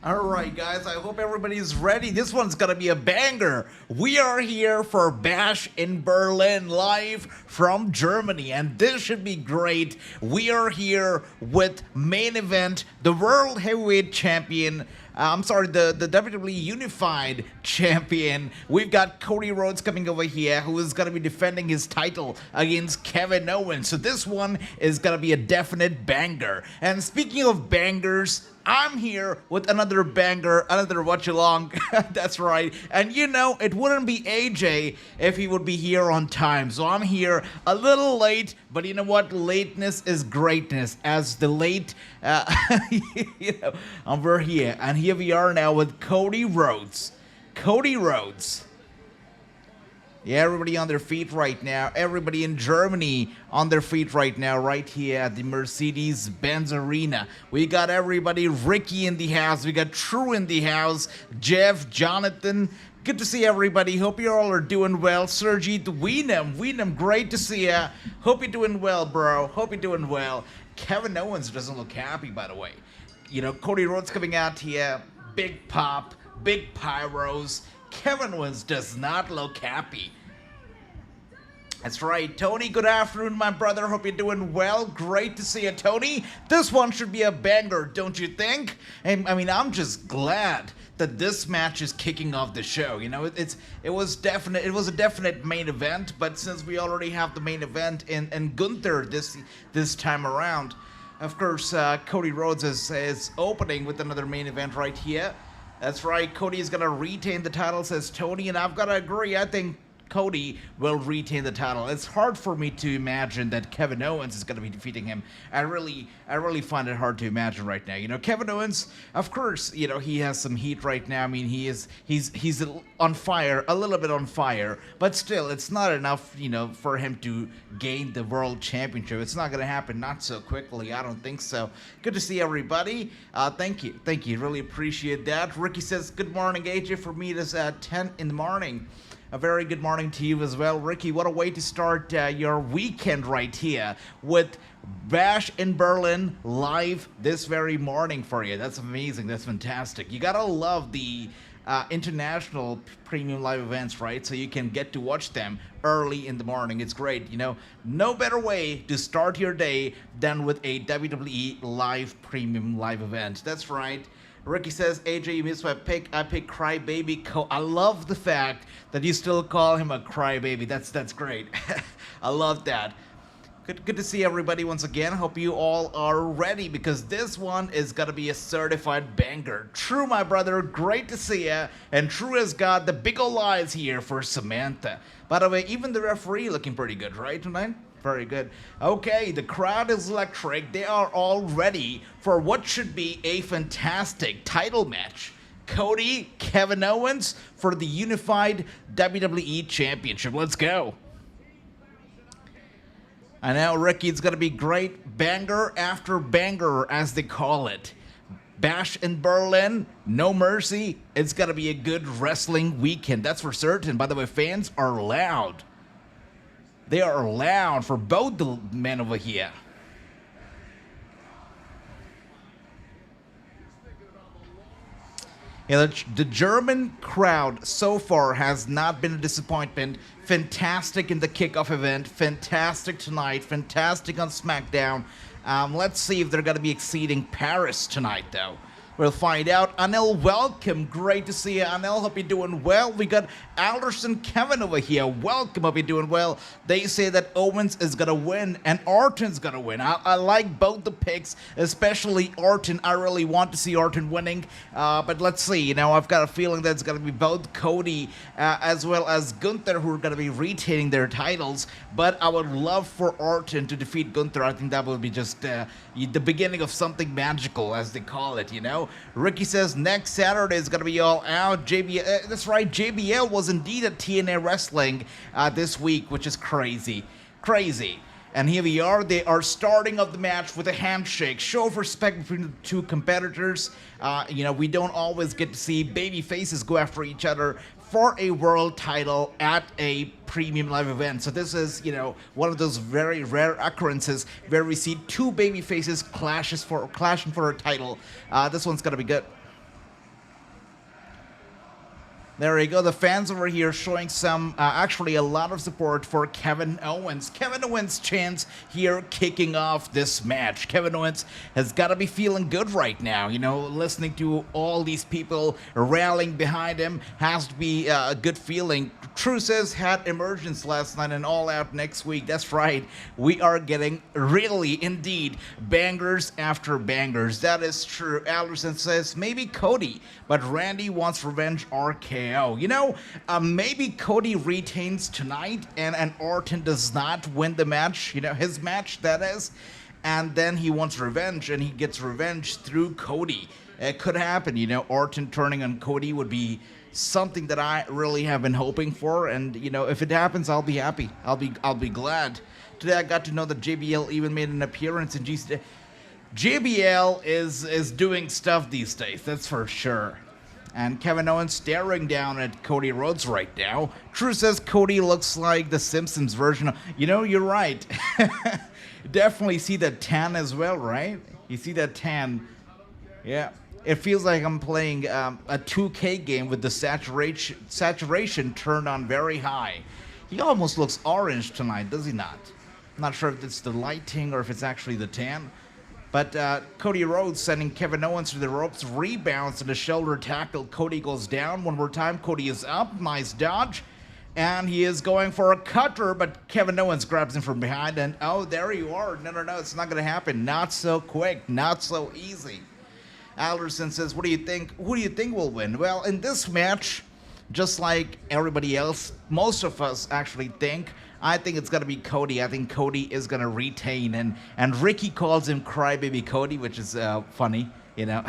Alright guys, I hope everybody's ready. This one's gonna be a banger. We are here for Bash in Berlin, live from Germany, and this should be great. We are here with main event, the World Heavyweight Champion, the WWE Unified Champion. We've got Cody Rhodes coming over here, who is going to be defending his title against Kevin Owens. So this one is going to be a definite banger. And speaking of bangers, I'm here with another banger, another Watchalong. That's right. And you know, it wouldn't be AJ if he would be here on time. So I'm here a little late, but you know what? Lateness is greatness. As the late, we're here. And here we are now with Cody Rhodes. Cody Rhodes. Yeah, everybody on their feet right now. Everybody in Germany on their feet right now, right here at the Mercedes-Benz Arena. We got everybody, Ricky in the house. We got True in the house. Jeff, Jonathan. Good to see everybody. Hope you all are doing well. Sergey, Weenam, great to see ya. Hope you're doing well, bro. Hope you're doing well. Kevin Owens doesn't look happy, by the way. You know, Cody Rhodes coming out here. Big pop, big pyros. Kevin Owens does not look happy. That's right. Tony, good afternoon, my brother. Hope you're doing well. Great to see you, Tony. This one should be a banger, don't you think? And I mean, I'm just glad that this match is kicking off the show. You know, it was a definite main event, but since we already have the main event in Gunther this time around, of course, Cody Rhodes is opening with another main event right here. That's right, Cody is going to retain the title, says Tony, and I've got to agree. I think Cody will retain the title. It's hard for me to imagine that Kevin Owens is going to be defeating him. I really find it hard to imagine right now. You know, Kevin Owens, of course, you know, he has some heat right now. I mean, he's on fire, a little bit on fire, but still, it's not enough, you know, for him to gain the World Championship. It's not going to happen, not so quickly. I don't think so. Good to see everybody. Thank you. Really appreciate that. Ricky says, good morning, AJ. For me, it is at 10 in the morning. A very good morning to you as well, Ricky. What a way to start your weekend right here with Bash in Berlin live this very morning for you. That's amazing. That's fantastic. You gotta love the international premium live events, right? So you can get to watch them early in the morning. It's great. You know, no better way to start your day than with a WWE live premium live event. That's right. Ricky says, AJ, you missed my pick. I picked Crybaby. I love the fact that you still call him a crybaby. That's great. I love that. Good to see everybody once again. Hope you all are ready because this one is gonna be a certified banger. True, my brother, great to see ya. And True has got the big ol' eyes here for Samantha. By the way, even the referee looking pretty good, right, tonight? Very good. Okay, the crowd is electric. They are all ready for what should be a fantastic title match. Cody, Kevin Owens for the unified WWE Championship. Let's go. I know, Ricky, it's going to be great. Banger after banger, as they call it. Bash in Berlin, no mercy. It's going to be a good wrestling weekend. That's for certain. By the way, fans are loud. They are loud for both the men over here. Yeah, the German crowd so far has not been a disappointment. Fantastic in the kickoff event. Fantastic tonight. Fantastic on SmackDown. Let's see if they're going to be exceeding Paris tonight, though. We'll find out. Anil, welcome. Great to see you, Anil. Hope you're doing well. We got Alderson Kevin over here. Welcome. Hope you're doing well. They say that Owens is going to win and Orton's going to win. I like both the picks, especially Orton. I really want to see Orton winning. But let's see. You know, I've got a feeling that it's going to be both Cody as well as Gunther who are going to be retaining their titles. But I would love for Orton to defeat Gunther. I think that would be just the beginning of something magical, as they call it, you know. Ricky says next Saturday is going to be all out. That's right, JBL was indeed at TNA Wrestling this week, which is crazy. And here we are. They are starting off the match with a handshake. Show of respect between the two competitors. You know, we don't always get to see baby faces go after each other for a world title at a premium live event. So this is, you know, one of those very rare occurrences where we see two baby faces clashing for a title. This one's gonna be good. There you go. The fans over here showing some, actually a lot of support for Kevin Owens. Kevin Owens' chance here kicking off this match. Kevin Owens has got to be feeling good right now. You know, listening to all these people rallying behind him has to be a good feeling. True says had emergence last night and All Out next week. That's right. We are getting really, indeed, bangers after bangers. That is true. Alderson says maybe Cody, but Randy wants revenge RKO. You know, maybe Cody retains tonight and Orton does not win the match, you know, his match, that is. And then he wants revenge and he gets revenge through Cody. It could happen, you know, Orton turning on Cody would be something that I really have been hoping for. And, you know, if it happens, I'll be happy. I'll be glad. Today I got to know that JBL even made an appearance in GC. JBL is doing stuff these days, that's for sure. And Kevin Owens staring down at Cody Rhodes right now. True says Cody looks like the Simpsons version of... You know, you're right. Definitely see that tan as well, right? You see that tan. Yeah. It feels like I'm playing a 2K game with the saturation turned on very high. He almost looks orange tonight, does he not? I'm not sure if it's the lighting or if it's actually the tan. But Cody Rhodes sending Kevin Owens to the ropes, rebounds and a shoulder tackle. Cody goes down one more time. Cody is up, nice dodge. And he is going for a cutter, but Kevin Owens grabs him from behind and, oh, there you are. No, it's not going to happen. Not so quick, not so easy. Alderson says, what do you think? Who do you think will win? Well, in this match, just like everybody else, most of us actually think, I think it's going to be Cody. I think Cody is going to retain. And Ricky calls him Crybaby Cody, which is funny, you know.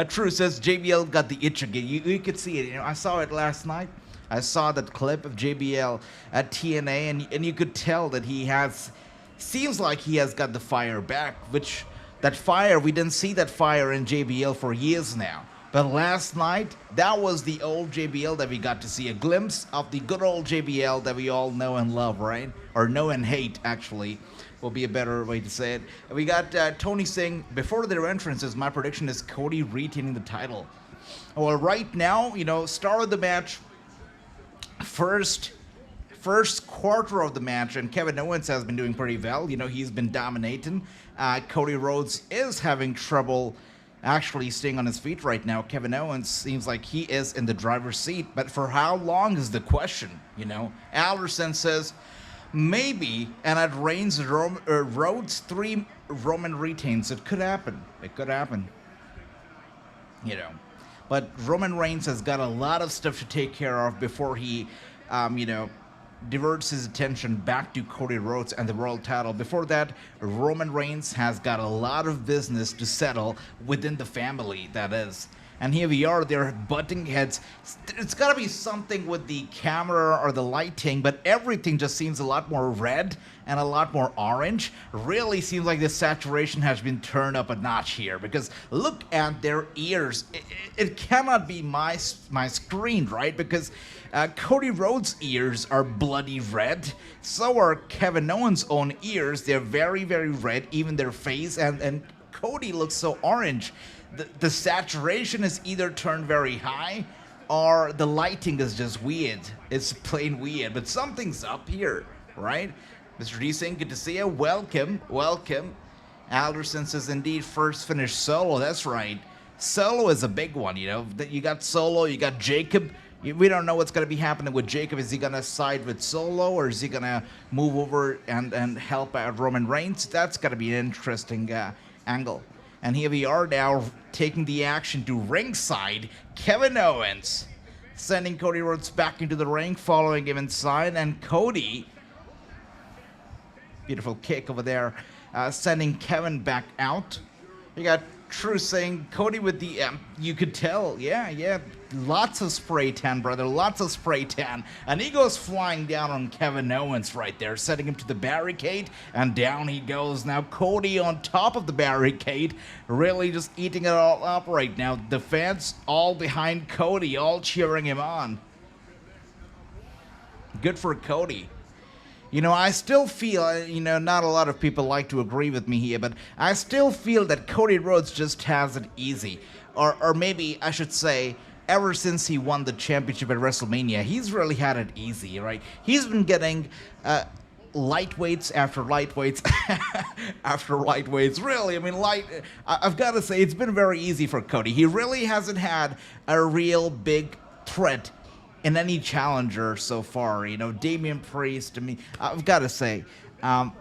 True says JBL got the itch again. You could see it. You know, I saw it last night. I saw that clip of JBL at TNA, and you could tell that he has, seems like he has got the fire back, which that fire, we didn't see that fire in JBL for years now. But last night, that was the old JBL that we got to see. A glimpse of the good old JBL that we all know and love, right? Or know and hate, actually, will be a better way to say it. We got Tony saying, before their entrances, my prediction is Cody retaining the title. Well, right now, you know, start of the match, first quarter of the match, and Kevin Owens has been doing pretty well. You know, he's been dominating. Cody Rhodes is having trouble actually staying on his feet right now. Kevin Owens seems like he is in the driver's seat, but for how long is the question, you know? Alderson says, maybe, and at Reigns Rhodes 3 Roman retains. It could happen. It could happen. You know. But Roman Reigns has got a lot of stuff to take care of before he, you know, diverts his attention back to Cody Rhodes and the world title. Before that, Roman Reigns has got a lot of business to settle within the family, that is. And here we are, they're butting heads. It's got to be something with the camera or the lighting, but everything just seems a lot more red and a lot more orange. Really seems like the saturation has been turned up a notch here, because look at their ears. It cannot be my screen, right? Because Cody Rhodes' ears are bloody red. So are Kevin Owens' own ears. They're very, very red, even their face, and Cody looks so orange. The saturation is either turned very high or the lighting is just weird. It's plain weird, but something's up here, right? Mr. D saying, good to see you. Welcome, welcome. Alderson says, indeed, first finish Solo. That's right. Solo is a big one, you know. You got Solo, you got Jacob. We don't know what's going to be happening with Jacob. Is he going to side with Solo, or is he going to move over and help out Roman Reigns? That's going to be an interesting angle. And here we are now taking the action to ringside. Kevin Owens sending Cody Rhodes back into the ring, following him inside. And Cody, beautiful kick over there, sending Kevin back out. You got True saying Cody with the, you could tell, yeah, lots of spray tan, brother, lots of spray tan. And he goes flying down on Kevin Owens right there, setting him to the barricade, and down he goes. Now Cody on top of the barricade, really just eating it all up right now. The fans all behind Cody, all cheering him on. Good for Cody. You know, I still feel, you know, not a lot of people like to agree with me here, but I still feel that Cody Rhodes just has it easy. Or maybe I should say, ever since he won the championship at WrestleMania, he's really had it easy, right? He's been getting lightweights after lightweights after lightweights. Really, I mean, I've got to say, it's been very easy for Cody. He really hasn't had a real big threat in any challenger so far. You know, Damian Priest, I mean, I've got to say,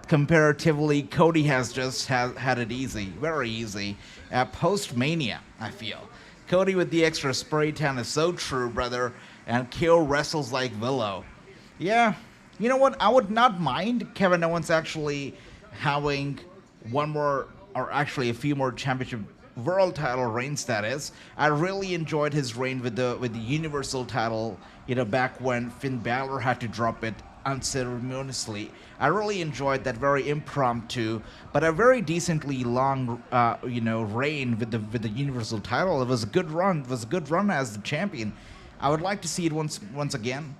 comparatively, Cody has just had it easy, very easy. Post-Mania, I feel. Cody with the extra spray tan is so true, brother, and KO wrestles like Willow. Yeah, you know what? I would not mind Kevin Owens actually having one more, or actually a few more championship world title reigns, that is. I really enjoyed his reign with the Universal title, you know, back when Finn Balor had to drop it unceremoniously. I really enjoyed that very impromptu, but a very decently long, reign with the Universal title. It was a good run. It was a good run as the champion. I would like to see it once again.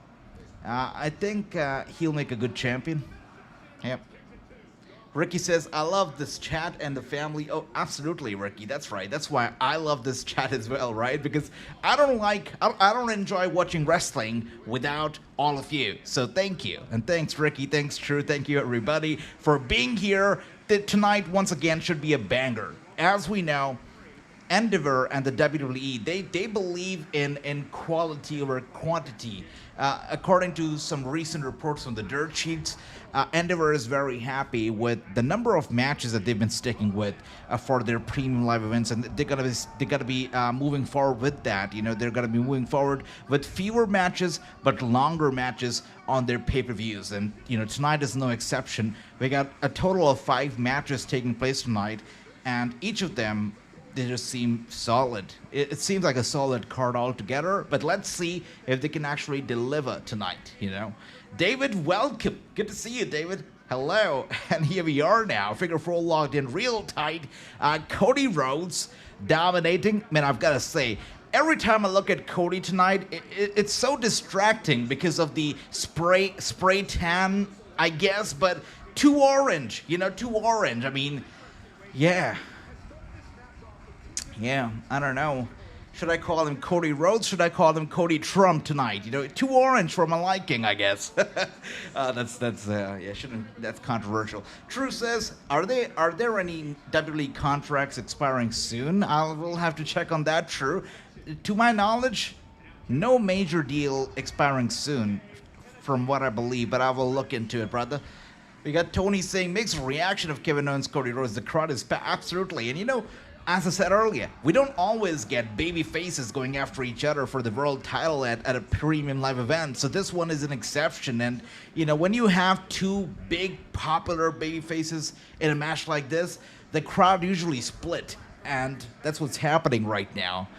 I think he'll make a good champion. Yep. Ricky says, I love this chat and the family. Oh, absolutely, Ricky. That's right. That's why I love this chat as well, right? Because I don't enjoy watching wrestling without all of you. So thank you. And thanks, Ricky. Thanks, True. Thank you, everybody, for being here. Tonight, once again, should be a banger. As we know, Endeavor and the WWE, they believe in quality over quantity. According to some recent reports from the dirt sheets, Endeavor is very happy with the number of matches that they've been sticking with for their premium live events, and they're gonna be moving forward with that. You know, they're gonna be moving forward with fewer matches but longer matches on their pay-per-views, and you know, tonight is no exception. We got a total of 5 matches taking place tonight, and each of them, they just seem solid. It seems like a solid card altogether, but let's see if they can actually deliver tonight, you know. David, welcome. Good to see you, David. Hello. And here we are now. Figure 4 logged in real tight. Cody Rhodes dominating. Man, I've got to say, every time I look at Cody tonight, it's so distracting because of the spray tan, I guess, but too orange, you know, too orange. I mean, yeah. Yeah, I don't know. Should I call him Cody Rhodes? Should I call him Cody Trump tonight? You know, too orange for my liking, I guess. That's controversial. True says, are there any WWE contracts expiring soon? We'll have to check on that. True. To my knowledge, no major deal expiring soon, from what I believe. But I will look into it, brother. We got Tony saying mixed reaction of Kevin Owens, Cody Rhodes. The crowd is absolutely, and you know, as I said earlier, we don't always get baby faces going after each other for the world title at a premium live event. So this one is an exception. And, you know, when you have 2 big popular baby faces in a match like this, the crowd usually split. And that's what's happening right now.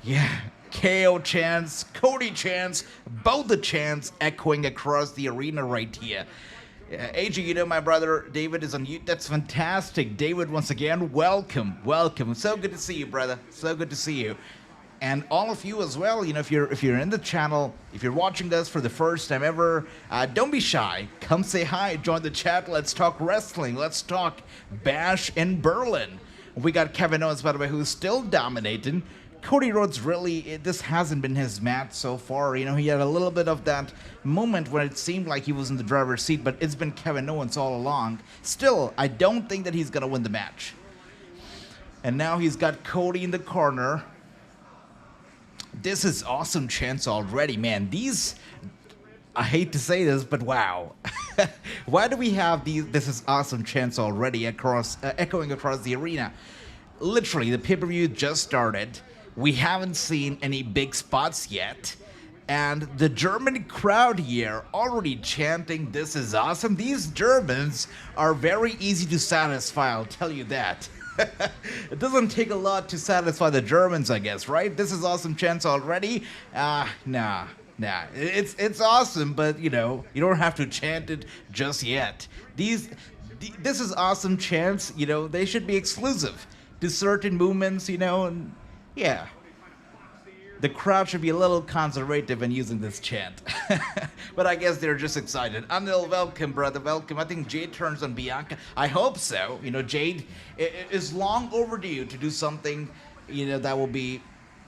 Yeah. KO chants, Cody chants, both the chants echoing across the arena right here. AJ, you know my brother David is on YouTube. That's fantastic. David, once again, welcome. So good to see you, brother. So good to see you. And all of you as well, you know, if you're in the channel, if you're watching this for the first time ever, don't be shy. Come say hi, join the chat. Let's talk wrestling. Let's talk Bash in Berlin. We got Kevin Owens, by the way, who's still dominating. Cody Rhodes, really, this hasn't been his match so far. You know, he had a little bit of that moment when it seemed like he was in the driver's seat, but it's been Kevin Owens all along. Still, I don't think that he's going to win the match. And now he's got Cody in the corner. This is awesome chance already, man. These, I hate to say this, but wow. Why do we have these? This is awesome chants already echoing across the arena? Literally, the pay-per-view just started. We haven't seen any big spots yet. And the German crowd here already chanting, this is awesome. These Germans are very easy to satisfy, I'll tell you that. It doesn't take a lot to satisfy the Germans, I guess, right? This is awesome chants already. Nah. It's awesome, but, you know, you don't have to chant it just yet. This is awesome chants, you know, they should be exclusive to certain movements, you know, and yeah. The crowd should be a little conservative in using this chant. But I guess they're just excited. Anil, welcome, brother, welcome. I think Jade turns on Bianca. I hope so. You know, Jade is long overdue to do something, you know, that will be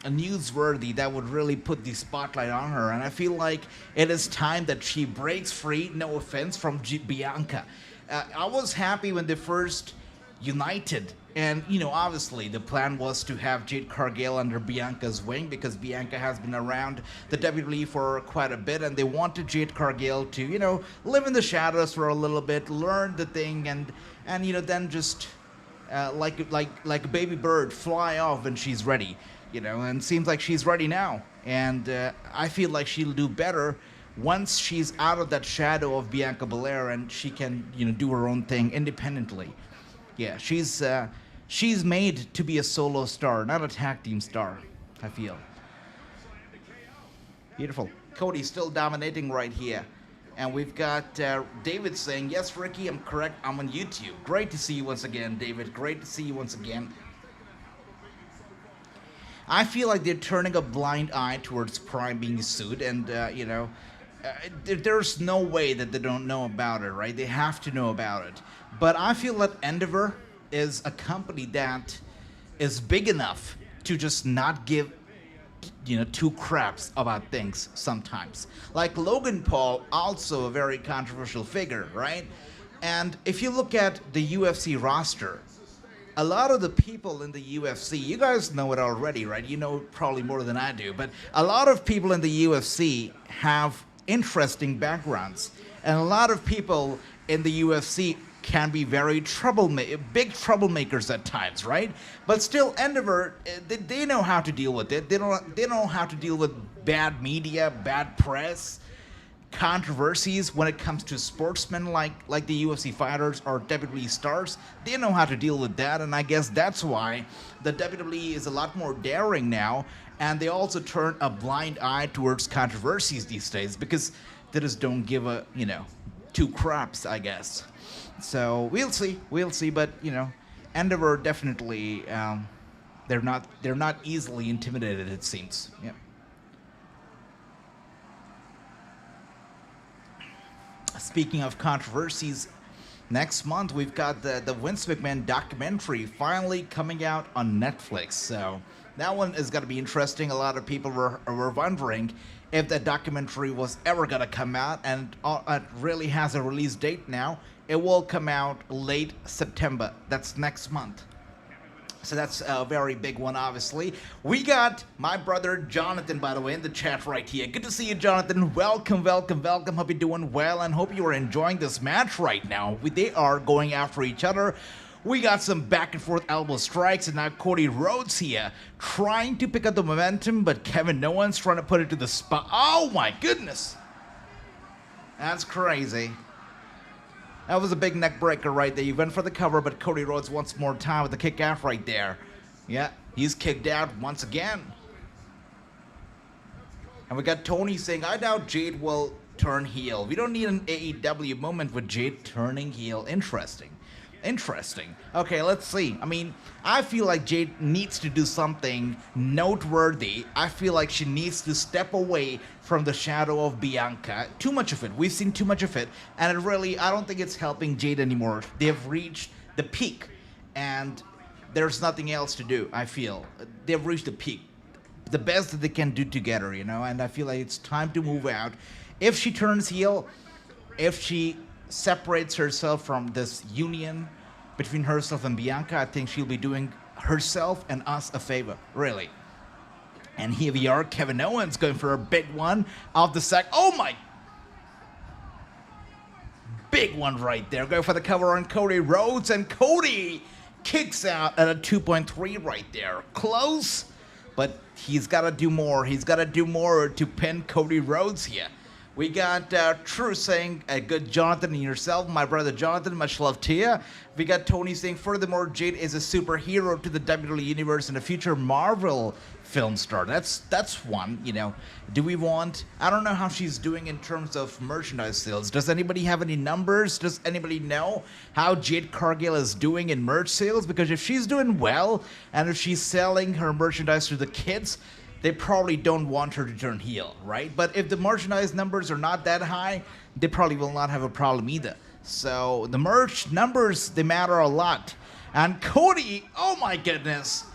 newsworthy that would really put the spotlight on her. And I feel like it is time that she breaks free, no offense, from Bianca. I was happy when they first united. And, obviously the plan was to have Jade Cargill under Bianca's wing because Bianca has been around the WWE for quite a bit, and they wanted Jade Cargill to, live in the shadows for a little bit, learn the thing, and then just like a baby bird fly off when she's ready, and it seems like she's ready now. And I feel like she'll do better once she's out of that shadow of Bianca Belair and she can, do her own thing independently. Yeah, she's made to be a solo star, not a tag team star, I feel. Beautiful. Cody still dominating right here. And we've got David saying, yes, Ricky, I'm correct. I'm on YouTube. Great to see you once again, David. Great to see you once again. I feel like they're turning a blind eye towards Prime being sued. And, there's no way that they don't know about it, right? They have to know about it. But I feel that Endeavor is a company that is big enough to just not give two craps about things sometimes. Like Logan Paul, also a very controversial figure, right? And if you look at the UFC roster, a lot of the people in the UFC, you guys know it already, right? You know probably more than I do, but a lot of people in the UFC have interesting backgrounds, and a lot of people in the UFC can be very big troublemakers at times, right? But still, Endeavor, they know how to deal with it. They know how to deal with bad media, bad press, controversies when it comes to sportsmen like the UFC fighters or WWE stars. They know how to deal with that, and I guess that's why the WWE is a lot more daring now, and they also turn a blind eye towards controversies these days because they just don't give a two craps, I guess. So we'll see, but Endeavor definitely they're not easily intimidated, it seems. Yeah. Speaking of controversies, next month we've got the Vince McMahon documentary finally coming out on Netflix. So that one is going to be interesting. A lot of people were wondering if that documentary was ever going to come out, and it really has a release date now. It will come out late September. That's next month. So that's a very big one, obviously. We got my brother Jonathan, by the way, in the chat right here. Good to see you, Jonathan. Welcome. Hope you're doing well, and hope you are enjoying this match right now. They are going after each other. We got some back and forth elbow strikes, and now Cody Rhodes here trying to pick up the momentum, but Kevin Owens trying to put it to the spot. Oh my goodness. That's crazy. That was a big neck breaker right there. You went for the cover, but Cody Rhodes wants more time with the kick out right there. Yeah, he's kicked out once again. And we got Tony saying, I doubt Jade will turn heel. We don't need an AEW moment with Jade turning heel. Interesting. Okay, let's see. I mean, I feel like Jade needs to do something noteworthy. I feel like she needs to step away from the shadow of Bianca. Too much of it. We've seen too much of it. And I don't think it's helping Jade anymore. They've reached the peak. And there's nothing else to do, I feel. They've reached the peak. The best that they can do together, And I feel like it's time to move out. If she turns heel, if she separates herself from this union between herself and Bianca, I think she'll be doing herself and us a favor, really. And here we are, Kevin Owens going for a big one off the sack. Oh my! Big one right there. Going for the cover on Cody Rhodes, and Cody kicks out at a 2.3 right there. Close, but he's got to do more. He's got to do more to pin Cody Rhodes here. We got True saying, good Jonathan and yourself, my brother Jonathan, much love to you. We got Tony saying, furthermore, Jade is a superhero to the WWE Universe and a future Marvel film star. That's one, Do we want, I don't know how she's doing in terms of merchandise sales. Does anybody have any numbers? Does anybody know how Jade Cargill is doing in merch sales? Because if she's doing well, and if she's selling her merchandise to the kids, they probably don't want her to turn heel, right? But if the merchandise numbers are not that high, they probably will not have a problem either. So the merch numbers, they matter a lot. And Cody, oh my goodness,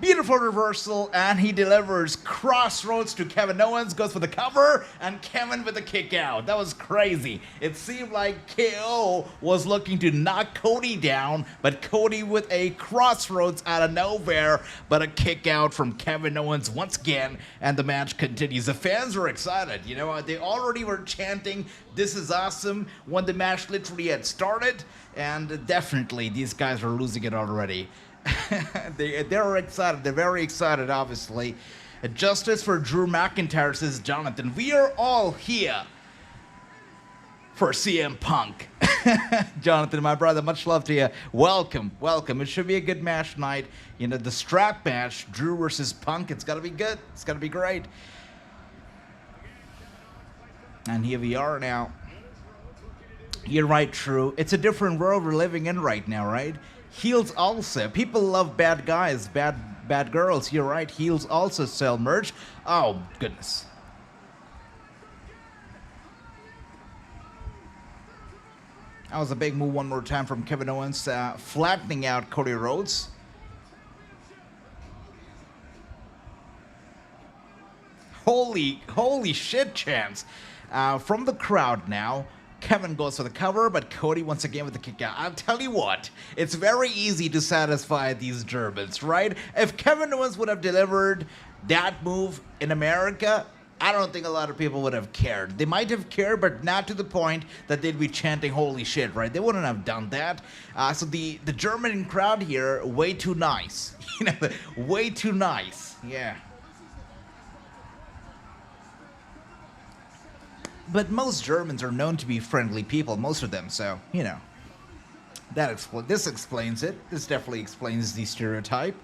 Beautiful reversal, and he delivers crossroads to Kevin Owens, goes for the cover, and Kevin with the kick out. That was crazy. It seemed like KO was looking to knock Cody down, but Cody with a crossroads out of nowhere, but a kick out from Kevin Owens once again, and the match continues. The fans were excited. You know, they already were chanting, "This is awesome," when the match literally had started, and definitely these guys are losing it already. They're excited. They're very excited, obviously. Justice for Drew McIntyre, says Jonathan. We are all here for CM Punk. Jonathan, my brother, much love to you. Welcome, welcome. It should be a good match tonight. You know, the strap match, Drew versus Punk. It's got to be good. It's got to be great. And here we are now. You're right, Drew. It's a different world we're living in right now, right? Heels also. People love bad guys, bad girls. You're right. Heels also sell merch. Oh, goodness. That was a big move one more time from Kevin Owens, flattening out Cody Rhodes. Holy shit chance from the crowd now. Kevin goes for the cover, but Cody once again with the kick out. I'll tell you what, it's very easy to satisfy these Germans, right? If Kevin Owens would have delivered that move in America, I don't think a lot of people would have cared. They might have cared, but not to the point that they'd be chanting holy shit, right? They wouldn't have done that. So the German crowd here, way too nice. You know, way too nice. Yeah. But most Germans are known to be friendly people, most of them, so, you know, this explains it. This definitely explains the stereotype.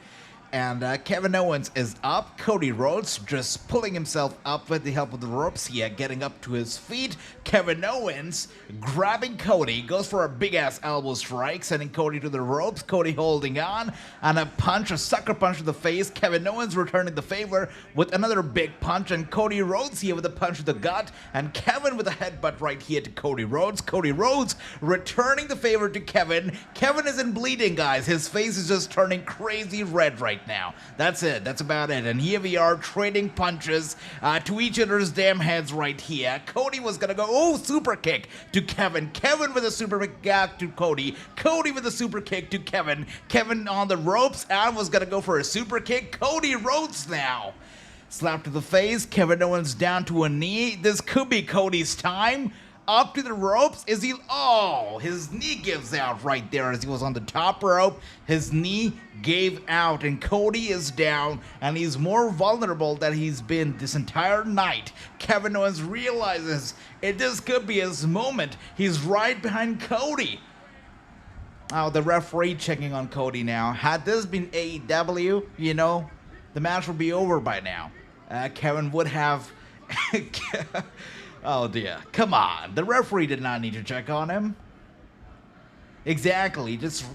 And Kevin Owens is up. Cody Rhodes just pulling himself up with the help of the ropes here, getting up to his feet. Kevin Owens grabbing Cody, goes for a big-ass elbow strike, sending Cody to the ropes. Cody holding on, and a sucker punch to the face. Kevin Owens returning the favor with another big punch, and Cody Rhodes here with a punch to the gut, and Kevin with a headbutt right here to Cody Rhodes. Cody Rhodes returning the favor to Kevin. Kevin isn't bleeding, guys. His face is just turning crazy red right now. That's it. That's about it. And here we are trading punches to each other's damn heads right here. Cody was gonna go, super kick to Kevin. Kevin with a super kick to Cody. Cody with a super kick to Kevin. Kevin on the ropes and was gonna go for a super kick. Cody Rhodes now. Slap to the face. Kevin Owens down to a knee. This could be Cody's time. Up to the ropes. Is he? Oh, his knee gives out right there as he was on the top rope. His knee gave out, and Cody is down, and he's more vulnerable than he's been this entire night. Kevin Owens realizes this could be his moment. He's right behind Cody. Oh, the referee checking on Cody now. Had this been AEW, you know, the match would be over by now. Kevin would have... Oh dear, come on. The referee did not need to check on him. Exactly, just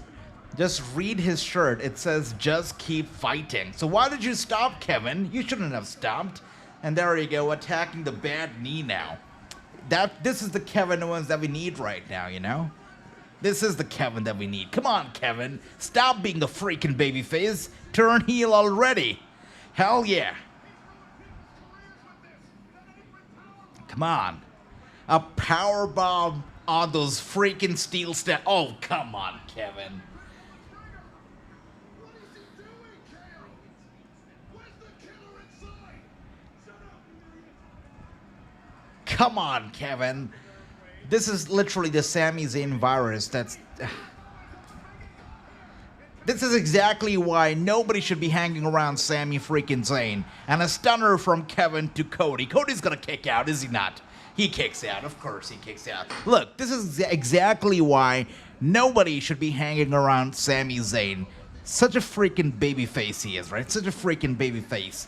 read his shirt. It says, just keep fighting. So why did you stop, Kevin? You shouldn't have stopped. And there you go, attacking the bad knee now. This is the Kevin Owens that we need right now, you know? This is the Kevin that we need. Come on, Kevin. Stop being a freaking babyface. Turn heel already. Hell yeah. Come on. A power bomb on those freaking steel steps. Oh, come on, Kevin. Come on, Kevin. This is literally the Sami Zayn virus. This is exactly why nobody should be hanging around Sami freaking Zayn. And a stunner from Kevin to Cody. Cody's gonna kick out, is he not? He kicks out. Of course he kicks out. Look, this is exactly why nobody should be hanging around Sami Zayn. Such a freaking babyface he is, right? Such a freaking babyface.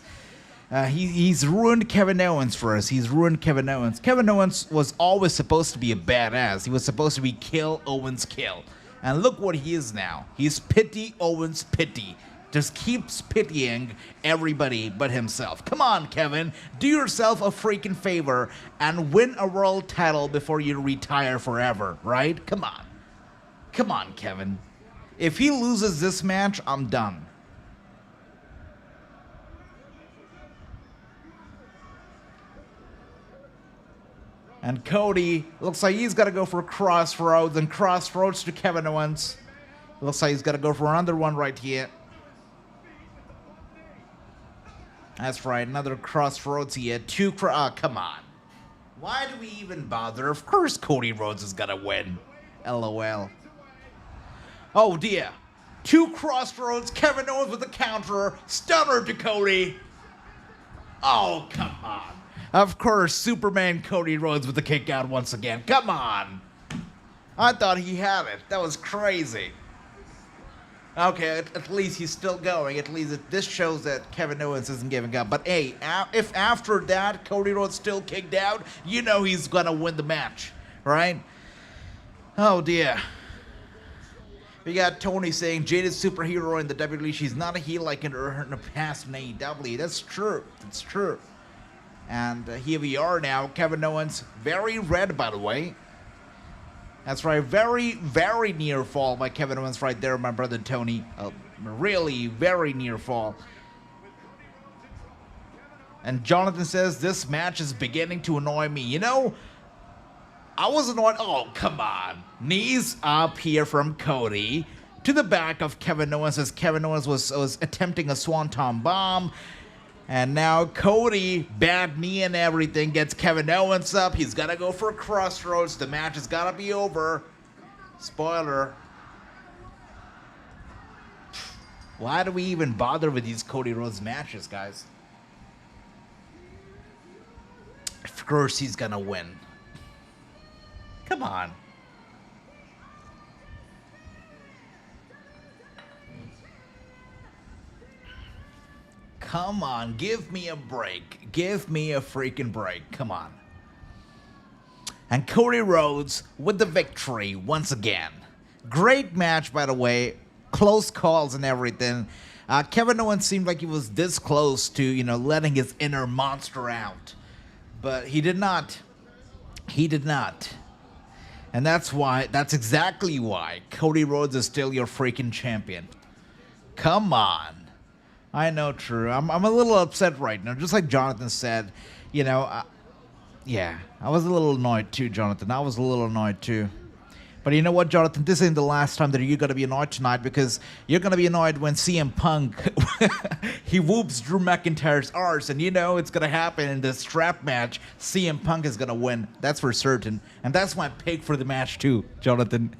He's ruined Kevin Owens for us. He's ruined Kevin Owens. Kevin Owens was always supposed to be a badass. He was supposed to be kill Owens kill. And look what he is now. He's pity Owens pity. Just keeps pitying everybody but himself. Come on, Kevin. Do yourself a freaking favor and win a world title before you retire forever, right? Come on. Come on, Kevin. If he loses this match, I'm done. And Cody looks like he's got to go for Crossroads, and Crossroads to Kevin Owens. Looks like he's got to go for another one right here. That's right, another Crossroads here. Come on. Why do we even bother? Of course Cody Rhodes is going to win. LOL. Oh dear. 2 Crossroads, Kevin Owens with a counter. Stunner to Cody. Oh, come on. Of course, Superman Cody Rhodes with the kick out once again. Come on. I thought he had it. That was crazy. Okay, at least he's still going. At least this shows that Kevin Owens isn't giving up. But hey, if after that Cody Rhodes still kicked out, you know he's going to win the match, right? Oh, dear. We got Tony saying Jade is superhero in the WWE. She's not a heel like in the past in AEW. That's true. That's true. And here we are now. Kevin Owens, very red, by the way. That's right. Very, very near fall by Kevin Owens right there, my brother Tony. Really, very near fall. And Jonathan says, this match is beginning to annoy me. You know, I was annoyed. Oh, come on. Knees up here from Cody to the back of Kevin Owens as Kevin Owens was attempting a Swanton Bomb. And now Cody, bad knee and everything, gets Kevin Owens up. He's got to go for a Crossroads. The match has got to be over. Spoiler. Why do we even bother with these Cody Rhodes matches, guys? Of course he's going to win. Come on. Come on, give me a break. Give me a freaking break. Come on. And Cody Rhodes with the victory once again. Great match, by the way. Close calls and everything. Kevin Owens seemed like he was this close to, you know, letting his inner monster out. But he did not. He did not. And that's exactly why Cody Rhodes is still your freaking champion. Come on. I know, true. I'm a little upset right now. Just like Jonathan said, you know, yeah, I was a little annoyed too, Jonathan. I was a little annoyed too. But you know what, Jonathan? This ain't the last time that you're going to be annoyed tonight, because you're going to be annoyed when CM Punk, he whoops Drew McIntyre's arse, and you know it's going to happen in this strap match. CM Punk is going to win. That's for certain. And that's my pick for the match too, Jonathan.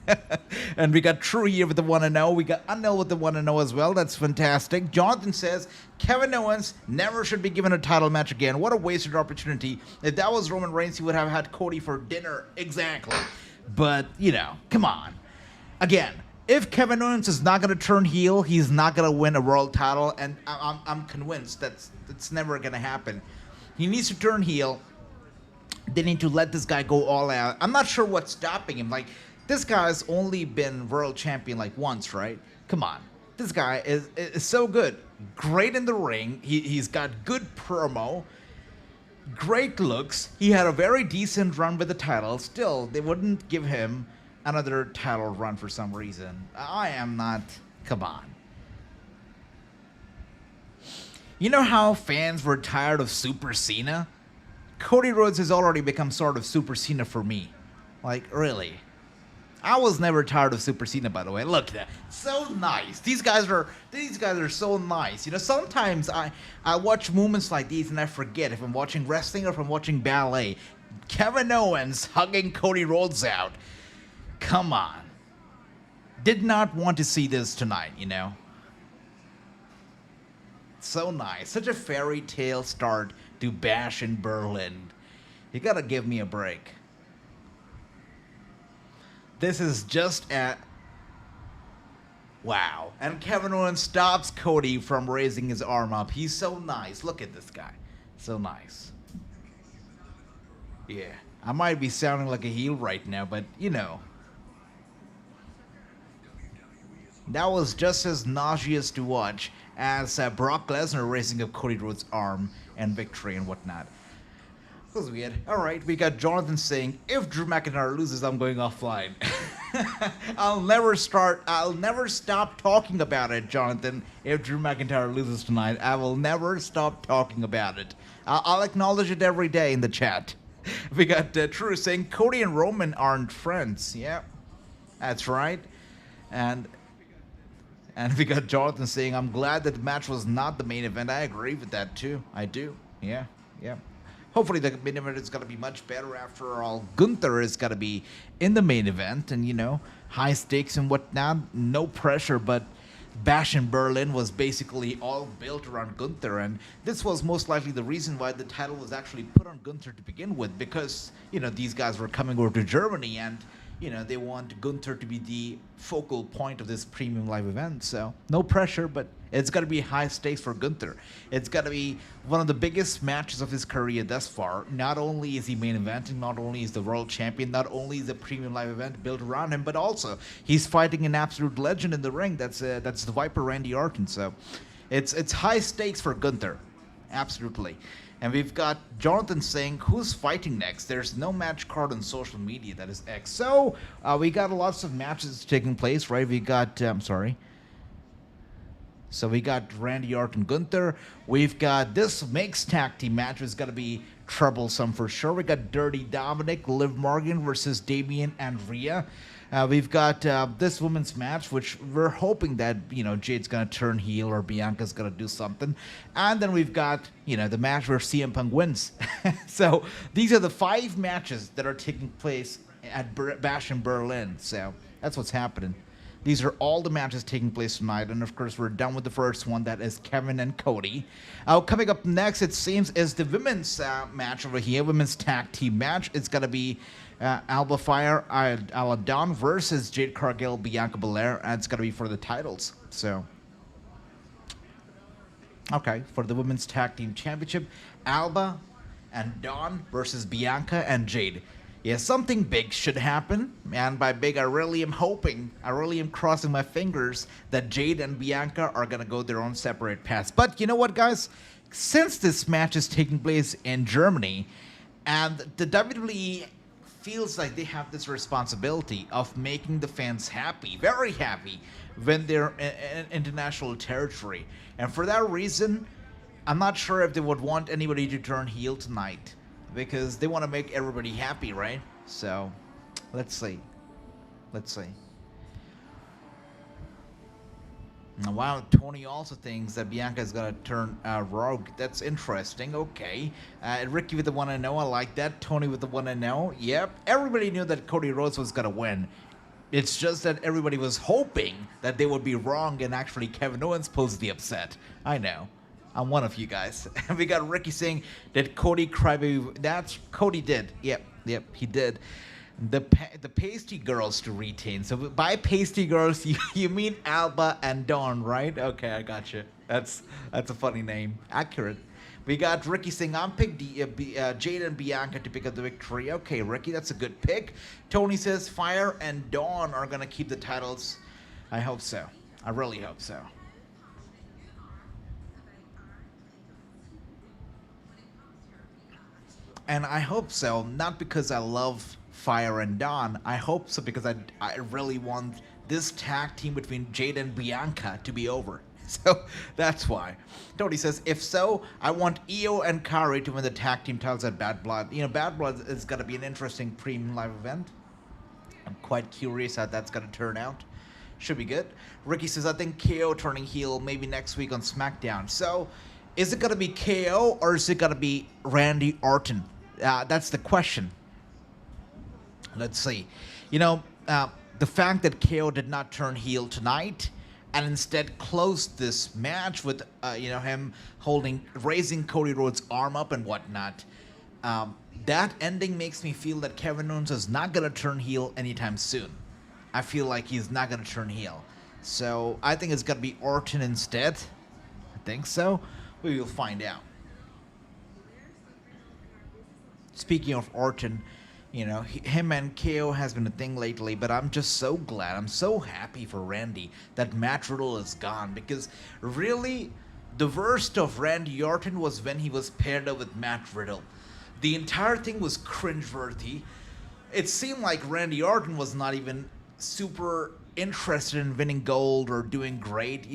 And we got True here with the 1-0. We got Unel with the 1-0 as well. That's fantastic. Jonathan says, Kevin Owens never should be given a title match again. What a wasted opportunity. If that was Roman Reigns, he would have had Cody for dinner. Exactly. But, you know, come on. Again, if Kevin Owens is not going to turn heel, he's not going to win a world title, and I'm convinced that's never going to happen. He needs to turn heel. They need to let this guy go all out. I'm not sure what's stopping him. Like, this guy's only been world champion, like, once, right? Come on. This guy is so good. Great in the ring. He's got good promo. Great looks. He had a very decent run with the title. Still, they wouldn't give him another title run for some reason. I am not... Come on. You know how fans were tired of Super Cena? Cody Rhodes has already become sort of Super Cena for me. Like, really. I was never tired of Super Cena, by the way. Look at that. So nice. These guys are so nice. You know, sometimes I watch moments like these and I forget if I'm watching wrestling or if I'm watching ballet. Kevin Owens hugging Cody Rhodes out. Come on. Did not want to see this tonight, you know. So nice. Such a fairy tale start to Bash in Berlin. You gotta give me a break. This is just at... Wow. And Kevin Owens stops Cody from raising his arm up. He's so nice. Look at this guy. So nice. Yeah. I might be sounding like a heel right now, but, you know. That was just as nauseous to watch as Brock Lesnar raising up Cody Rhodes' arm and victory and whatnot. That was weird. Alright, we got Jonathan saying, if Drew McIntyre loses, I'm going offline. I'll never stop talking about it, Jonathan. If Drew McIntyre loses tonight, I will never stop talking about it. I'll acknowledge it every day in the chat. We got True saying Cody and Roman aren't friends. Yeah, that's right. And we got Jonathan saying, I'm glad that the match was not the main event. I agree with that too. I do. Yeah, yeah. Hopefully the main event is going to be much better. After all, Gunther is going to be in the main event, and high stakes and whatnot. No pressure, but Bash in Berlin was basically all built around Gunther, and this was most likely the reason why the title was actually put on Gunther to begin with, because these guys were coming over to Germany, and they want Gunther to be the focal point of this premium live event. So no pressure, but it's got to be high stakes for Gunther. It's got to be one of the biggest matches of his career thus far. Not only is he main eventing, not only is the world champion, not only is the premium live event built around him, but also he's fighting an absolute legend in the ring. That's the Viper Randy Orton. So it's high stakes for Gunther, absolutely. And we've got Jonathan saying, who's fighting next? There's no match card on social media that is X. So we got lots of matches taking place, right? We got, So we got Randy Orton, Gunther. We've got this mixed tag team match is going to be troublesome for sure. We got Dirty Dominik, Liv Morgan versus Damian and Rhea. We've got this women's match, which we're hoping that, Jade's going to turn heel or Bianca's going to do something. And then we've got, the match where CM Punk wins. So these are the 5 matches that are taking place at Bash in Berlin. So that's what's happening. These are all the matches taking place tonight. And, of course, we're done with the first one. That is Kevin and Cody. Coming up next, it seems, is the women's match over here, women's tag team match. It's going to be Alba Fyre, Isla Dawn versus Jade, Cargill, Bianca, Belair. And it's going to be for the titles. So, okay, for the women's tag team championship, Alba and Dawn versus Bianca and Jade. Yeah, something big should happen, and by big, I really am crossing my fingers that Jade and Bianca are going to go their own separate paths. But you know what, guys? Since this match is taking place in Germany, and the WWE feels like they have this responsibility of making the fans happy, very happy, when they're in international territory. And for that reason, I'm not sure if they would want anybody to turn heel tonight, because they want to make everybody happy, right? So, let's see. Now, wow, Tony also thinks that Bianca is going to turn rogue. That's interesting. Okay. Ricky with the 1-0. I like that. Tony with the 1-0. Yep. Everybody knew that Cody Rhodes was going to win. It's just that everybody was hoping that they would be wrong and actually Kevin Owens pulls the upset. I know. I'm one of you guys. And we got Ricky saying that Cody Crybaby. That's Cody did. Yep, he did. The pasty girls to retain. So by pasty girls, you mean Alba and Dawn, right? Okay, I got you. That's a funny name. Accurate. We got Ricky saying, I'm picked Jade and Bianca to pick up the victory. Okay, Ricky, that's a good pick. Tony says Fyre and Dawn are going to keep the titles. I hope so. I really hope so. And I hope so, not because I love Fyre and Dawn. I hope so because I really want this tag team between Jade and Bianca to be over. So that's why. Tony says, if so, I want Io and Kari to win the tag team titles at Bad Blood. Bad Blood is going to be an interesting premium live event. I'm quite curious how that's going to turn out. Should be good. Ricky says, I think KO turning heel maybe next week on SmackDown. So is it going to be KO or is it going to be Randy Orton? That's the question. Let's see. The fact that KO did not turn heel tonight and instead closed this match with, him raising Cody Rhodes' arm up and whatnot, that ending makes me feel that Kevin Owens is not going to turn heel anytime soon. I feel like he's not going to turn heel. So I think it's going to be Orton instead. I think so. We will find out. Speaking of Orton, him and KO has been a thing lately, but I'm just so glad, I'm so happy for Randy that Matt Riddle is gone, because really, the worst of Randy Orton was when he was paired up with Matt Riddle. The entire thing was cringeworthy. It seemed like Randy Orton was not even super interested in winning gold or doing great.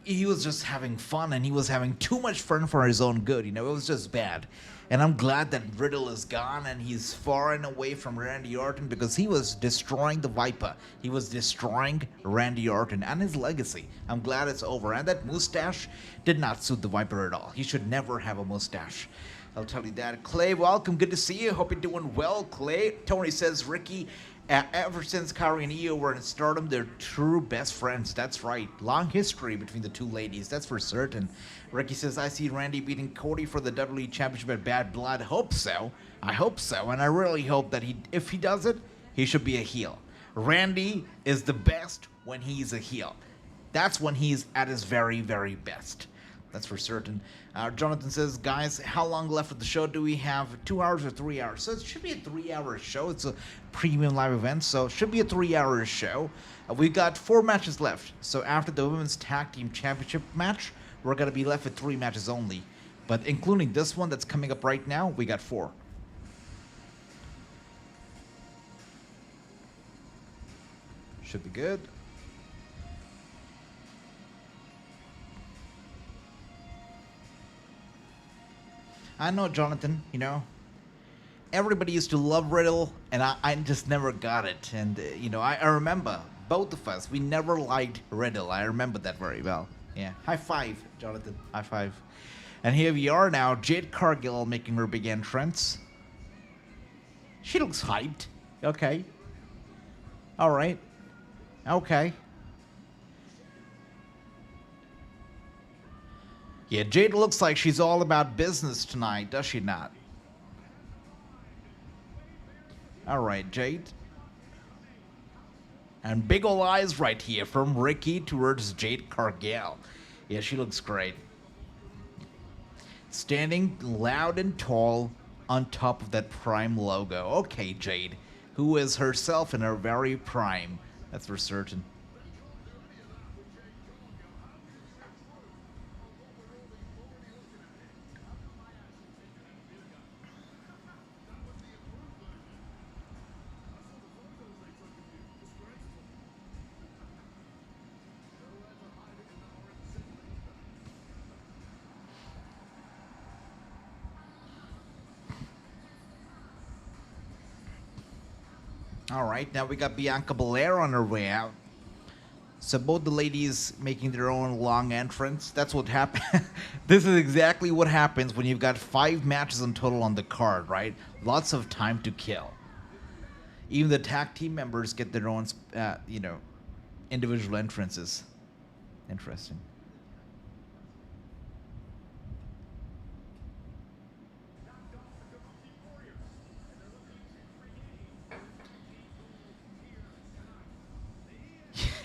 he was just having fun, and he was having too much fun for his own good. It was just bad. And I'm glad that Riddle is gone and he's far and away from Randy Orton, because he was destroying the Viper. He was destroying Randy Orton and his legacy. I'm glad it's over. And that mustache did not suit the Viper at all. He should never have a mustache. I'll tell you that. Clay, welcome. Good to see you. Hope you're doing well, Clay. Tony says, Ricky, ever since Kairi and Io were in Stardom, they're true best friends. That's right. Long history between the two ladies. That's for certain. Ricky says, I see Randy beating Cody for the WWE Championship at Bad Blood. Hope so. I hope so. And I really hope that if he does it, he should be a heel. Randy is the best when he's a heel. That's when he's at his very, very best. That's for certain. Jonathan says, guys, how long left of the show do we have? 2 hours or 3 hours? So it should be a 3-hour show. It's a premium live event, so it should be a 3-hour show. We've got 4 matches left. So after the Women's Tag Team Championship match, we're going to be left with 3 matches only. But including this one that's coming up right now, we got 4. Should be good. I know, Jonathan, everybody used to love Riddle, and I just never got it. And, I remember, both of us, we never liked Riddle. I remember that very well. Yeah. High five, Jonathan. High five. And here we are now, Jade Cargill making her big entrance. She looks hyped. Okay. All right. Okay. Yeah, Jade looks like she's all about business tonight, does she not? All right, Jade. And big ol' eyes right here from Ricky towards Jade Cargill. Yeah, she looks great. Standing loud and tall on top of that Prime logo. Okay, Jade, who is herself in her very prime. That's for certain. All right, now we got Bianca Belair on her way out. So both the ladies making their own long entrance. That's what happened. This is exactly what happens when you've got 5 matches in total on the card, right? Lots of time to kill. Even the tag team members get their own, individual entrances. Interesting.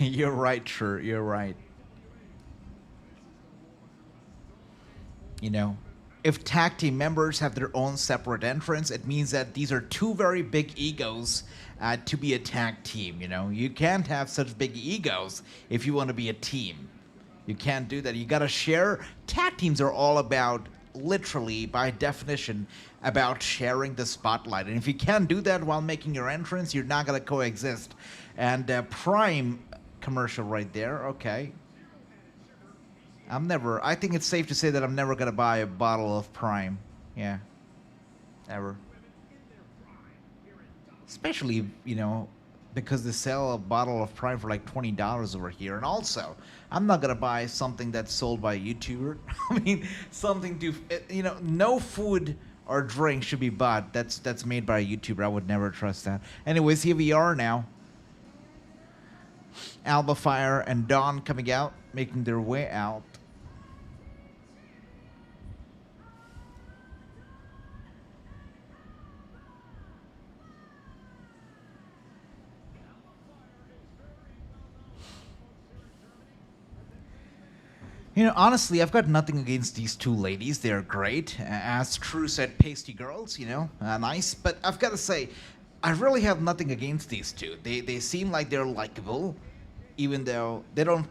You're right, sure. You're right. If tag team members have their own separate entrance, it means that these are 2 very big egos to be a tag team. You can't have such big egos if you want to be a team. You can't do that. You got to share. Tag teams are all about, literally, by definition, about sharing the spotlight. And if you can't do that while making your entrance, you're not going to coexist. And Prime commercial right there. Okay. I think it's safe to say that I'm never going to buy a bottle of Prime. Yeah. Ever. Especially, because they sell a bottle of Prime for like $20 over here. And also, I'm not going to buy something that's sold by a YouTuber. I mean, something to, no food or drink should be bought that's made by a YouTuber. I would never trust that. Anyways, here we are now. Alba, Fyre, and Dawn coming out, making their way out. Honestly, I've got nothing against these 2 ladies. They're great. As True said, pasty girls, nice. But I've got to say, I really have nothing against these 2. They seem like they're likable, even though they don't.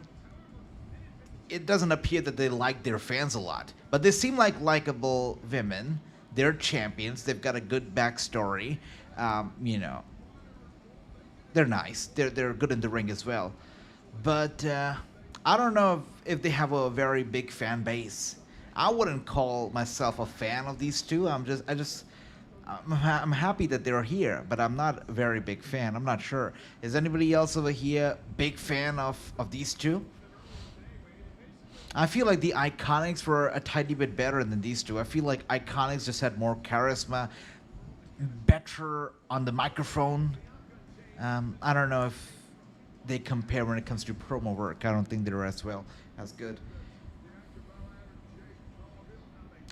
It doesn't appear that they like their fans a lot. But they seem like likable women. They're champions. They've got a good backstory. They're nice. They're good in the ring as well. But I don't know if they have a very big fan base. I wouldn't call myself a fan of these two. I'm happy that they're here, but I'm not a very big fan. I'm not sure. Is anybody else over here big fan of these two? I feel like the Iconics were a tiny bit better than these two. I feel like Iconics just had more charisma, better on the microphone. I don't know if they compare when it comes to promo work. I don't think they're as well as good.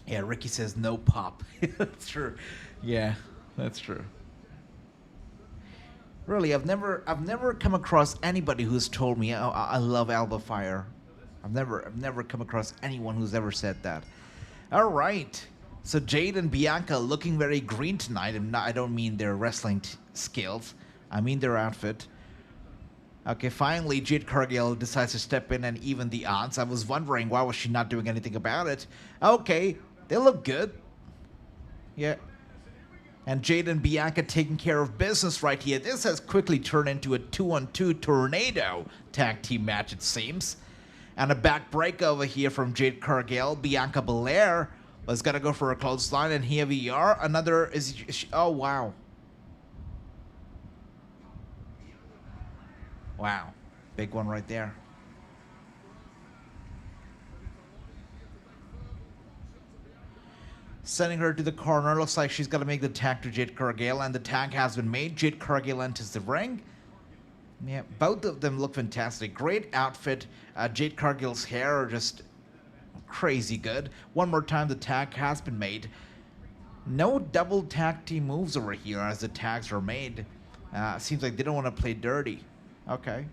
Yeah, Ricky says no pop. That's true. Yeah, that's true. Really, I've never come across anybody who's told me, "Oh, I love Alba Fyre." I've never come across anyone who's ever said that. All right. So Jade and Bianca looking very green tonight, and I don't mean their wrestling skills. I mean their outfit. Okay, finally Jade Cargill decides to step in and even the odds. I was wondering why was she not doing anything about it. Okay, they look good. Yeah. And Jade and Bianca taking care of business right here. This has quickly turned into a 2-on-2 tornado tag team match, it seems. And a back break over here from Jade Cargill. Bianca Belair was going to go for a clothesline, and here we are. Another oh, wow. Wow. Big one right there. Sending her to the corner. Looks like she's going to make the tag to Jade Cargill, and the tag has been made. Jade Cargill enters the ring. Yeah, both of them look fantastic. Great outfit. Jade Cargill's hair are just crazy good. One more time, the tag has been made. No double tag team moves over here as the tags are made. Seems like they don't want to play dirty. Okay.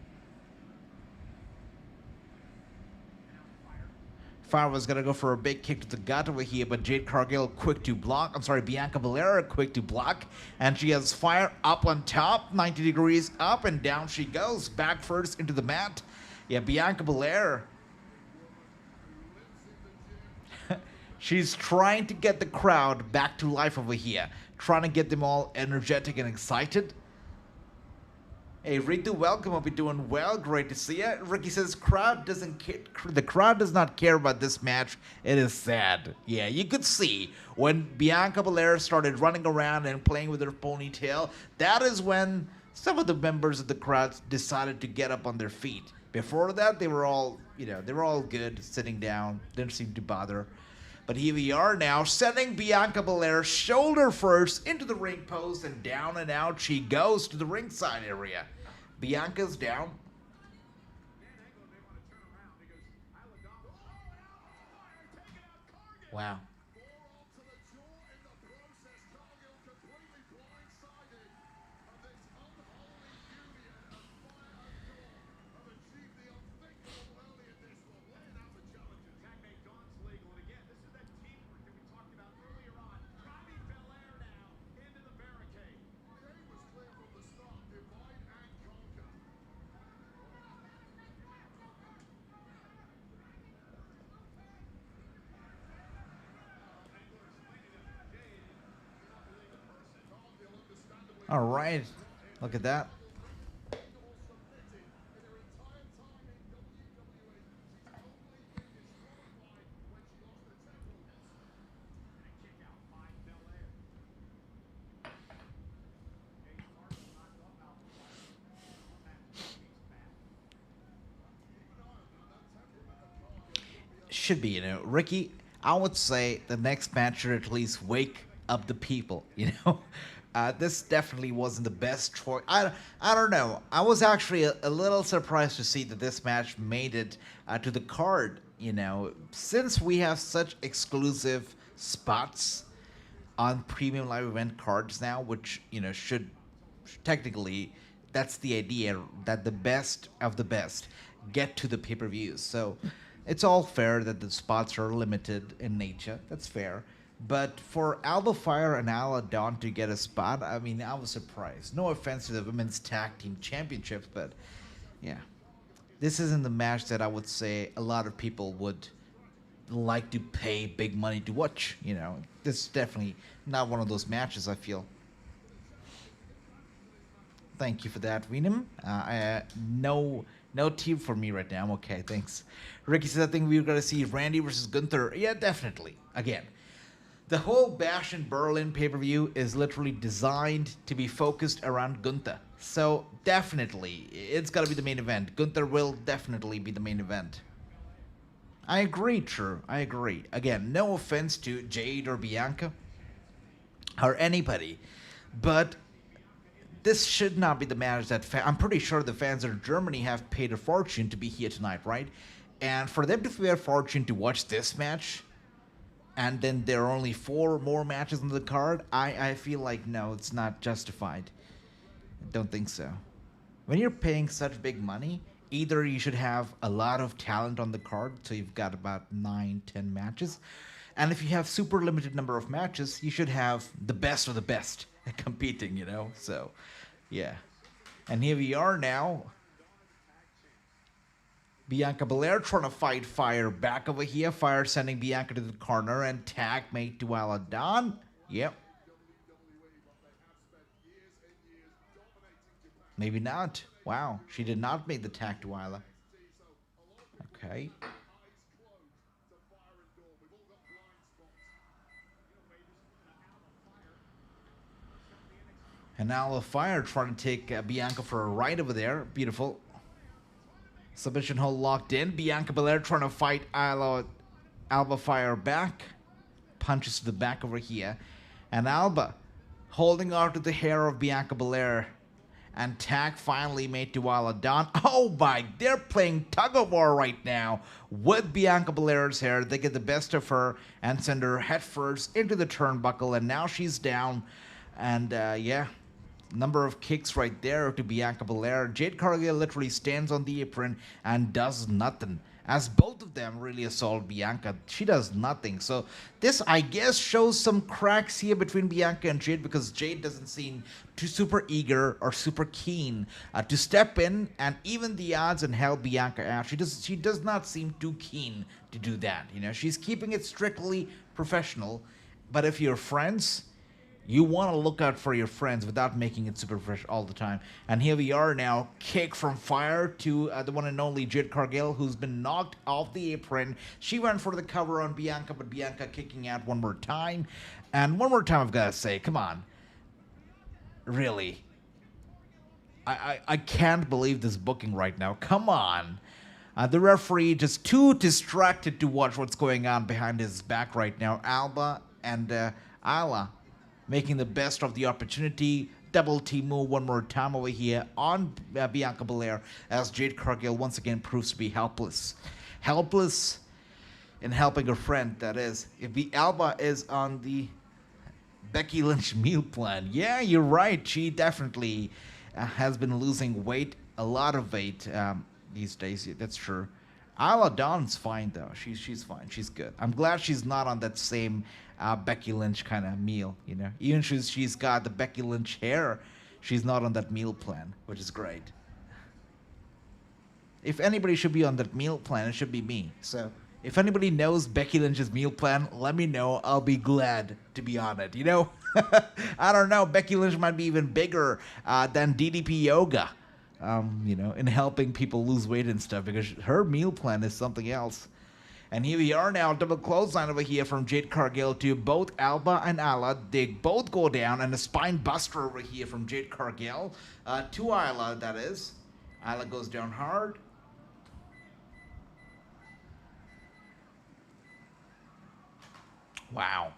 Fyre was going to go for a big kick to the gut over here, but Jade Cargill quick to block. I'm sorry, Bianca Belair quick to block. And she has Fyre up on top, 90 degrees up, and down she goes. Back first into the mat. Yeah, Bianca Belair. She's trying to get the crowd back to life over here. Trying to get them all energetic and excited. Hey, Ritu, welcome. Hope you're doing well. Great to see you. Ricky says, the crowd does not care about this match. It is sad. Yeah, you could see when Bianca Belair started running around and playing with her ponytail, that is when some of the members of the crowd decided to get up on their feet. Before that, they were all good, sitting down, didn't seem to bother. But here we are now, sending Bianca Belair shoulder first into the ring post, and down and out she goes to the ringside area. Bianca's down. Wow. All right. Look at that. Should be, Ricky, I would say the next match should at least wake up the people, This definitely wasn't the best choice. I don't know. I was actually a little surprised to see that this match made it to the card, Since we have such exclusive spots on premium live event cards now, which, should technically, that's the idea, that the best of the best get to the pay-per-views. So it's all fair that the spots are limited in nature. That's fair. But for Alba Fyre and Isla Dawn to get a spot, I mean, I was surprised. No offense to the Women's Tag Team Championships, but yeah. This isn't the match that I would say a lot of people would like to pay big money to watch, This is definitely not one of those matches, I feel. Thank you for that, Venom. No No tea for me right now. I'm okay, thanks. Ricky says, I think we're going to see Randy versus Gunther. Yeah, definitely. Again, the whole Bash in Berlin pay-per-view is literally designed to be focused around Gunther. So, definitely, it's got to be the main event. Gunther will definitely be the main event. I agree, True. I agree. Again, no offense to Jade or Bianca or anybody, but this should not be the match that I'm pretty sure the fans in Germany have paid a fortune to be here tonight, right? And for them to pay a fortune to watch this match, and then there are only 4 more matches on the card, I feel like, no, it's not justified. I don't think so. When you're paying such big money, either you should have a lot of talent on the card, so you've got about 9-10 matches, and if you have super limited number of matches, you should have the best of the best competing, you know? So, yeah. And here we are now. Bianca Belair trying to fight Fyre back over here. Fyre sending Bianca to the corner and tag mate to Isla Dawn. Yep. Maybe not. Wow, she did not make the tag to Isla. Okay. And now Fyre trying to take Bianca for a ride over there. Beautiful. Submission hold locked in. Bianca Belair trying to fight Alba Fyre back. Punches to the back over here. And Alba holding on to the hair of Bianca Belair. And tag finally made to Isla Dawn. Oh my, they're playing tug of war right now with Bianca Belair's hair. They get the best of her and send her headfirst into the turnbuckle. And now she's down. And yeah. Number of kicks right there to Bianca Belair. Jade Cargill literally stands on the apron and does nothing. As both of them really assault Bianca, she does nothing. So this, I guess, shows some cracks here between Bianca and Jade, because Jade doesn't seem too super eager or super keen to step in and even the odds and help Bianca out. She does not seem too keen to do that. You know, she's keeping it strictly professional. But if you're friends, you want to look out for your friends without making it super fresh all the time. And here we are now. Kick from Fyre to the one and only Jade Cargill, who's been knocked off the apron. She went for the cover on Bianca, but Bianca kicking out one more time. And one more time, I've got to say, come on. Really. I can't believe this booking right now. Come on. The referee just too distracted to watch what's going on behind his back right now. Alba and Isla making the best of the opportunity. Double team move one more time over here on Bianca Belair, as Jade Cargill once again proves to be helpless. Helpless in helping her friend, that is. If the Alba is on the Becky Lynch meal plan. Yeah, you're right. She definitely has been losing weight, a lot of weight these days. That's true. Isla Dawn's fine, though. She's fine. She's good. I'm glad she's not on that same Becky Lynch kind of meal, you know. Even she's got the Becky Lynch hair, she's not on that meal plan, which is great. If anybody should be on that meal plan, it should be me. So if anybody knows Becky Lynch's meal plan, let me know. I'll be glad to be on it, you know. I don't know. Becky Lynch might be even bigger than DDP Yoga, you know, in helping people lose weight and stuff, because her meal plan is something else. And here we are now, double clothesline over here from Jade Cargill to both Alba and Isla. They both go down, and a spine buster over here from Jade Cargill to Isla, that is. Isla goes down hard. Wow.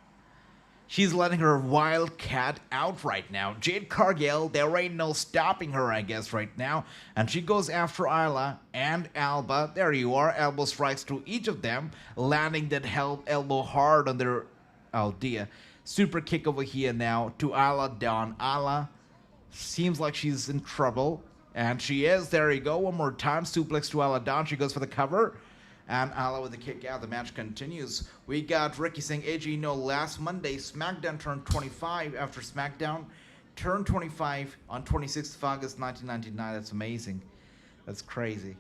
She's letting her wildcat out right now. Jade Cargill, there ain't no stopping her, I guess, right now. And she goes after Isla and Alba. There you are. Elbow strikes through each of them, landing that elbow hard on their... Oh, dear. Super kick over here now to Isla Dawn. Isla seems like she's in trouble. And she is. There you go. One more time. Suplex to Isla Dawn. She goes for the cover. And Isla with the kick out. The match continues. We got Ricky saying, AJ, no, last Monday, SmackDown turned 25 after SmackDown turned 25 on 26th of August, 1999. That's amazing. That's crazy.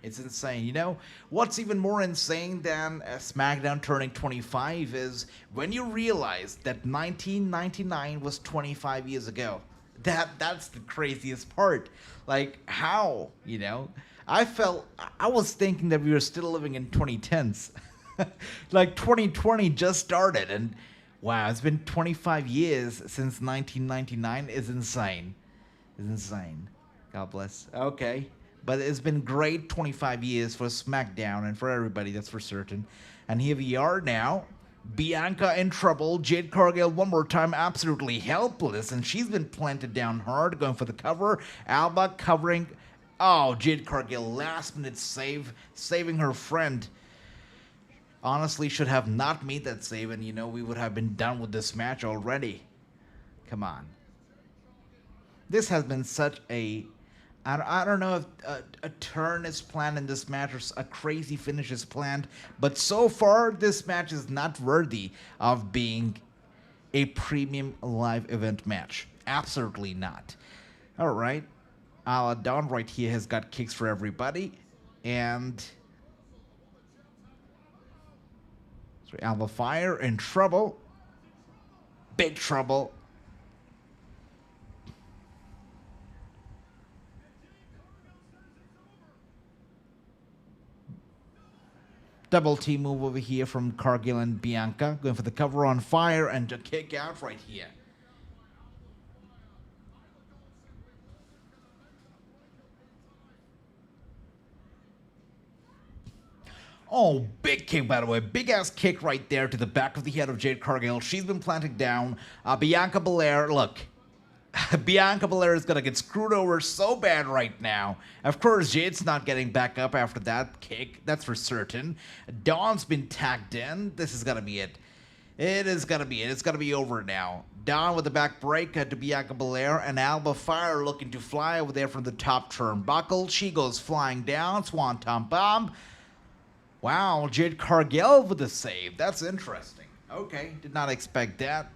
It's insane. You know, what's even more insane than SmackDown turning 25 is when you realize that 1999 was 25 years ago. That's the craziest part. Like, how, I was thinking that we were still living in 2010s. Like 2020 just started, and wow, it's been 25 years since 1999. Is insane. Is insane. God bless. Okay. But it's been great 25 years for SmackDown and for everybody, that's for certain. And here we are now. Bianca in trouble. Jade Cargill one more time absolutely helpless. And she's been planted down hard, going for the cover. Alba covering. Oh, Jade Cargill, last minute save. Saving her friend. Honestly, should have not made that save. And, we would have been done with this match already. Come on. This has been such a... I don't know if a turn is planned in this match or a crazy finish is planned, but so far this match is not worthy of being a premium live event match. Absolutely not. All right. Dawn right here has got kicks for everybody. And... Alba Fyre in trouble. Big trouble. Double team move over here from Cargill and Bianca. Going for the cover on Fyre and a kick out right here. Oh, big kick, by the way. Big-ass kick right there to the back of the head of Jade Cargill. She's been planted down. Bianca Belair, look. Bianca Belair is going to get screwed over so bad right now. Of course, Jade's not getting back up after that kick. That's for certain. Dawn's been tagged in. This is going to be it. It is going to be it. It's going to be over now. Dawn with the back break to Bianca Belair. And Alba Fyre looking to fly over there from the top turnbuckle. She goes flying down. Swanton bomb. Wow, Jade Cargill with the save. That's interesting. Okay, did not expect that.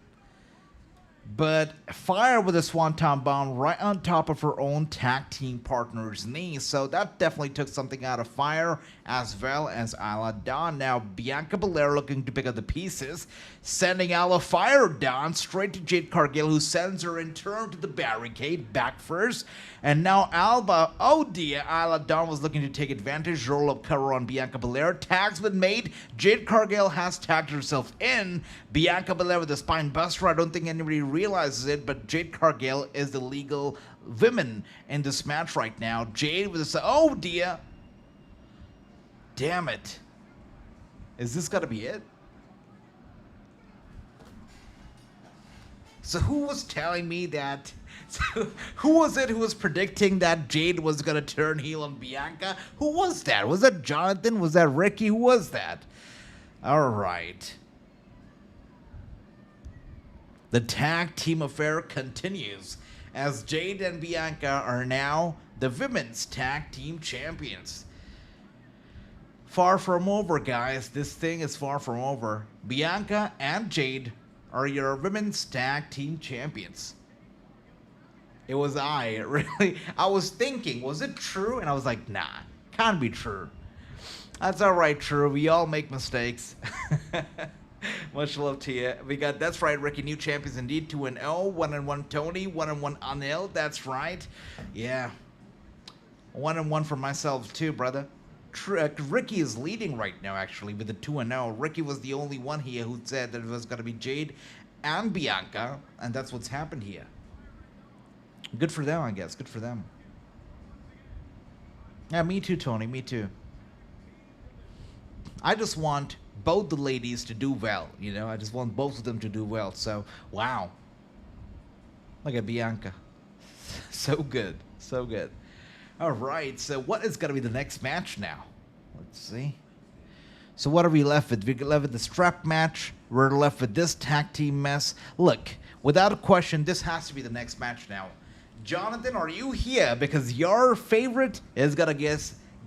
But Fyre with a swanton bomb right on top of her own tag team partner's knee. So that definitely took something out of Fyre, as well as Isla Dawn. Now Bianca Belair looking to pick up the pieces, sending Isla Fyre down straight to Jade Cargill, who sends her in turn to the barricade, back first. And now Alba, oh dear, Isla Dawn was looking to take advantage, roll up cover on Bianca Belair. Tag's been made. Jade Cargill has tagged herself in. Bianca Belair with a spine buster. I don't think anybody realizes it, but Jade Cargill is the legal woman in this match right now. Jade with a... Oh dear. Damn it. Is this gonna be it? So who was telling me that... Who was it who was predicting that Jade was gonna turn heel on Bianca? Who was that? Was that Jonathan? Was that Ricky? Who was that? Alright. The tag team affair continues as Jade and Bianca are now the women's tag team champions. Far from over, guys. This thing is far from over. Bianca and Jade are your women's tag team champions. It was really. I was thinking, was it true? And I was like, nah, can't be true. That's alright, true. We all make mistakes. Much love to you. We got, that's right, Ricky, new champions indeed. 2-0, 1-1 Tony, 1-1 Anil. That's right. Yeah. 1-1 for myself too, brother. Ricky is leading right now, actually, with the 2-0. Ricky was the only one here who said that it was going to be Jade and Bianca, and that's what's happened here. Good for them, I guess. Good for them. Yeah, me too, Tony. Me too. I just want both the ladies to do well, you know? I just want both of them to do well. So, wow. Look at Bianca. So good. So good. All right, so what is going to be the next match now? Let's see. So what are we left with? We're left with the strap match. We're left with this tag team mess. Look, without a question, this has to be the next match now. Jonathan, are you here? Because your favorite is going to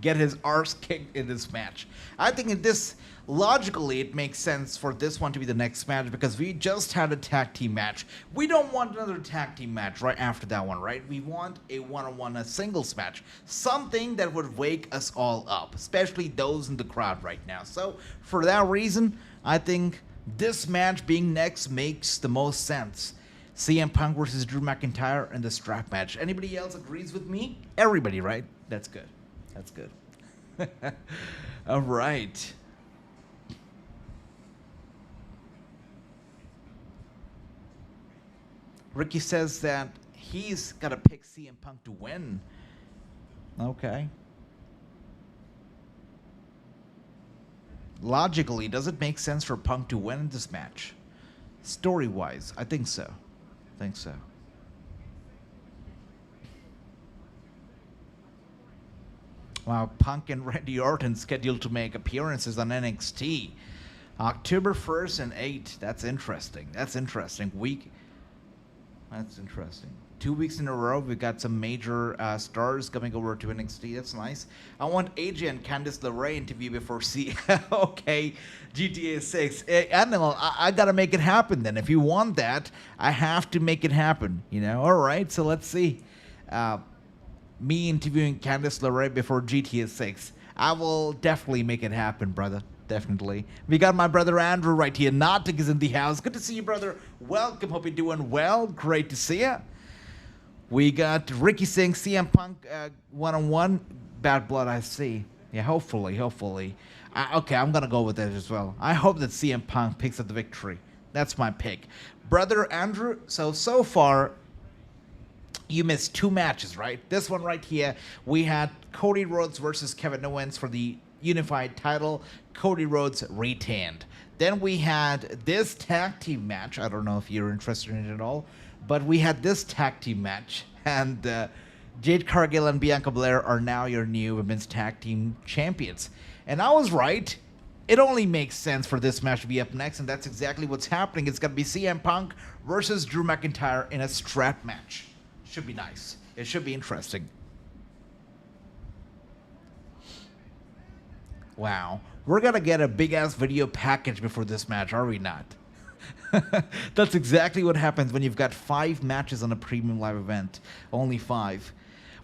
get his arse kicked in this match. I think in this, logically, it makes sense for this one to be the next match because we just had a tag team match. We don't want another tag team match right after that one, right? We want a one-on-one, a singles match. Something that would wake us all up, especially those in the crowd right now. So, for that reason, I think this match being next makes the most sense. CM Punk versus Drew McIntyre in the strap match. Anybody else agrees with me? Everybody, right? That's good. That's good. All right. Ricky says that he's got to pick CM Punk to win. Okay. Logically, does it make sense for Punk to win this match? Story-wise, I think so. I think so. Wow, Punk and Randy Orton scheduled to make appearances on NXT. October 1st and 8th. That's interesting. That's interesting. That's interesting. 2 weeks in a row, we got some major stars coming over to NXT. That's nice. I want AJ and Candice LeRae interview before okay, GTA 6. Animal, I gotta make it happen then. If you want that, I have to make it happen. You know. All right. So let's see. Me interviewing Candice LeRae before GTA 6. I will definitely make it happen, brother. Definitely. We got my brother Andrew right here. Natik is in the house. Good to see you, brother. Welcome. Hope you're doing well. Great to see you. We got Ricky saying CM Punk one-on-one. Bad blood, I see. Yeah, hopefully. Okay, I'm going to go with that as well. I hope that CM Punk picks up the victory. That's my pick. Brother Andrew, so far, you missed 2 matches, right? This one right here, we had Cody Rhodes versus Kevin Owens for the unified title. Cody Rhodes retained. Then we had this tag team match. I don't know if you're interested in it at all, but we had this tag team match, and Jade, Cargill, and Bianca Belair are now your new women's tag team champions. And I was right. It only makes sense for this match to be up next, and that's exactly what's happening. It's going to be CM Punk versus Drew McIntyre in a strap match. Should be nice. It should be interesting. Wow. We're going to get a big-ass video package before this match, are we not? That's exactly what happens when you've got 5 matches on a premium live event. Only 5.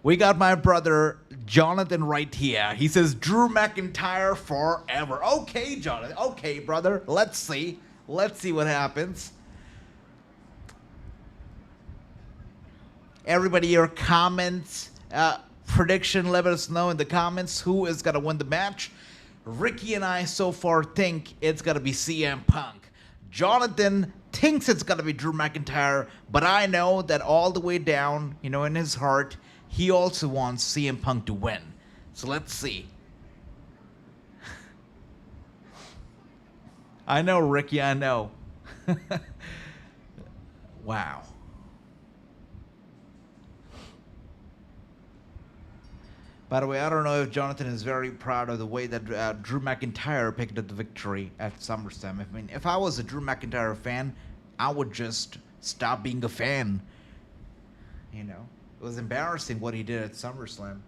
We got my brother Jonathan right here. He says, Drew McIntyre forever. Okay, Jonathan. Okay, brother. Let's see. Let's see what happens. Everybody, your comments, prediction, let us know in the comments who is going to win the match. Ricky and I so far think it's going to be CM Punk. Jonathan thinks it's going to be Drew McIntyre, but I know that all the way down, you know, in his heart, he also wants CM Punk to win. So let's see. I know, Ricky, I know. Wow. By the way, I don't know if Jonathan is very proud of the way that Drew McIntyre picked up the victory at SummerSlam. I mean, if I was a Drew McIntyre fan, I would just stop being a fan. You know, it was embarrassing what he did at SummerSlam.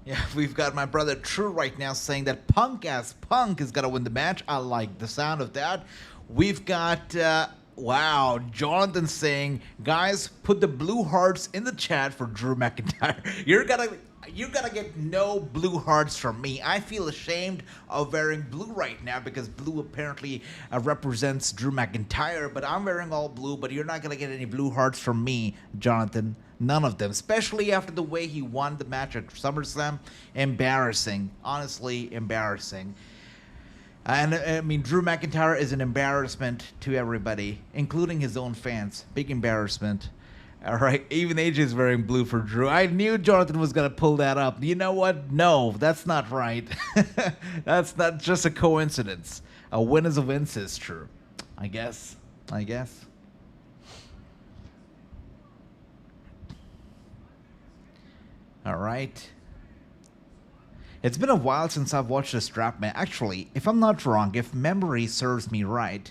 Yeah, we've got my brother True right now saying that Punk is going to win the match. I like the sound of that. We've got, wow, Jonathan saying, guys, put the blue hearts in the chat for Drew McIntyre. You're gonna get no blue hearts from me. I feel ashamed of wearing blue right now because blue apparently represents Drew McIntyre, but I'm wearing all blue, but you're not gonna get any blue hearts from me, Jonathan. None of them, especially after the way he won the match at SummerSlam. Embarrassing. Honestly, embarrassing. And I mean, Drew McIntyre is an embarrassment to everybody, including his own fans. Big embarrassment. All right, even AJ is wearing blue for Drew. I knew Jonathan was going to pull that up. You know what? No, that's not right. That's not just a coincidence. A win is a win, says True. I guess. All right. It's been a while since I've watched a strap match. Actually, if I'm not wrong, if memory serves me right,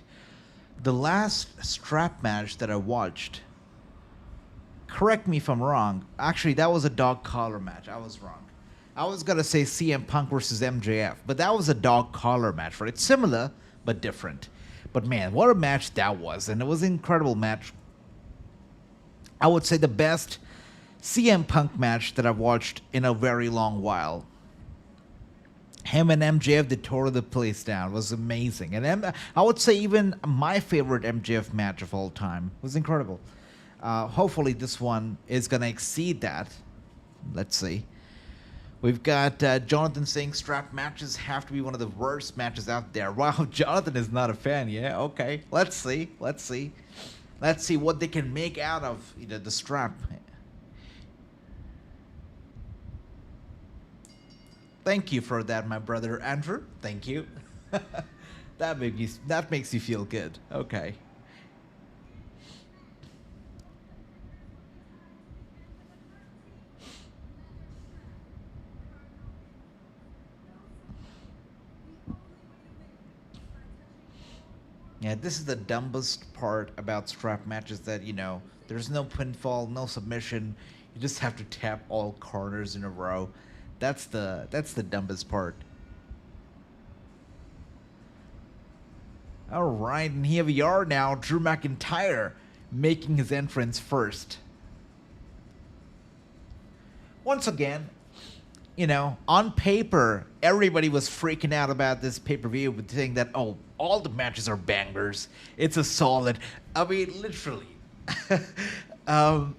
the last strap match that I watched, correct me if I'm wrong, actually that was a dog collar match. I was wrong. I was going to say CM Punk versus MJF, but that was a dog collar match, right? Similar, but different. But man, what a match that was. And it was an incredible match. I would say the best CM Punk match that I've watched in a very long while. Him and MJF, they tore the place down. It was amazing. And I would say even my favorite MJF match of all time. It was incredible. Hopefully this one is going to exceed that. Let's see. We've got Jonathan saying strap matches have to be one of the worst matches out there. Wow, Jonathan is not a fan. Yeah, okay. Let's see. Let's see what they can make out of the strap. Thank you for that, my brother Andrew. Thank you. That makes you feel good. Okay. Yeah, this is the dumbest part about strap matches that, there's no pinfall, no submission. You just have to tap all corners in a row. That's the dumbest part. All right, and here we are now. Drew McIntyre making his entrance first. Once again, on paper, everybody was freaking out about this pay-per-view, but saying that, oh, all the matches are bangers. It's a solid. I mean, literally.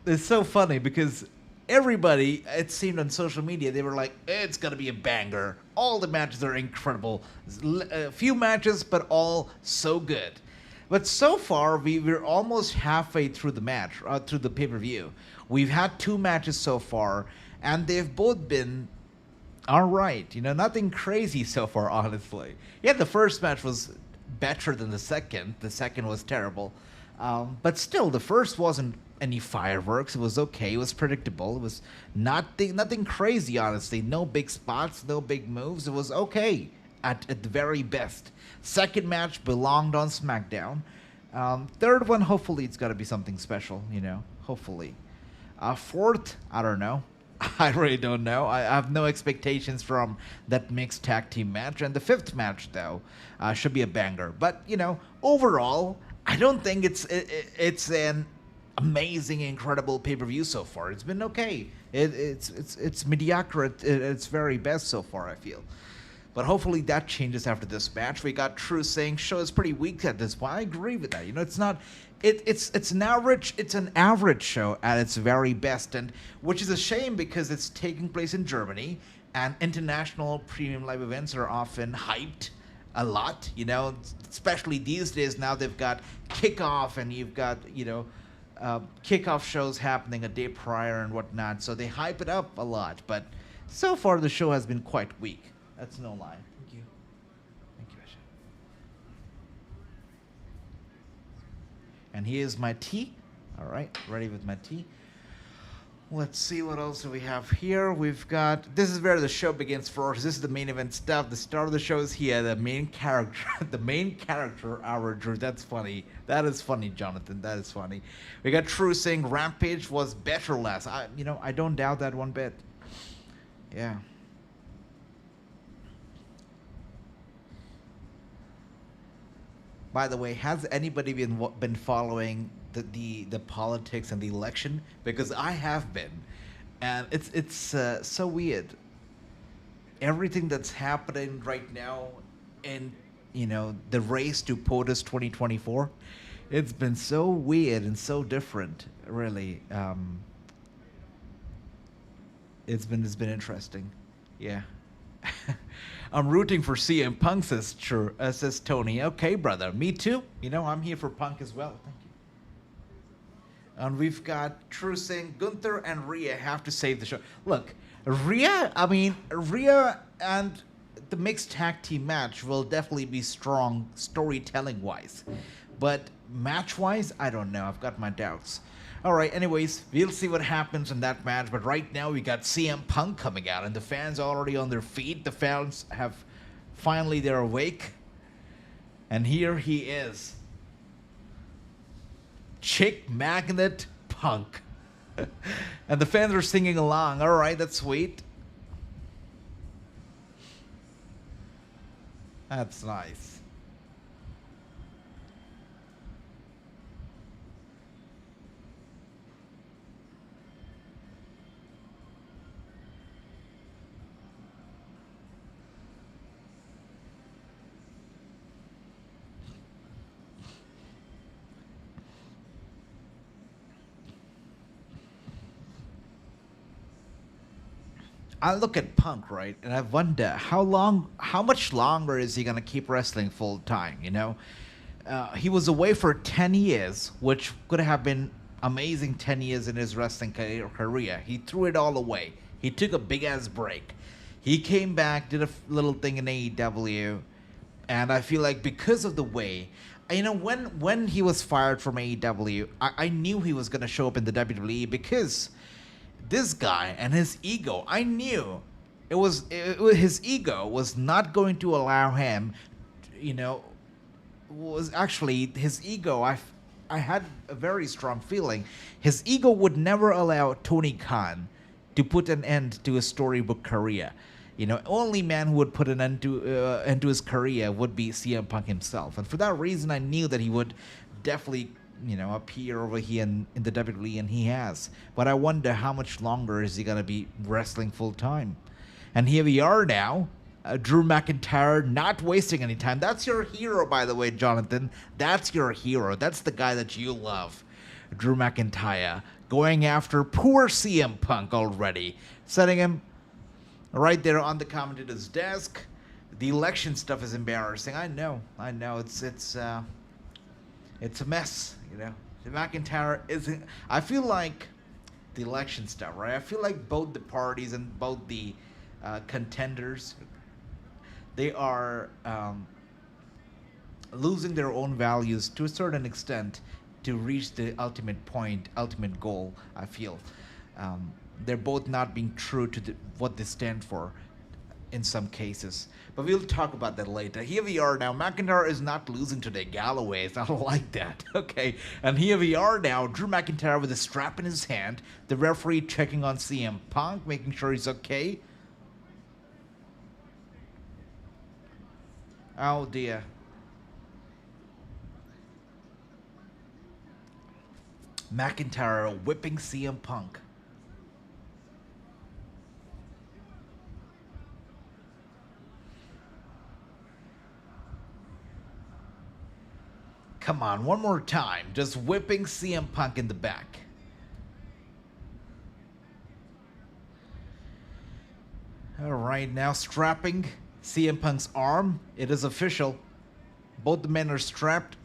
It's so funny because everybody, it seemed on social media, they were like, it's going to be a banger. All the matches are incredible. A few matches, but all so good. But so far, we're almost halfway through the match, through the pay-per-view. We've had 2 matches so far, and they've both been all right. Nothing crazy so far, honestly. Yeah, the first match was better than the second. The second was terrible. But still, the first wasn't any fireworks. It was okay. It was predictable. It was nothing crazy, honestly. No big spots, no big moves. It was okay at the very best. Second match belonged on SmackDown. Third one, hopefully it's got to be something special, hopefully. Fourth, I don't know. I really don't know. I have no expectations from that mixed tag team match. And the fifth match, though, should be a banger. But, overall, I don't think it's an amazing, incredible pay-per-view so far. It's been okay. It's mediocre at its very best so far, I feel. But hopefully that changes after this match. We got True saying show is pretty weak at this point. I agree with that. It's not. It's an average show at its very best, and which is a shame because it's taking place in Germany, and international premium live events are often hyped a lot. Especially these days now they've got kickoff, and you've got kickoff shows happening a day prior and whatnot. So they hype it up a lot, but so far the show has been quite weak. That's no lie. Thank you. Thank you, Asha. And here's my tea. All right, ready with my tea. Let's see what else do we have here. We've got, this is where the show begins for us. This is the main event stuff. The start of the show is here. The main character, our Drew. That's funny. That is funny, Jonathan. That is funny. We got True saying Rampage was better last. I don't doubt that one bit. Yeah. By the way, has anybody been following the politics and the election? Because I have been, and it's so weird. Everything that's happening right now in the race to POTUS 2024, it's been so weird and so different. Really, it's been interesting. Yeah. I'm rooting for CM Punk, says Tony. Okay, brother. Me too. I'm here for Punk as well. Thank you. And we've got True saying Gunther and Rhea have to save the show. Look, Rhea and the mixed tag team match will definitely be strong storytelling-wise. But match-wise, I don't know. I've got my doubts. All right, anyways, we'll see what happens in that match. But right now, we got CM Punk coming out, and the fans are already on their feet. The fans have finally, they're awake. And here he is. Chick Magnet Punk. And the fans are singing along. All right, that's sweet. That's nice. I look at Punk, right, and I wonder how much longer is he gonna keep wrestling full time? You know, he was away for 10 years, which could have been amazing 10 years in his wrestling career. He threw it all away. He took a big ass break. He came back, did a little thing in AEW, and I feel like because of the way, you know, when he was fired from AEW, I knew he was gonna show up in the WWE because this guy and his ego, I knew his ego was not going to allow him, you know, was actually his ego. I had a very strong feeling his ego would never allow Tony Khan to put an end to his storybook career. You know, only man who would put an end to his career would be CM Punk himself, and for that reason, I knew that he would definitely, you know, appear over here in the WWE, and he has. But I wonder how much longer is he gonna be wrestling full time? And here we are now. Drew McIntyre not wasting any time. That's your hero, by the way, Jonathan. That's your hero. That's the guy that you love. Drew McIntyre going after poor CM Punk already, setting him right there on the commentator's desk. The election stuff is embarrassing. I know. It's a mess. You know, the McIntyre isn't. I feel like the election stuff, right? I feel like both the parties and both the contenders, they are losing their own values to a certain extent to reach the ultimate point, ultimate goal. I feel they're both not being true to what they stand for in some cases. But we'll talk about that later. Here we are now. McIntyre is not losing today. Galloway's not like that. Okay. And here we are now. Drew McIntyre with a strap in his hand. The referee checking on CM Punk, making sure he's okay. Oh dear. McIntyre whipping CM Punk. Come on, one more time. Just whipping CM Punk in the back. All right, now strapping CM Punk's arm. It is official. Both the men are strapped.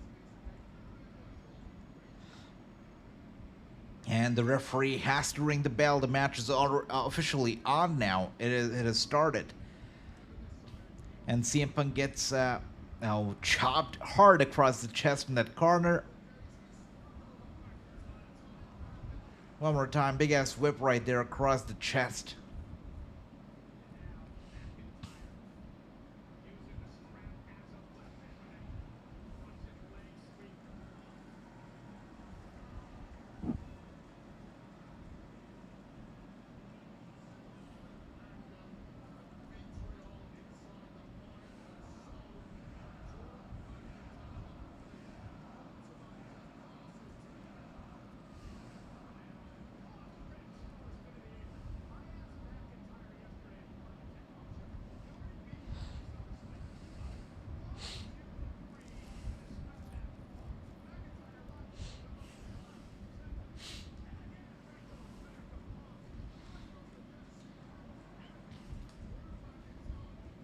And the referee has to ring the bell. The match is officially on now. It has started. And CM Punk gets now chopped hard across the chest in that corner. One more time. Big ass whip right there across the chest.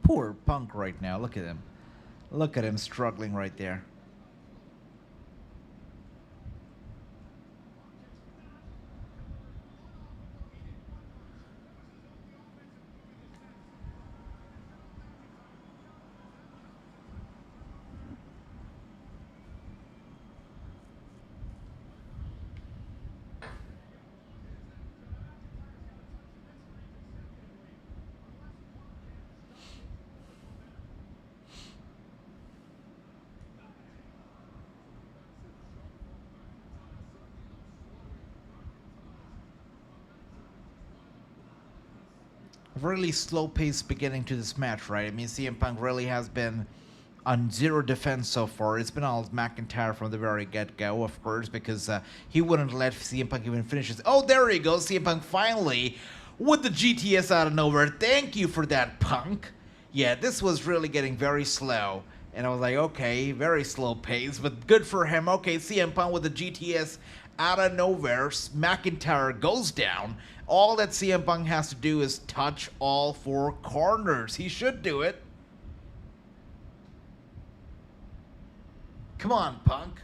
Poor Punk right now. Look at him. Look at him struggling right there. Really slow pace beginning to this match, right? I mean, CM Punk really has been on zero defense so far. It's been all McIntyre from the very get-go, of course, because he wouldn't let CM Punk even finish his... Oh, there he goes. CM Punk finally with the GTS out of nowhere. Thank you for that, Punk. Yeah, this was really getting very slow. And I was like, okay, very slow pace, but good for him. Okay, CM Punk with the GTS out of nowhere. McIntyre goes down. All that CM Punk has to do is touch all four corners. He should do it. Come on, Punk.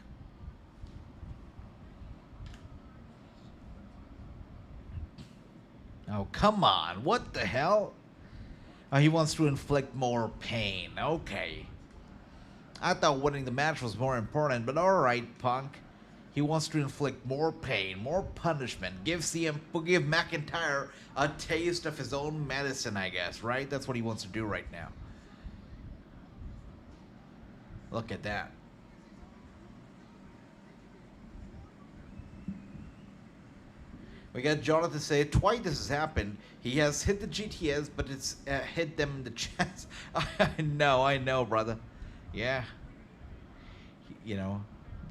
Oh, come on. What the hell? Oh, he wants to inflict more pain. Okay. I thought winning the match was more important, but alright, Punk. He wants to inflict more pain, more punishment. Give McIntyre a taste of his own medicine, I guess, right? That's what he wants to do right now. Look at that. We got Jonathan say twice this has happened. He has hit the GTS, but it's hit them in the chest. I know, brother. Yeah. You know,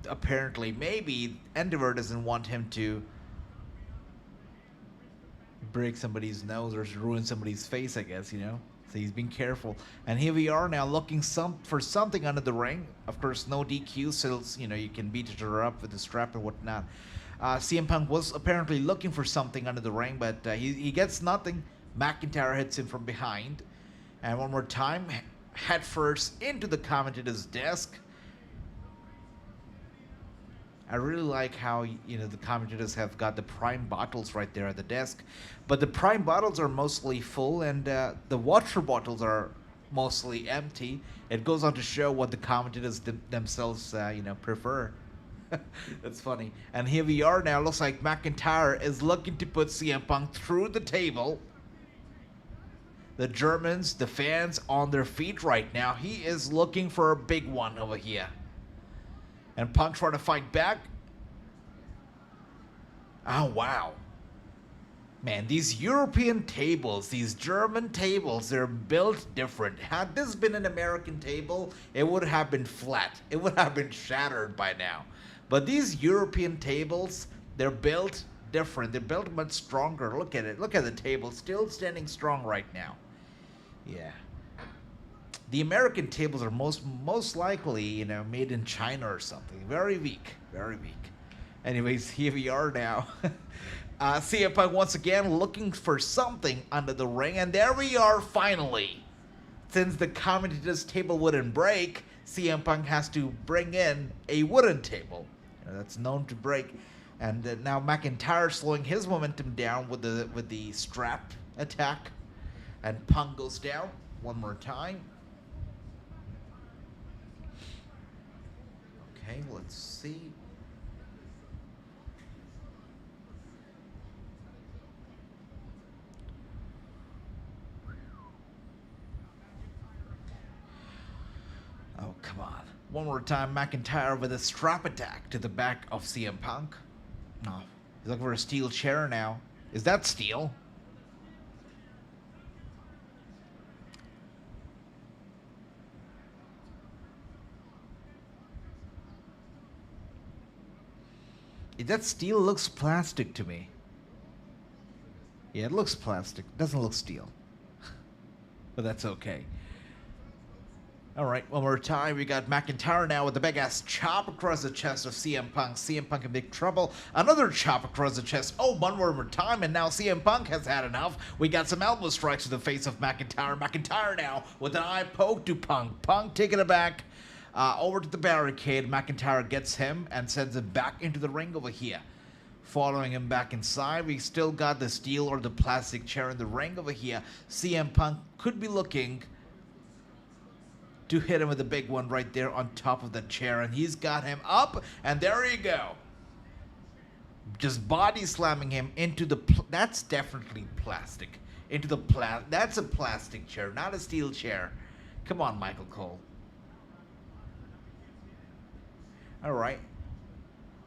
apparently, maybe Endeavor doesn't want him to break somebody's nose or ruin somebody's face, I guess, you know. So he's being careful. And here we are now looking for something under the ring. Of course, no DQ, so, you know, you can beat each other up with the strap or whatnot. CM Punk was apparently looking for something under the ring, but he gets nothing. McIntyre hits him from behind. And one more time, head first into the commentator's desk. I really like how, you know, the commentators have got the prime bottles right there at the desk. But the prime bottles are mostly full, and the water bottles are mostly empty. It goes on to show what the commentators themselves, you know, prefer. That's funny. And here we are now. Looks like McIntyre is looking to put CM Punk through the table. The Germans, the fans, on their feet right now. He is looking for a big one over here. And Punk trying to fight back. Oh, wow. Man, these European tables, these German tables, they're built different. Had this been an American table, it would have been flat. It would have been shattered by now. But these European tables, they're built different. They're built much stronger. Look at it. Look at the table. Still standing strong right now. Yeah. The American tables are most likely, you know, made in China or something. Very weak. Very weak. Anyways, here we are now. CM Punk once again looking for something under the ring. And there we are finally. Since the commentator's table wouldn't break, CM Punk has to bring in a wooden table. You know, that's known to break. And now McIntyre slowing his momentum down with the strap attack. And Punk goes down one more time. Okay, let's see. Oh, come on. One more time, McIntyre with a strap attack to the back of CM Punk. Oh, he's looking for a steel chair now. Is that steel? That steel looks plastic to me. Yeah, it looks plastic. Doesn't look steel. But that's okay. All right, one more time. We got McIntyre now with the big-ass chop across the chest of CM Punk. CM Punk in big trouble. Another chop across the chest. Oh, one more time, and now CM Punk has had enough. We got some elbow strikes to the face of McIntyre. McIntyre now with an eye poke to Punk. Punk taking it back. Over to the barricade. McIntyre gets him and sends him back into the ring over here. Following him back inside, we still got the steel or the plastic chair in the ring over here. CM Punk could be looking to hit him with a big one right there on top of the chair. And he's got him up, and there you go. Just body slamming him into the... That's definitely plastic. Into the That's a plastic chair, not a steel chair. Come on, Michael Cole. All right.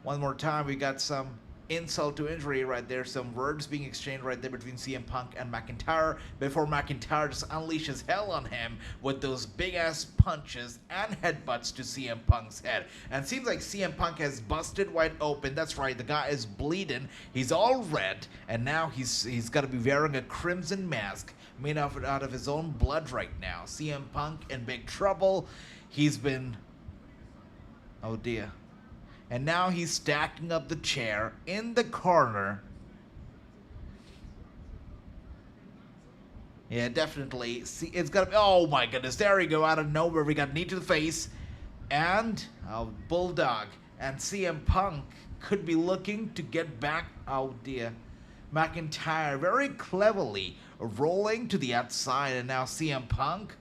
One more time. We got some insult to injury right there. Some words being exchanged right there between CM Punk and McIntyre before McIntyre just unleashes hell on him with those big-ass punches and headbutts to CM Punk's head. And seems like CM Punk has busted wide open. That's right. The guy is bleeding. He's all red. And now he's got to be wearing a crimson mask made out of his own blood right now. CM Punk in big trouble. He's been... Oh dear. And now he's stacking up the chair in the corner. Yeah, definitely. See, it's gonna be... Oh my goodness, there we go. Out of nowhere, we got knee to the face. And Bulldog and CM Punk could be looking to get back. Oh dear. McIntyre very cleverly rolling to the outside, and now CM Punk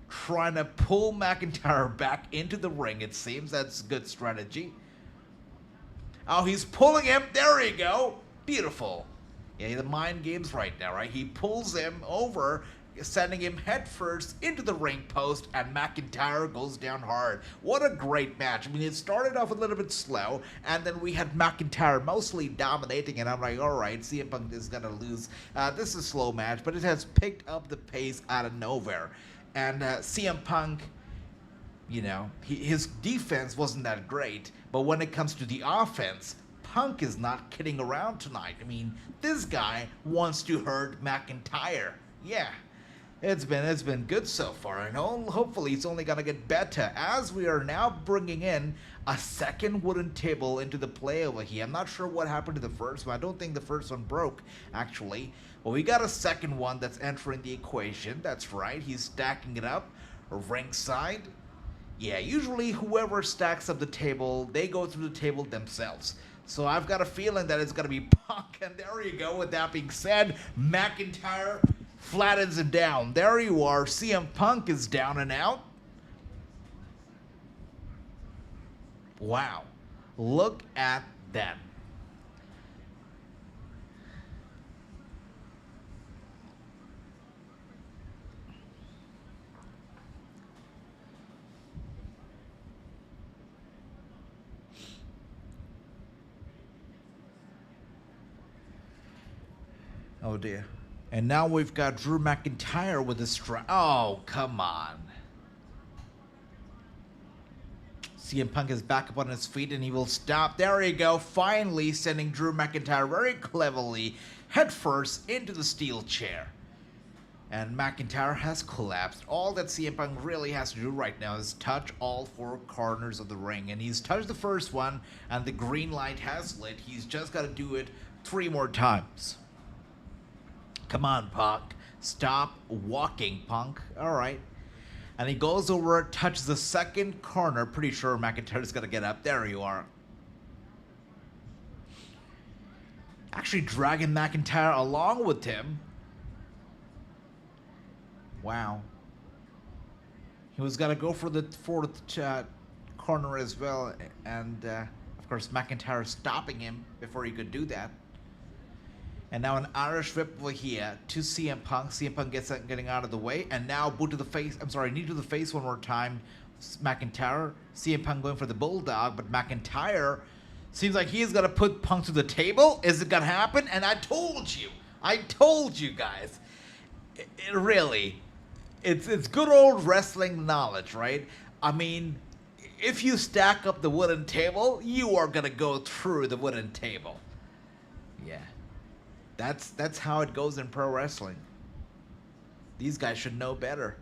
trying to pull McIntyre back into the ring. It seems that's good strategy. Oh, he's pulling him. There you go. Beautiful. Yeah, the mind games right now, right? He pulls him over, sending him headfirst into the ring post, and McIntyre goes down hard. What a great match. I mean, it started off a little bit slow, and then we had McIntyre mostly dominating, and I'm like, all right, CM Punk is going to lose. This is a slow match, but it has picked up the pace out of nowhere. And CM Punk, you know, his defense wasn't that great, but when it comes to the offense, Punk is not kidding around tonight. I mean, this guy wants to hurt McIntyre. Yeah. It's been good so far, and hopefully it's only gonna get better as we are now bringing in a second wooden table into the play over here. I'm not sure what happened to the first one. I don't think the first one broke, actually. But we got a second one that's entering the equation. That's right, he's stacking it up ringside. Yeah, usually whoever stacks up the table, they go through the table themselves. So I've got a feeling that it's gonna be Punk, and there you go. With that being said, McIntyre flattens him down. There you are. CM Punk is down and out. Wow. Look at that. Oh dear. And now we've got Drew McIntyre with a strap. Oh, come on. CM Punk is back up on his feet, and he will stop. There you go. Finally sending Drew McIntyre very cleverly headfirst into the steel chair. And McIntyre has collapsed. All that CM Punk really has to do right now is touch all four corners of the ring. And he's touched the first one, and the green light has lit. He's just got to do it 3 more times. Come on, Punk. Stop walking, Punk. All right. And he goes over, touches the second corner. Pretty sure McIntyre's going to get up. There you are. Actually dragging McIntyre along with him. Wow. He was going to go for the fourth corner as well. And, of course, McIntyre stopping him before he could do that. And now an Irish whip over here to CM Punk. CM Punk getting out of the way. And now boot to the face. I'm sorry, knee to the face one more time. McIntyre. CM Punk going for the bulldog. But McIntyre seems like he's going to put Punk to the table. Is it going to happen? And I told you. I told you guys. Really. It's good old wrestling knowledge, right? I mean, if you stack up the wooden table, you are going to go through the wooden table. Yeah. That's how it goes in pro wrestling. These guys should know better.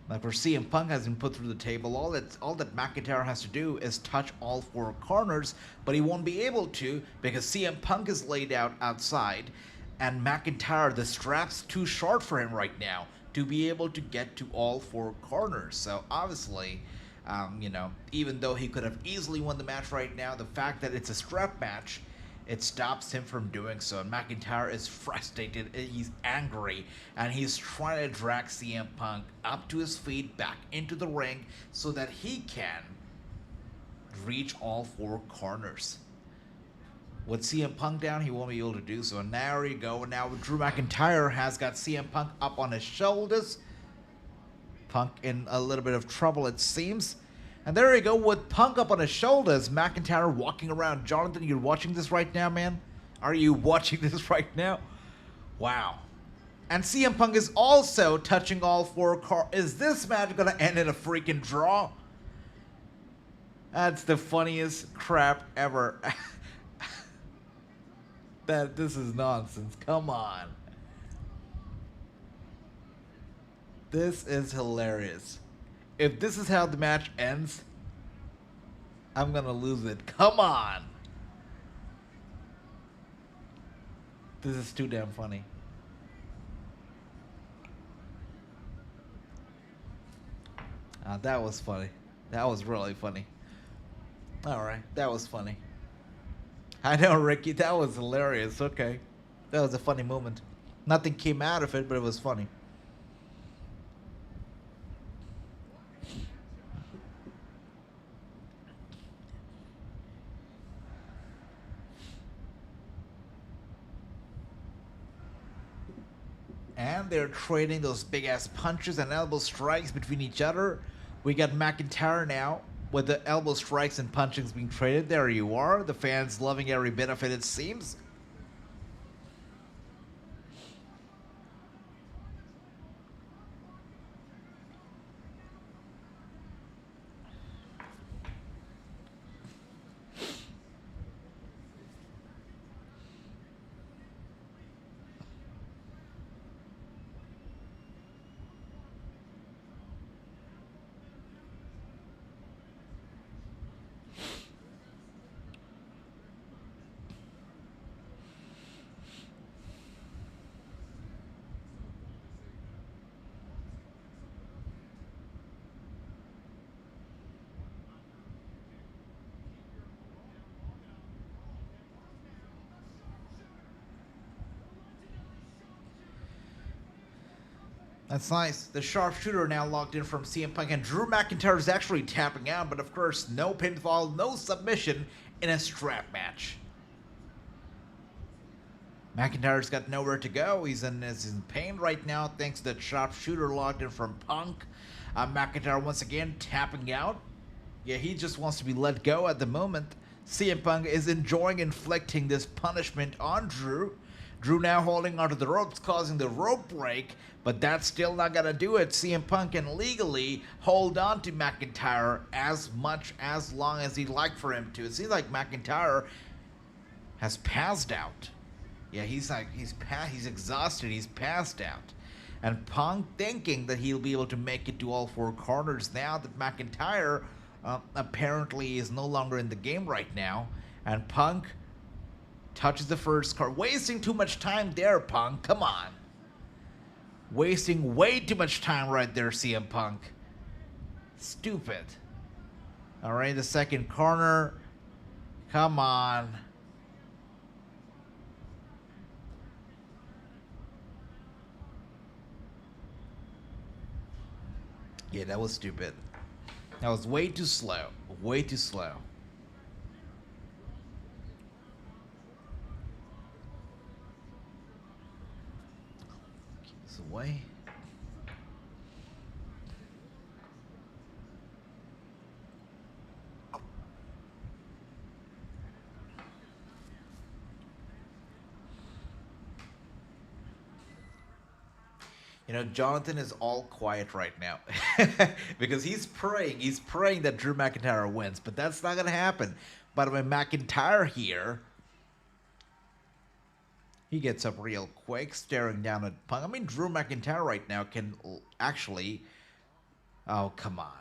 Like where CM Punk has been put through the table, all that McIntyre has to do is touch all four corners, but he won't be able to because CM Punk is laid out outside, and McIntyre, the strap's too short for him right now to be able to get to all four corners. So obviously, you know, even though he could have easily won the match right now, the fact that it's a strap match, it stops him from doing so. And McIntyre is frustrated, he's angry, and he's trying to drag CM Punk up to his feet, back into the ring, so that he can reach all four corners. With CM Punk down, he won't be able to do so. And there you go. And now Drew McIntyre has got CM Punk up on his shoulders. Punk in a little bit of trouble, it seems. And there you go, with Punk up on his shoulders, McIntyre walking around. Jonathan, you're watching this right now, man? Are you watching this right now? Wow. And CM Punk is also touching all four corners. Is this match going to end in a freaking draw? That's the funniest crap ever. This is nonsense. Come on. This is hilarious. If this is how the match ends, I'm gonna lose it. Come on. This is too damn funny. That was funny. That was really funny. Alright, that was funny. I know, Ricky, that was hilarious. Okay. That was a funny moment. Nothing came out of it, but it was funny. And they're trading those big ass punches and elbow strikes between each other. We got McIntyre now with the elbow strikes and punchings being traded. There you are. The fans loving every bit of it, it seems. That's nice. The sharpshooter now logged in from CM Punk, and Drew McIntyre is actually tapping out, but of course, no pinfall, no submission in a strap match. McIntyre's got nowhere to go. He's in pain right now thanks to the sharpshooter logged in from Punk. McIntyre once again tapping out. Yeah, he just wants to be let go at the moment. CM Punk is enjoying inflicting this punishment on Drew. Drew now holding onto the ropes, causing the rope break, but that's still not gonna do it. CM Punk can legally hold on to McIntyre as long as he'd like for him to. It seems like McIntyre has passed out. Yeah, he's exhausted, he's passed out. And Punk thinking that he'll be able to make it to all four corners now that McIntyre apparently is no longer in the game right now. And Punk touches the first card. Wasting too much time there, Punk. Come on. Wasting way too much time right there, CM Punk. Stupid. Alright, the second corner. Come on. Yeah, that was stupid. That was way too slow. Way too slow. Away. You know, Jonathan is all quiet right now because he's praying that Drew McIntyre wins, but that's not gonna happen. But when McIntyre here, he gets up real quick, staring down at Punk. I mean, Drew McIntyre right now can actually... Oh, come on.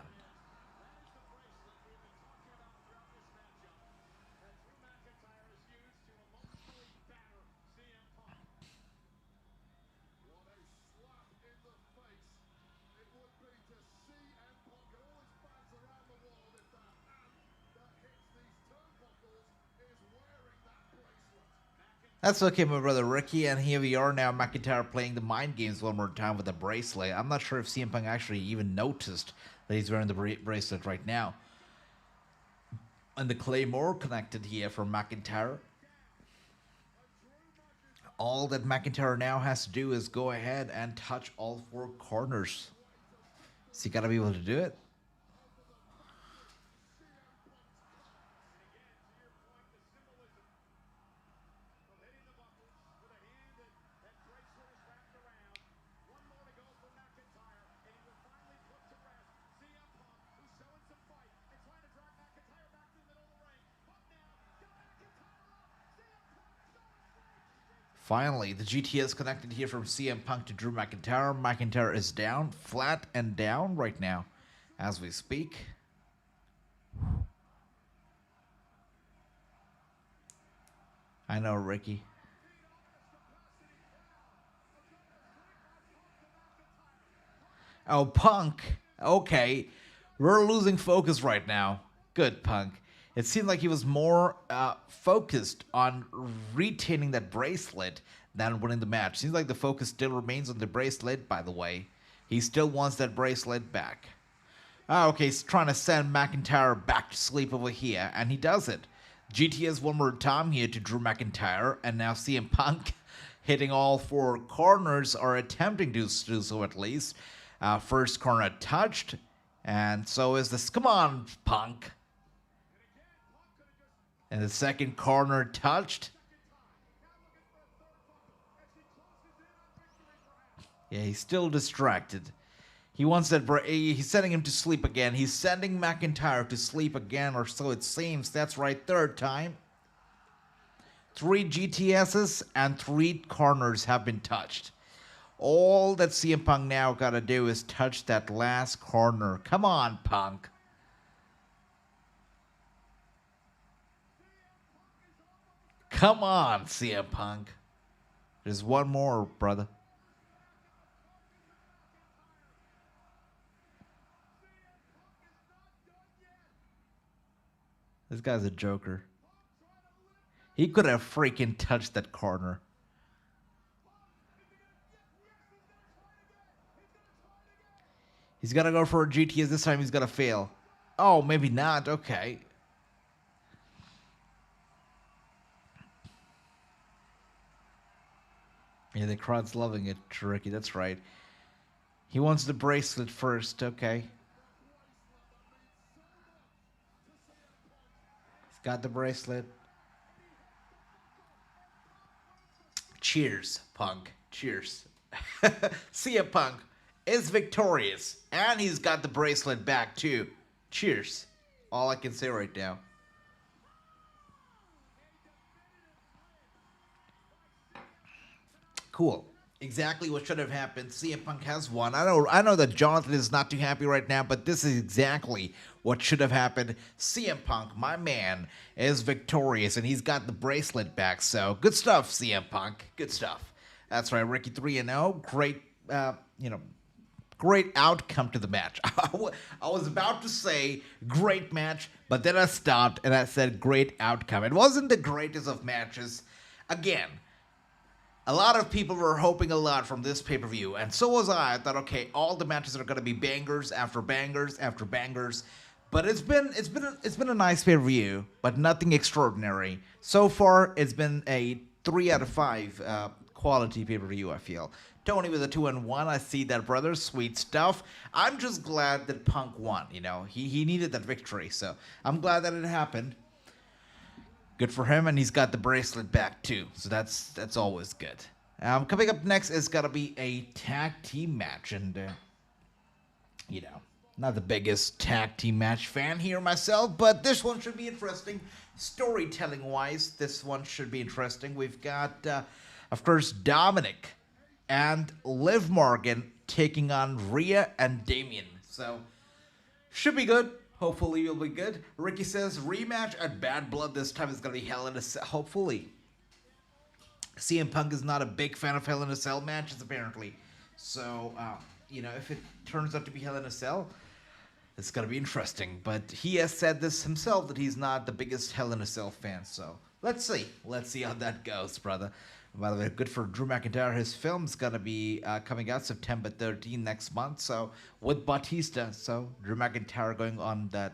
That's okay, my brother Ricky, and here we are now, McIntyre playing the mind games one more time with the bracelet. I'm not sure if CM Punk actually even noticed that he's wearing the bracelet right now. And the Claymore connected here from McIntyre. All that McIntyre now has to do is go ahead and touch all four corners. So you gotta be able to do it. Finally, the GTS connected here from CM Punk to Drew McIntyre. McIntyre is down, flat and down right now. as we speak. I know, Ricky. Oh, Punk. Okay. We're losing focus right now. Good, Punk. It seemed like he was more focused on retaining that bracelet than winning the match. Seems like the focus still remains on the bracelet, by the way. He still wants that bracelet back. Oh, okay, he's trying to send McIntyre back to sleep over here, and he does it. GTS one more time here to Drew McIntyre, and now CM Punk hitting all four corners, or attempting to do so at least. First corner touched, and so is this. Come on, Punk. And the second corner touched. Yeah, he's still distracted. He wants that. He's sending him to sleep again. He's sending McIntyre to sleep again, or so it seems. That's right, third time. 3 GTSs and 3 corners have been touched. All that CM Punk now gotta do is touch that last corner. Come on, Punk. Come on, CM Punk. There's one more, brother. This guy's a joker. He could have freaking touched that corner. He's gonna go for a GTS. This time he's gonna fail. Oh, maybe not. Okay. Yeah, the crowd's loving it, Ricky. That's right. He wants the bracelet first. Okay. He's got the bracelet. Cheers, Punk. Cheers. CM Punk is victorious, and he's got the bracelet back too. Cheers. All I can say right now. Cool. Exactly what should have happened. CM Punk has won. I know that Jonathan is not too happy right now, but this is exactly what should have happened. CM Punk, my man, is victorious, and he's got the bracelet back. So good stuff, CM Punk. Good stuff. That's right, Ricky 3-0. Great, great outcome to the match. I was about to say great match, but then I stopped and I said great outcome. It wasn't the greatest of matches. Again, a lot of people were hoping a lot from this pay-per-view, and so was I. I thought, okay, all the matches are going to be bangers after bangers after bangers. But it's been a nice pay-per-view, but nothing extraordinary. So far, it's been a 3 out of 5 quality pay-per-view, I feel. Tony with a 2-1. I see that, brother. Sweet stuff. I'm just glad that Punk won. You know, he needed that victory, so I'm glad that it happened. Good for him, and he's got the bracelet back too, so that's always good. Coming up next is gonna be a tag team match, and not the biggest tag team match fan here myself, but this one should be interesting. Storytelling wise, this one should be interesting. We've got, of course, Dominik and Liv Morgan taking on Rhea and Damian, so should be good. Hopefully it'll be good. Ricky says rematch at Bad Blood this time is going to be Hell in a Cell. Hopefully. CM Punk is not a big fan of Hell in a Cell matches, apparently. So, if it turns out to be Hell in a Cell, it's going to be interesting. But he has said this himself, that he's not the biggest Hell in a Cell fan. So, let's see. Let's see how that goes, brother. By the way, good for Drew McIntyre. His film's going to be coming out September 13 next month. So, with Batista. So, Drew McIntyre going on that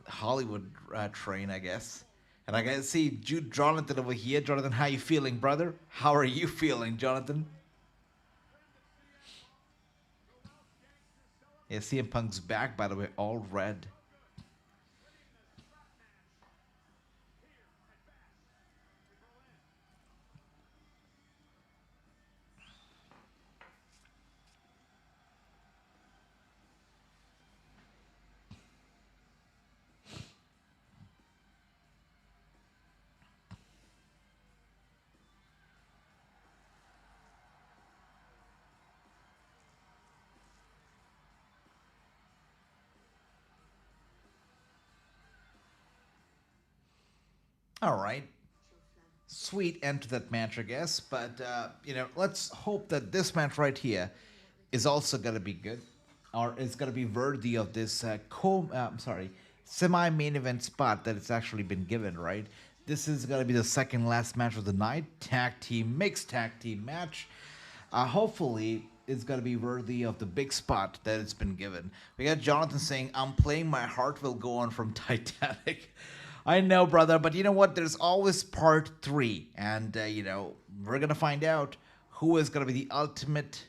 Hollywood train, I guess. And I can see Jonathan over here. Jonathan, how you feeling, brother? How are you feeling, Jonathan? Yeah, CM Punk's back, by the way, all red. All right. Sweet end to that match, I guess. But, let's hope that this match right here is also going to be good. Or is going to be worthy of this semi-main event spot that it's actually been given, right? This is going to be the second last match of the night. Mixed tag team match. Hopefully, it's going to be worthy of the big spot that it's been given. We got Jonathan saying, I'm playing My Heart Will Go On from Titanic. I know, brother, but you know what? There's always part 3. And, we're going to find out who is going to be the ultimate...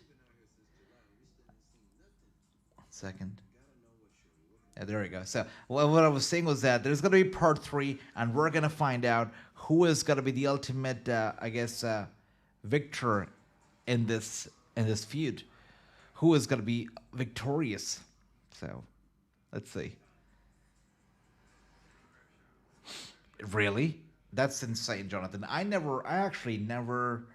Second. Yeah, there we go. So what I was saying was that there's going to be part 3, and we're going to find out who is going to be the ultimate, victor in this feud. Who is going to be victorious? So, let's see. Really? That's insane, Jonathan. I actually never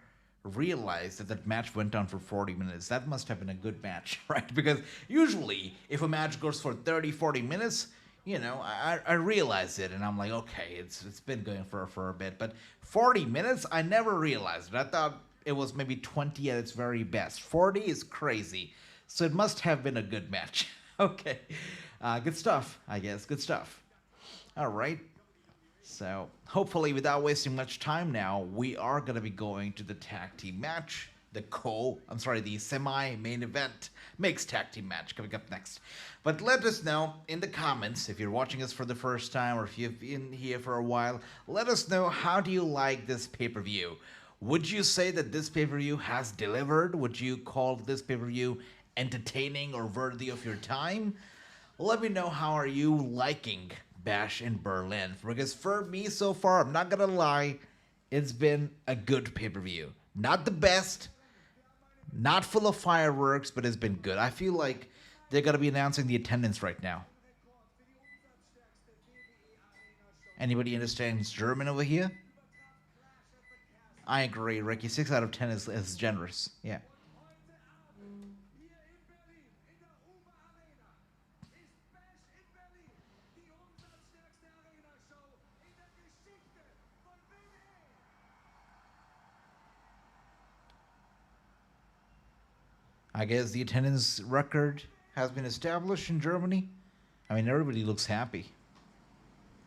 realized that match went on for 40 minutes. That must have been a good match, right? Because usually, if a match goes for 30, 40 minutes, I realize it, and I'm like, okay, it's been going for a bit. But 40 minutes, I never realized it. I thought it was maybe 20 at its very best. 40 is crazy. So it must have been a good match. Okay. Good stuff, I guess. Good stuff. All right. So, hopefully, without wasting much time now, we are going to be going to the tag team match. The semi-main event mixed tag team match coming up next. But let us know in the comments, if you're watching us for the first time or if you've been here for a while, let us know, how do you like this pay-per-view? Would you say that this pay-per-view has delivered? Would you call this pay-per-view entertaining or worthy of your time? Let me know, how are you liking Bash in Berlin? Because for me so far, I'm not gonna lie, it's been a good pay-per-view. Not the best, not full of fireworks, but it's been good. I feel like they're gonna be announcing the attendance right now. Anybody understands German over here? I agree, Ricky. 6 out of 10 is generous. Yeah. I guess the attendance record has been established in Germany. I mean, everybody looks happy.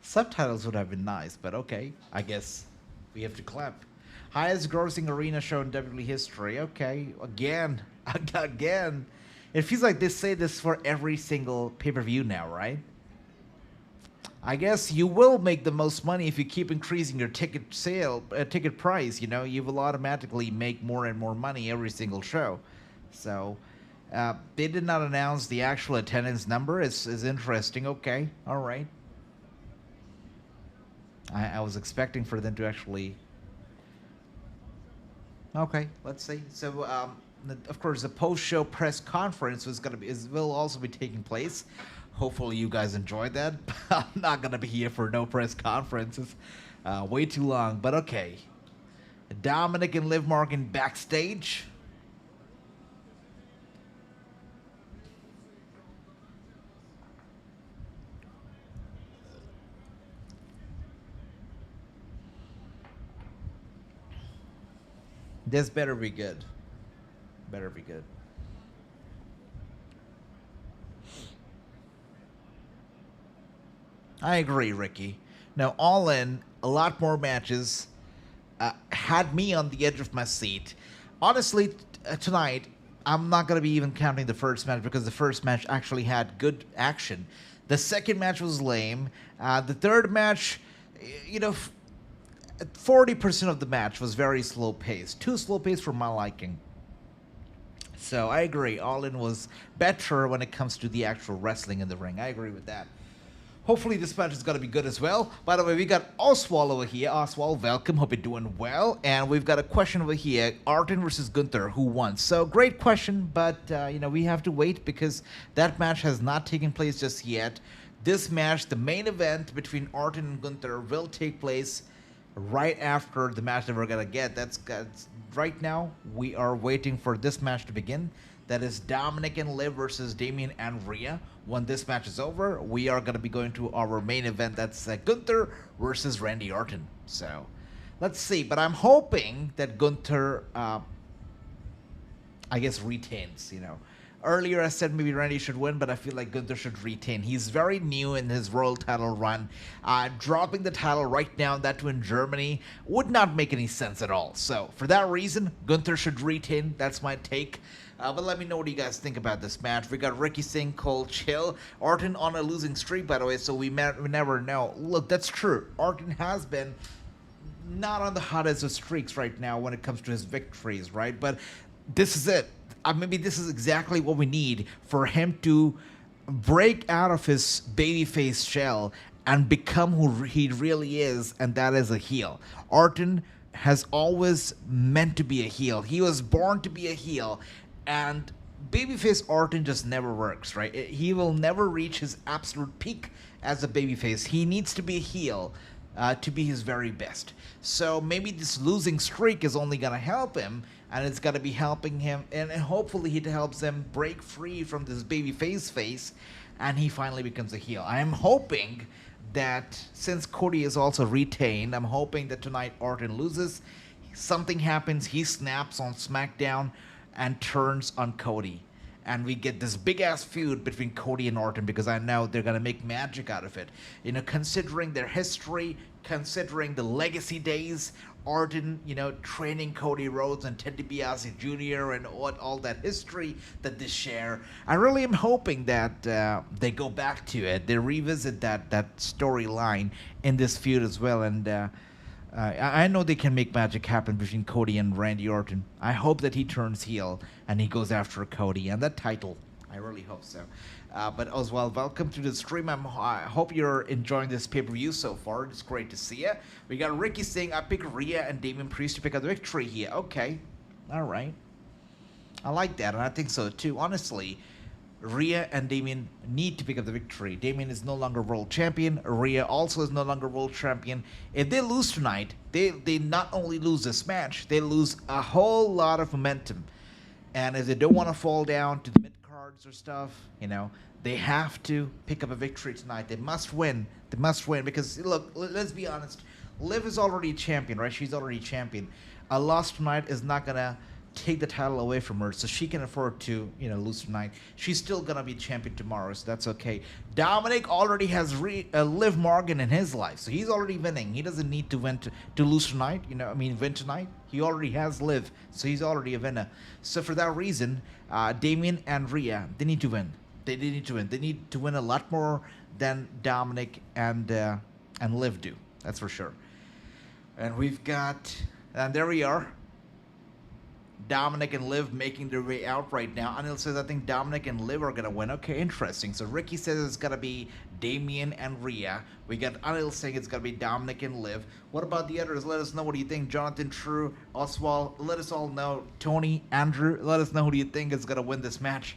Subtitles would have been nice, but okay. I guess we have to clap. Highest grossing arena show in WWE history. Okay, again. Again. It feels like they say this for every single pay-per-view now, right? I guess you will make the most money if you keep increasing your ticket price. You will automatically make more and more money every single show. So, they did not announce the actual attendance number. It's interesting. Okay, all right. I was expecting for them to actually... Okay, let's see. So, of course, the post-show press conference will also be taking place. Hopefully, you guys enjoyed that. I'm not gonna be here for no press conferences. Way too long. But okay. Dominik and Liv Morgan backstage. This better be good. Better be good. I agree, Ricky. Now, all in, a lot more matches had me on the edge of my seat. Honestly, tonight, I'm not going to be even counting the first match because the first match actually had good action. The second match was lame. The third match, 40% of the match was very slow paced. Too slow paced for my liking. So I agree. All in was better when it comes to the actual wrestling in the ring. I agree with that. Hopefully this match is going to be good as well. By the way, we got Oswald over here. Oswald, welcome. Hope you're doing well. And we've got a question over here. Orton versus Gunther, who won? So great question, but we have to wait because that match has not taken place just yet. This match, the main event between Orton and Gunther, will take place right after the match that we're going to get. That's right now, we are waiting for this match to begin. That is Dominik and Liv versus Damian and Rhea. When this match is over, we are going to be going to our main event. That's Gunther versus Randy Orton. So, let's see. But I'm hoping that Gunther, I guess, retains, Earlier I said maybe Randy should win, but I feel like Gunther should retain. He's very new in his world title run. Dropping the title right now, that too in Germany, would not make any sense at all. So, for that reason, Gunther should retain. That's my take. But let me know what you guys think about this match. We got Ricky Singh, Cole Chill, Orton on a losing streak, by the way, so we never know. Look, that's true. Orton has been not on the hottest of streaks right now when it comes to his victories, right? But this is it. Maybe this is exactly what we need for him to break out of his babyface shell and become who he really is, and that is a heel. Orton has always meant to be a heel. He was born to be a heel, and babyface Orton just never works, right? He will never reach his absolute peak as a babyface. He needs to be a heel to be his very best. So maybe this losing streak is only going to help him, and it's going to be helping him, and hopefully it helps him break free from this babyface face, and he finally becomes a heel. I am hoping that since Cody is also retained, I'm hoping that tonight Orton loses, something happens, he snaps on SmackDown and turns on Cody. And we get this big-ass feud between Cody and Orton, because I know they're going to make magic out of it. Considering their history, considering the legacy days, Orton, training Cody Rhodes and Ted DiBiase Jr. and all that history that they share. I really am hoping that they go back to it. They revisit that storyline in this feud as well. And I know they can make magic happen between Cody and Randy Orton. I hope that he turns heel and he goes after Cody and that title. I really hope so. But as well, welcome to the stream. I hope you're enjoying this pay-per-view so far. It's great to see you. We got Ricky saying, I pick Rhea and Damian Priest to pick up the victory here. Okay. All right. I like that, and I think so too. Honestly, Rhea and Damian need to pick up the victory. Damian is no longer world champion. Rhea also is no longer world champion. If they lose tonight, they not only lose this match, they lose a whole lot of momentum. And if they don't want to fall down to the mid-cards or stuff, they have to pick up a victory tonight. They must win. They must win because, look, let's be honest. Liv is already a champion, right? She's already a champion. A loss tonight is not going to take the title away from her, so she can afford to, lose tonight. She's still going to be champion tomorrow, so that's okay. Dominik already has Liv Morgan in his life, so he's already winning. He doesn't need to win to lose tonight, win tonight. He already has Liv, so he's already a winner. So for that reason, Damian and Rhea, they need to win. They need to win. They need to win a lot more than Dominik and Liv do. That's for sure. And we've got, and there we are. Dominik and Liv making their way out right now. Anil says, I think Dominik and Liv are going to win. Okay, interesting. So Ricky says it's going to be Damian and Rhea. We got Anil saying it's going to be Dominik and Liv. What about the others? Let us know. What do you think? Jonathan, True, Oswald, let us all know. Tony, Andrew, let us know who do you think is going to win this match.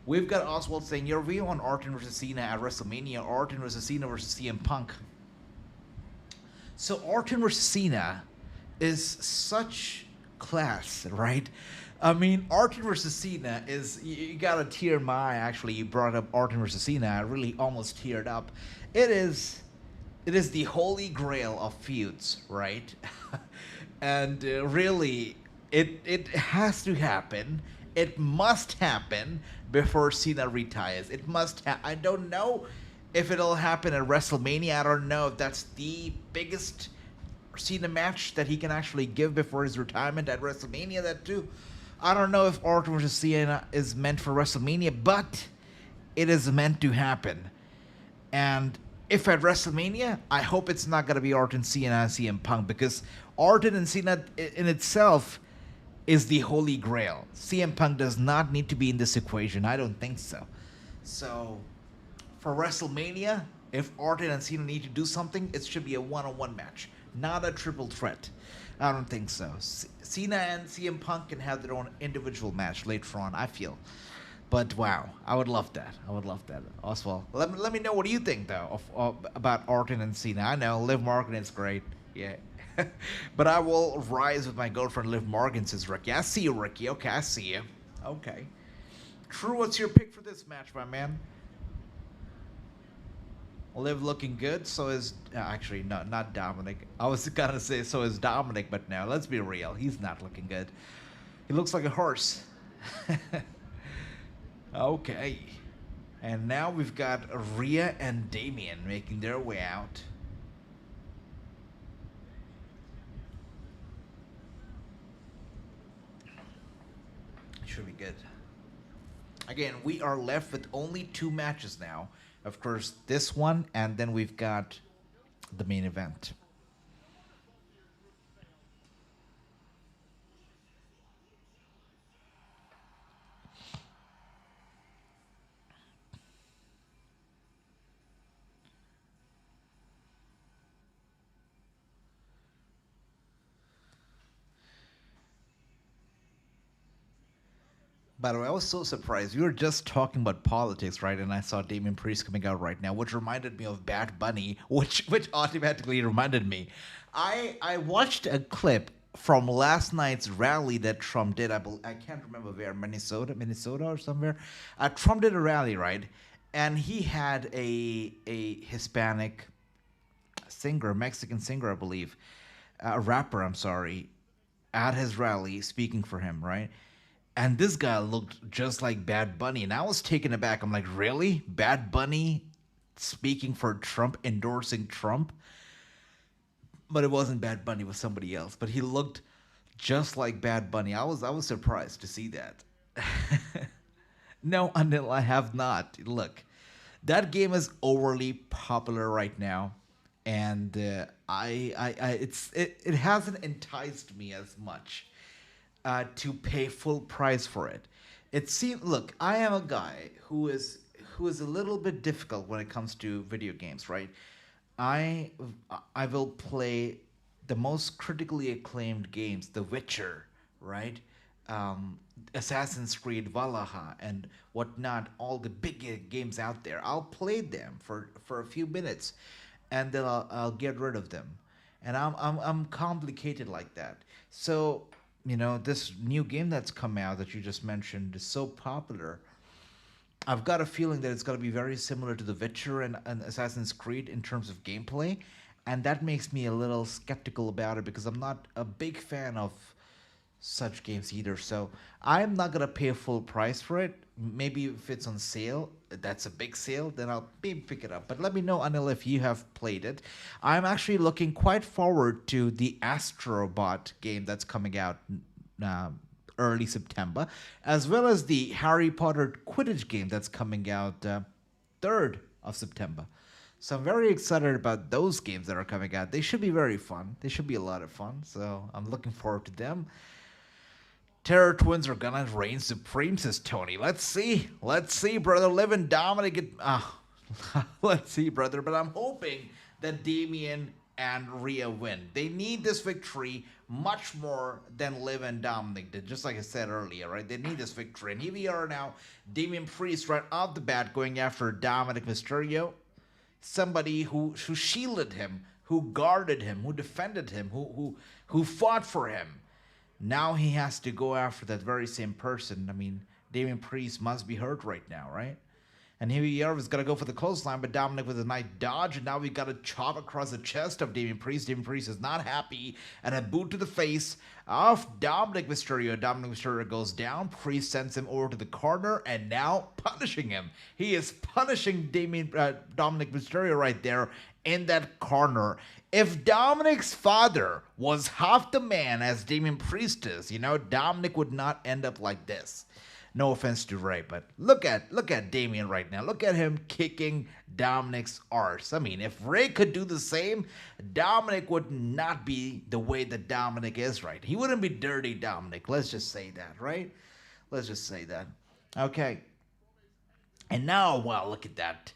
We've got Oswald saying, your view on Orton versus Cena at WrestleMania. Orton versus Cena versus CM Punk. So Orton versus Cena is such class, right? I mean, Orton versus Cena is, you got a tear in my eye. Actually, you brought up Orton versus Cena. I really almost teared up. It is the holy grail of feuds, right? And really, it has to happen. It must happen before Cena retires. It must I don't know if it'll happen at WrestleMania. I don't know if that's the biggest Cena match that he can actually give before his retirement at WrestleMania. That too. I don't know if Orton versus Cena is meant for WrestleMania, but it is meant to happen. And if at WrestleMania, I hope it's not going to be Orton, Cena, and CM Punk, because Orton and Cena in itself is the holy grail. CM Punk does not need to be in this equation. I don't think so. So for WrestleMania, if Orton and Cena need to do something, it should be a one-on-one match, not a triple threat. I don't think so. Cena and CM Punk can have their own individual match later on, I feel. But wow, I would love that. I would love that. Oswald, let me know what do you think though about Orton and Cena. I know Liv Morgan is great, yeah. But I will rise with my girlfriend Liv Morgan, says Ricky. I see you, Ricky. Okay, I see you. Okay. True, what's your pick for this match, my man? Liv looking good, so is actually not Dominik. I was gonna say so is Dominik, but now let's be real, he's not looking good. He looks like a horse. Okay, and now we've got Rhea and Damian making their way out. Should be good. Again, we are left with only 2 matches now. Of course, this one, and then we've got the main event. By the way, I was so surprised. We were just talking about politics, right? And I saw Damian Priest coming out right now, which reminded me of Bad Bunny, which automatically reminded me. I watched a clip from last night's rally that Trump did. I can't remember where, Minnesota or somewhere. Trump did a rally, right? And he had a Hispanic singer, Mexican singer, I believe, a rapper, I'm sorry, at his rally speaking for him, right? And this guy looked just like Bad Bunny. And I was taken aback. I'm like, really? Bad Bunny speaking for Trump, endorsing Trump? But it wasn't Bad Bunny, it was somebody else. But he looked just like Bad Bunny. I was surprised to see that. No, Anil, I have not. Look, that game is overly popular right now. And it hasn't enticed me as much. To pay full price for it. It seems. Look, I am a guy who is a little bit difficult when it comes to video games, right? I will play the most critically acclaimed games, The Witcher, right? Assassin's Creed Valhalla and whatnot, all the big games out there. I'll play them for a few minutes, and then I'll get rid of them. And I'm complicated like that. So this new game that's come out that you just mentioned is so popular. I've got a feeling that it's going to be very similar to The Witcher and Assassin's Creed in terms of gameplay. And that makes me a little skeptical about it because I'm not a big fan of such games either. So I'm not going to pay a full price for it. Maybe if it's on sale, that's a big sale, then I'll maybe pick it up. But let me know, Anil, if you have played it. I'm actually looking quite forward to the Astrobot game that's coming out early September, as well as the Harry Potter Quidditch game that's coming out 3rd of September. So I'm very excited about those games that are coming out. They should be very fun. They should be a lot of fun. So I'm looking forward to them. Terror Twins are gonna reign supreme, says Tony. Let's see, brother. Liv and Dominik. Let's see, brother. But I'm hoping that Damian and Rhea win. They need this victory much more than Liv and Dominik did. Just like I said earlier, right? They need this victory. And here we are now. Damian Priest right off the bat going after Dominik Mysterio, somebody who shielded him, who guarded him, who defended him, who fought for him. Now he has to go after that very same person. I mean, Damian Priest must be hurt right now, right? And here we are, was going to go for the clothesline, but Dominik with a nice dodge, and now we got a chop across the chest of Damian Priest. Damian Priest is not happy, and a boot to the face of Dominik Mysterio. Dominik Mysterio goes down, Priest sends him over to the corner, and now punishing him. He is punishing Dominik Mysterio right there in that corner. If Dominik's father was half the man as Damian Priest is, Dominik would not end up like this. No offense to Ray, but look at Damian right now. Look at him kicking Dominik's arse. I mean, if Ray could do the same, Dominik would not be the way that Dominik is, right? He wouldn't be dirty Dominik. Let's just say that, right? Let's just say that. Okay. And now, wow, look at that.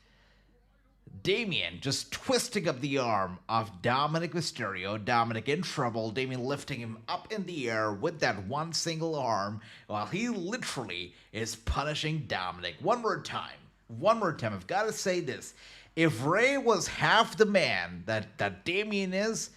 Damian just twisting up the arm of Dominik Mysterio. Dominik in trouble. Damian lifting him up in the air with that one single arm while he literally is punishing Dominik. One more time. I've got to say this. If Ray was half the man that Damian is,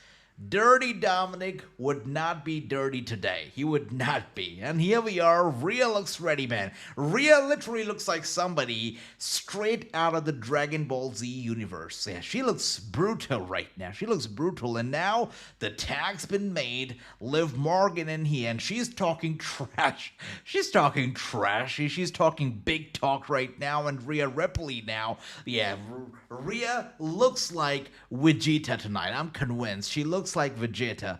Dirty Dominik would not be dirty today. He would not be. And here we are. Rhea looks ready, man. Rhea literally looks like somebody straight out of the Dragon Ball Z universe. Yeah, she looks brutal right now. She looks brutal. And now the tag's been made. Liv Morgan in here, and she's talking trash. She's talking trashy. She's talking big talk right now. And Rhea Ripley now. Yeah, Rhea looks like Vegeta tonight. I'm convinced. She looks like Vegeta.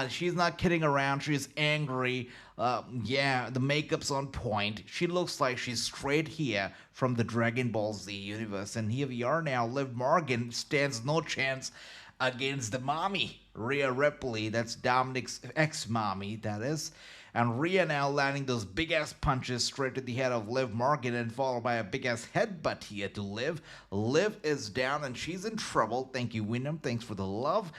She's not kidding around. She's angry. Yeah, the makeup's on point. She looks like she's straight here from the Dragon Ball Z universe. And here we are now. Liv Morgan stands no chance against the mommy, Rhea Ripley. That's Dominik's ex-mommy, that is. And Rhea now landing those big-ass punches straight to the head of Liv Morgan, and followed by a big-ass headbutt here to Liv. Liv is down and she's in trouble. Thank you, Wyndham. Thanks for the love.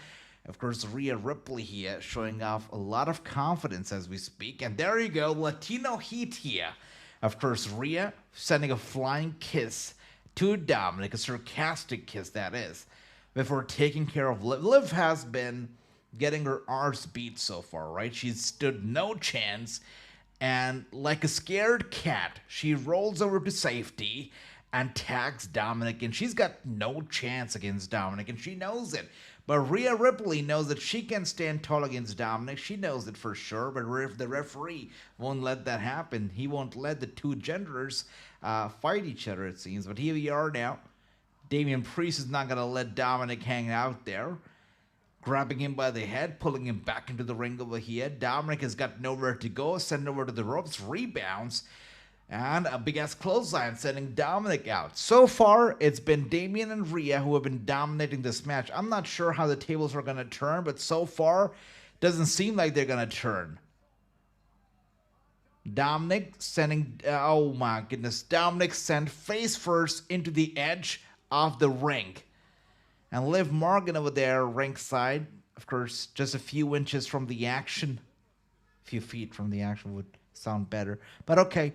Of course, Rhea Ripley here showing off a lot of confidence as we speak. And there you go, Latino heat here. Of course, Rhea sending a flying kiss to Dominik, a sarcastic kiss that is, before taking care of Liv. Liv has been getting her arse beat so far, right? She's stood no chance. And like a scared cat, she rolls over to safety and tags Dominik. And she's got no chance against Dominik, and she knows it. But Rhea Ripley knows that she can stand tall against Dominik. She knows it for sure, but the referee won't let that happen. He won't let the two genders fight each other, it seems. But here we are now. Damian Priest is not going to let Dominik hang out there. Grabbing him by the head, pulling him back into the ring over here. Dominik has got nowhere to go, sent over to the ropes, rebounds. And a big-ass clothesline sending Dominik out. So far, it's been Damian and Rhea who have been dominating this match. I'm not sure how the tables are going to turn, but so far, doesn't seem like they're going to turn. Dominik sending... oh my goodness. Dominik sent face first into the edge of the ring. And Liv Morgan over there, ringside. Of course, just a few inches from the action. A few feet from the action would sound better. But okay.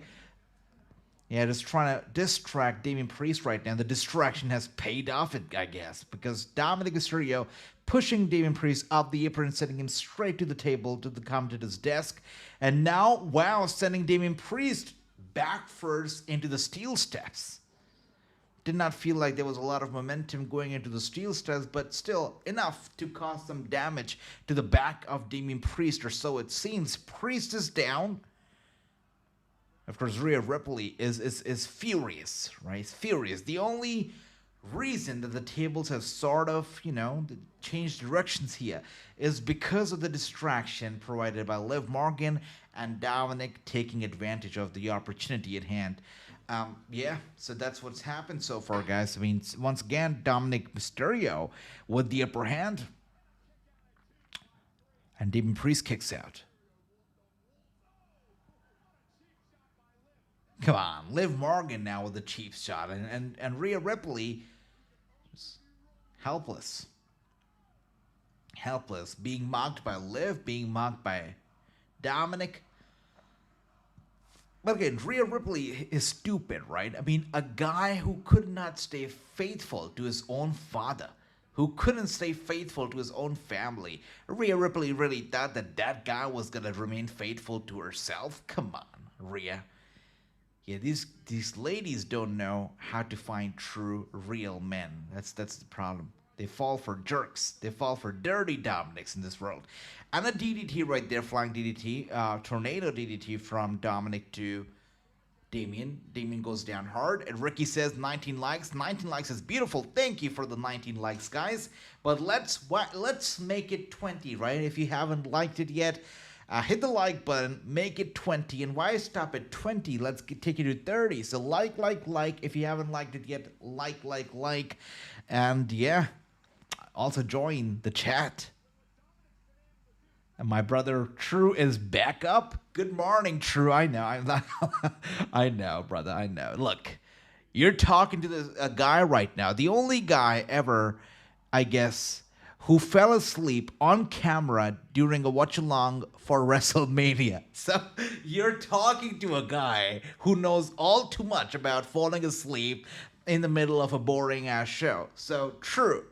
Yeah, just trying to distract Damian Priest right now. The distraction has paid off, I guess, because Dominik Mysterio pushing Damian Priest up the apron, sending him straight to the table, to the commentator's desk. And now, wow, sending Damian Priest back first into the steel steps. Did not feel like there was a lot of momentum going into the steel steps, but still enough to cause some damage to the back of Damian Priest, or so it seems. Priest is down. Of course, Rhea Ripley is furious, right? Furious. The only reason that the tables have sort of, changed directions here is because of the distraction provided by Liv Morgan and Dominik taking advantage of the opportunity at hand. Yeah, so that's what's happened so far, guys. I mean, once again, Dominik Mysterio with the upper hand. And Damian Priest kicks out. Come on, Liv Morgan now with the cheap shot, and Rhea Ripley just helpless, being mocked by Liv, being mocked by Dominik. But again, Rhea Ripley is stupid, right? I mean, a guy who could not stay faithful to his own father, who couldn't stay faithful to his own family. Rhea Ripley really thought that guy was gonna remain faithful to herself. Come on, Rhea. Yeah, these ladies don't know how to find true, real men. That's the problem. They fall for jerks. They fall for dirty Dominiks in this world. And a DDT right there, flying DDT, tornado DDT from Dominik to Damian. Damian goes down hard, and Ricky says 19 likes. 19 likes is beautiful. Thank you for the 19 likes, guys. But let's make it 20, right? If you haven't liked it yet, hit the like button, make it 20, and why stop at 20? Let's take you to 30. So like. If you haven't liked it yet, like. And yeah, also join the chat. And my brother True is back up. Good morning, True. I know. I know, brother. I know. Look, you're talking to a guy right now. The only guy ever, I guess, who fell asleep on camera during a watch-along for WrestleMania. So you're talking to a guy who knows all too much about falling asleep in the middle of a boring-ass show. So, True,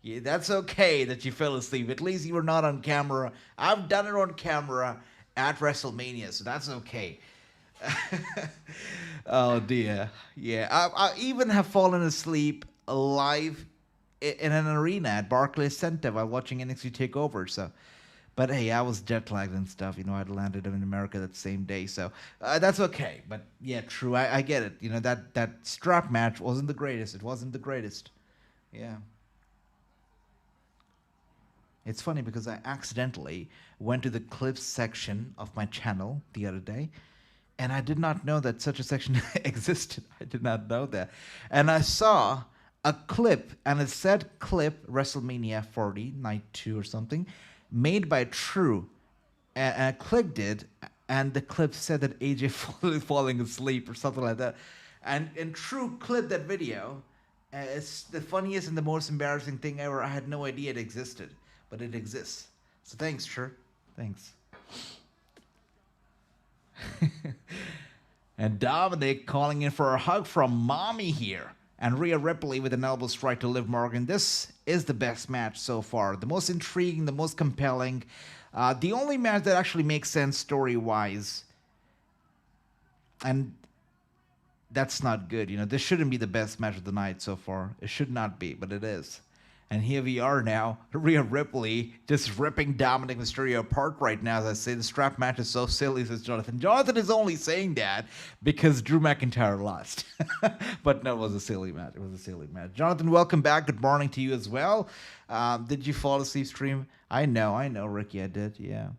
Yeah, that's okay that you fell asleep. At least you were not on camera. I've done it on camera at WrestleMania, so that's okay. Oh dear. Yeah, I even have fallen asleep live in an arena at Barclays Center while watching NXT Takeover. So, but hey, I was jet lagged and stuff. I'd landed in America that same day, so that's okay. But yeah, true. I get it. That strap match wasn't the greatest. It wasn't the greatest. Yeah. It's funny because I accidentally went to the clips section of my channel the other day, and I did not know that such a section existed. I did not know that. And I saw a clip, and it said clip WrestleMania 40, night 2 or something, made by True. And I clicked it, and the clip said that AJ falling asleep or something like that. And True clipped that video. It's the funniest and the most embarrassing thing ever. I had no idea it existed, but it exists. So thanks, True. Thanks. And Dominik calling in for a hug from mommy here. And Rhea Ripley with an elbow strike to Liv Morgan. This is the best match so far. The most intriguing, the most compelling. The only match that actually makes sense story-wise. And that's not good. This shouldn't be the best match of the night so far. It should not be, but it is. And here we are now. Rhea Ripley just ripping Dominik Mysterio apart right now. As I say, the strap match is so silly, says Jonathan. Jonathan is only saying that because Drew McIntyre lost. But no, it was a silly match. It was a silly match. Jonathan, welcome back. Good morning to you as well. Did you fall asleep stream? I know, Ricky, I did. Yeah.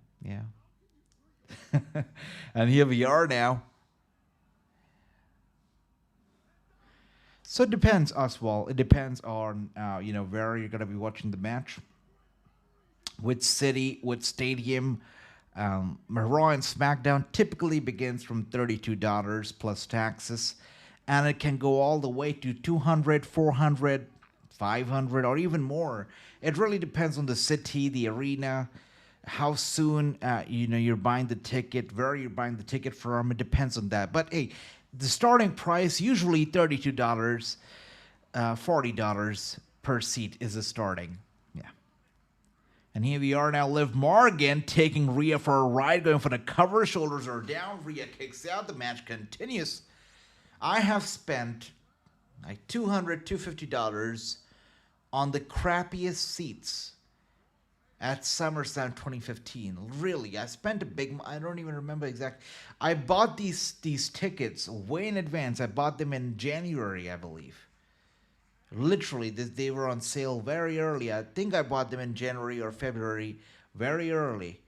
And here we are now. So it depends, Oswald. It depends on, where you're going to be watching the match. Which city, which stadium. Raw and SmackDown typically begins from $32 plus taxes. And it can go all the way to $200, $400, $500, or even more. It really depends on the city, the arena, how soon, you're buying the ticket, where you're buying the ticket from. It depends on that. But, hey, the starting price, usually $32, $40 per seat is the starting. Yeah. And here we are now, Liv Morgan taking Rhea for a ride, going for the cover. Shoulders are down. Rhea kicks out. The match continues. I have spent like $200, $250 on the crappiest seats at SummerSlam 2015. Really, I spent a big... I don't even remember exactly. I bought these tickets way in advance. I bought them in January, I believe. Literally, they were on sale very early. I think I bought them in January or February, very early.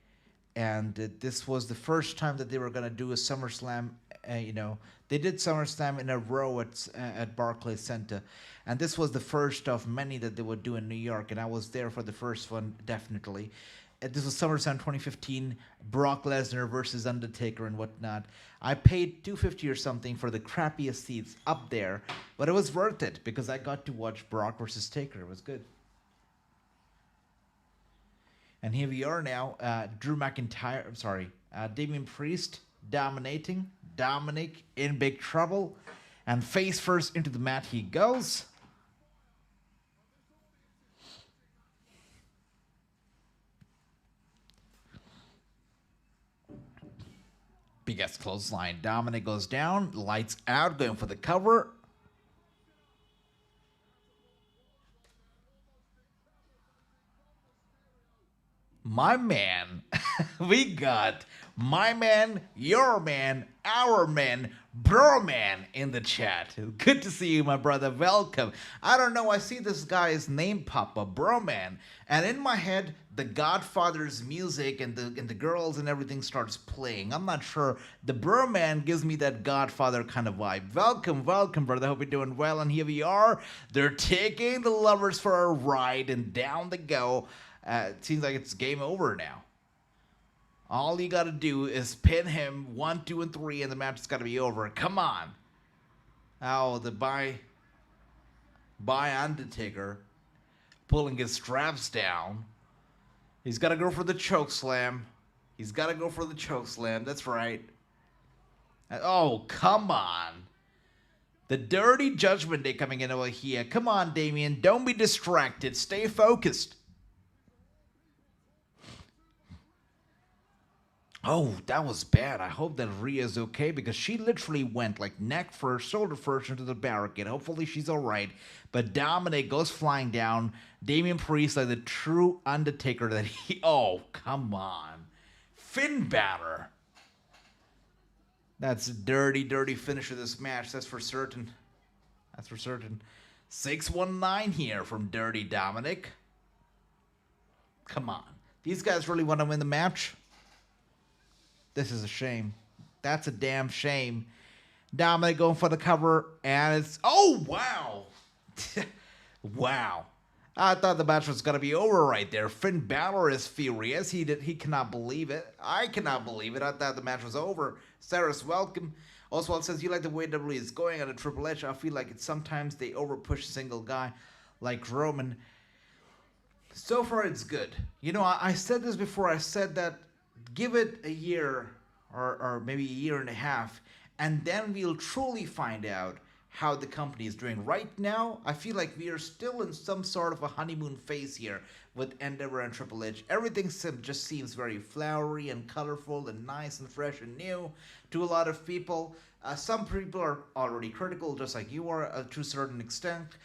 And this was the first time that they were going to do a SummerSlam. They did SummerSlam in a row at Barclays Center. And this was the first of many that they would do in New York. And I was there for the first one, definitely. This was SummerSlam 2015, Brock Lesnar versus Undertaker and whatnot. I paid $250 or something for the crappiest seats up there. But it was worth it because I got to watch Brock versus Taker. It was good. And here we are now. Damian Priest dominating. Dominik in big trouble. And face first into the mat he goes. Big ass clothesline. Dominik goes down. Lights out. Going for the cover. My man. We got my man, your man, our man, bro man in the chat. Good to see you, my brother. Welcome. I don't know. I see this guy's name pop up, bro man. And in my head, the Godfather's music and the girls and everything starts playing. I'm not sure. The bro man gives me that Godfather kind of vibe. Welcome, brother. Hope you're doing well. And here we are. They're taking the lovers for a ride and down they go. It seems like it's game over now. All you gotta do is pin him 1, 2, and 3, and the match has gotta be over. Come on. Oh, the by Undertaker pulling his straps down. He's gotta go for the choke slam. That's right. Oh, come on. The Dirty Judgment Day coming in over here. Come on, Damian. Don't be distracted. Stay focused. Oh, that was bad. I hope that Rhea's okay because she literally went like neck first, shoulder first into the barricade. Hopefully she's all right. But Dominik goes flying down. Damian Priest like the true Undertaker that he... Oh, come on. Finn Balor. That's a dirty, dirty finish of this match. That's for certain. That's for certain. 619 here from Dirty Dominik. Come on. These guys really want to win the match? This is a shame. That's a damn shame. Dominik going for the cover, and it's... Oh, wow. Wow. I thought the match was going to be over right there. Finn Balor is furious. He cannot believe it. I cannot believe it. I thought the match was over. Sarah's welcome. Oswald says, you like the way WWE is going on a Triple H. I feel like it's sometimes they overpush a single guy like Roman. So far, it's good. You know, I said this before. I said that give it a year or maybe a year and a half, and then we'll truly find out how the company is doing. Right now, I feel like we are still in some sort of a honeymoon phase here with Endeavor and Triple H. Everything just seems very flowery and colorful and nice and fresh and new to a lot of people. Some people are already critical, just like you are, to a certain extent.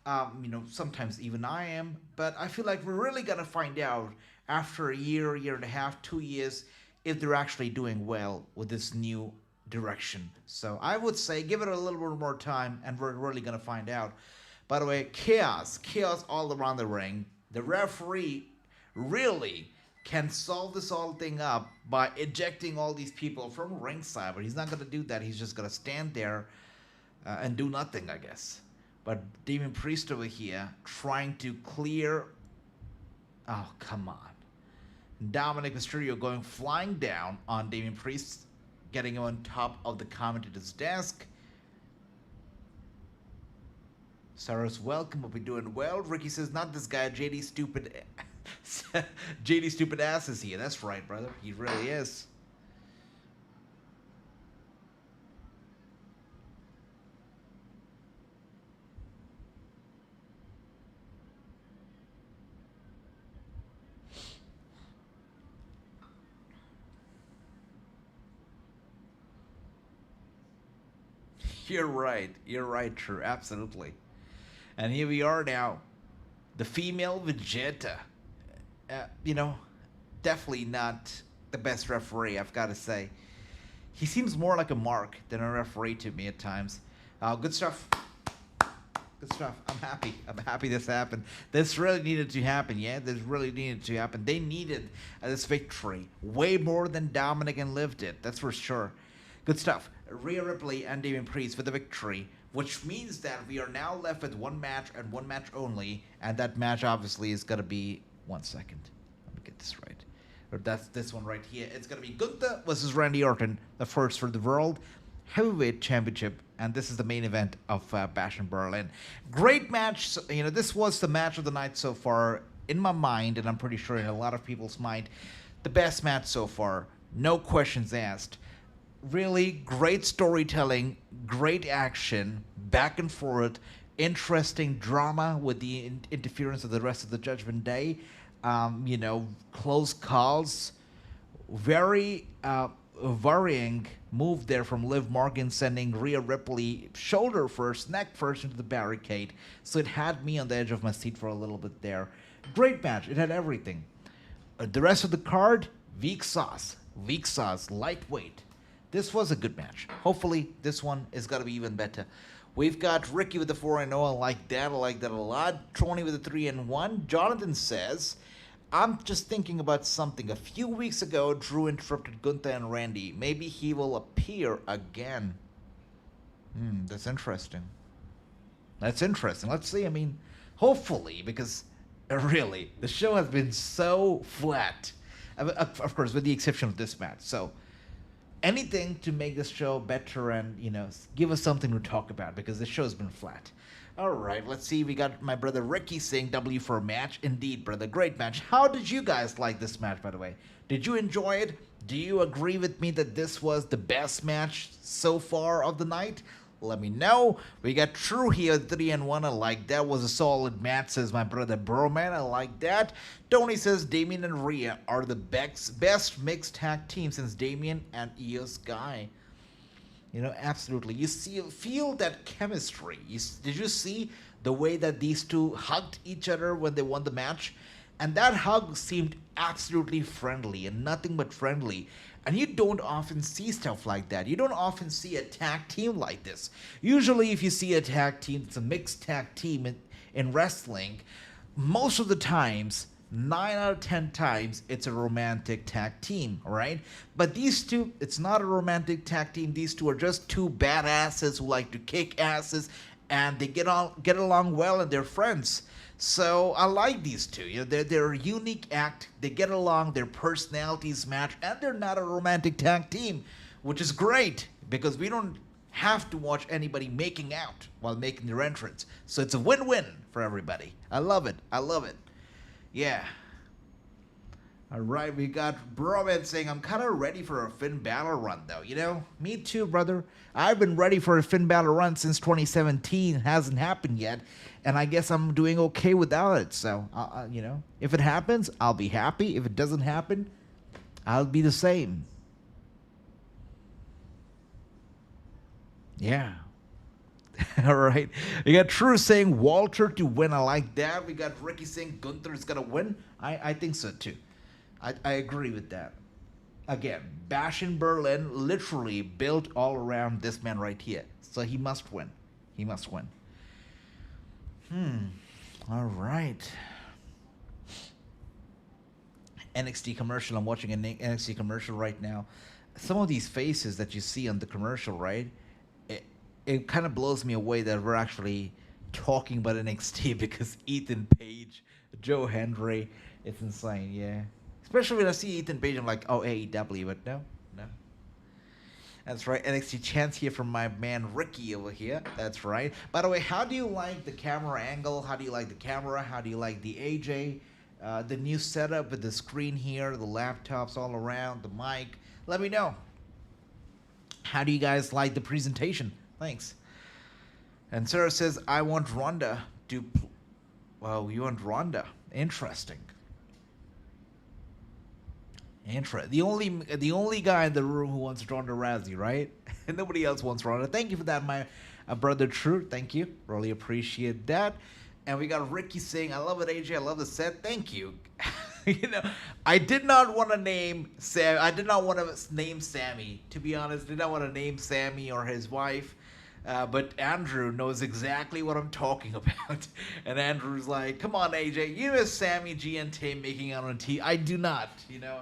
You know, sometimes even I am. But I feel like we're really going to find out after a year, year and a half, 2 years, if they're actually doing well with this new direction. So I would say give it a little bit more time and we're really going to find out. By the way, chaos all around the ring. The referee really can solve this whole thing up by ejecting all these people from ringside, but he's not going to do that. He's just going to stand there and do nothing, I guess. But Damian Priest over here trying to clear... Oh, come on. Dominik Mysterio going flying down on Damian Priest, getting him on top of the commentator's desk. Sarah's welcome. Hope you're doing well. Ricky says, not this guy. JD stupid ass is here. That's right, brother. He really is. You're right, true, absolutely. And here we are now, the female Vegeta. You know, definitely not the best referee, I've got to say. He seems more like a mark than a referee to me at times. Good stuff. Good stuff. I'm happy this happened. This really needed to happen, yeah? This really needed to happen. They needed this victory way more than Dominik and Liv did, that's for sure. Good stuff. Rhea Ripley and Damian Priest for the victory, which means that we are now left with one match and one match only, and that match obviously is going to be... 1 second. Let me get this right. Or that's this one right here. It's going to be Gunther versus Randy Orton, the first for the World Heavyweight Championship, and this is the main event of Bash in Berlin. Great match. You know, this was the match of the night so far, in my mind, and I'm pretty sure in a lot of people's mind, the best match so far. No questions asked. Really great storytelling, great action, back and forth, interesting drama with the interference of the rest of the Judgment Day. You know, close calls, very worrying move there from Liv Morgan, sending Rhea Ripley shoulder first, neck first into the barricade. So it had me on the edge of my seat for a little bit there. Great match. It had everything. The rest of the card, weak sauce, lightweight. This was a good match. Hopefully, this one is going to be even better. We've got Ricky with the 4-0. I like that a lot. Tony with the 3-1. Jonathan says, I'm just thinking about something. A few weeks ago, Drew interrupted Gunther and Randy. Maybe he will appear again. That's interesting. Let's see. I mean, hopefully, because really, the show has been so flat. Of course, with the exception of this match. So, anything to make this show better and, you know, give us something to talk about because the show's been flat. All right, let's see. We got my brother Ricky saying W for a match. Indeed, brother. Great match. How did you guys like this match, by the way? Did you enjoy it? Do you agree with me that this was the best match so far of the night? Let me know. We got True here, 3-1. I like that. Was a solid match, says my brother Broman. I like that. Tony says Damian and Rhea are the best mixed tag team since Damian and Io Sky. You know, absolutely. You feel that chemistry. Did you see the way that these two hugged each other when they won the match? And that hug seemed absolutely friendly and nothing but friendly. And you don't often see stuff like that. You don't often see a tag team like this. Usually if you see a tag team, it's a mixed tag team in wrestling, most of the times, 9 out of 10 times, it's a romantic tag team, right? But these two, it's not a romantic tag team. These two are just two badasses who like to kick asses, and they get along well, and they're friends. So I like these two. You know, they're a unique act. They get along. Their personalities match, and they're not a romantic tag team, which is great because we don't have to watch anybody making out while making their entrance. So it's a win-win for everybody. I love it. I love it. Yeah. All right, we got Broman saying, I'm kind of ready for a Finn Balor run, though. You know, me too, brother. I've been ready for a Finn Balor run since 2017. It hasn't happened yet, and I guess I'm doing okay without it. So, you know, if it happens, I'll be happy. If it doesn't happen, I'll be the same. Yeah. All right. We got True saying Walter to win. I like that. We got Ricky saying Gunther's going to win. I think so, too. I agree with that. Again, Bash in Berlin literally built all around this man right here. So he must win. He must win. All right. NXT commercial. I'm watching an NXT commercial right now. Some of these faces that you see on the commercial, right? It kind of blows me away that we're actually talking about NXT because Ethan Page, Joe Hendry, it's insane, yeah. Especially when I see Ethan Page, I'm like, oh, AEW, but no. That's right, NXT chance here from my man Ricky over here. That's right. By the way, how do you like the camera angle? How do you like the camera? How do you like the AJ? The new setup with the screen here, the laptops all around, the mic. Let me know. How do you guys like the presentation? Thanks. And Sarah says, I want Ronda to... Well, you want Ronda. Interesting. The only guy in the room who wants Ronda Rousey, right? And nobody else wants Ronda. Thank you for that, my brother True. Thank you. Really appreciate that. And we got Ricky saying, I love it, AJ. I love the set. Thank you. You know, I did not want to name Sam. I did not want to name Sammy. To be honest, did not want to name Sammy or his wife. But Andrew knows exactly what I'm talking about. And Andrew's like, come on, AJ, you know Sammy G and Tay making out on T. I do not, you know,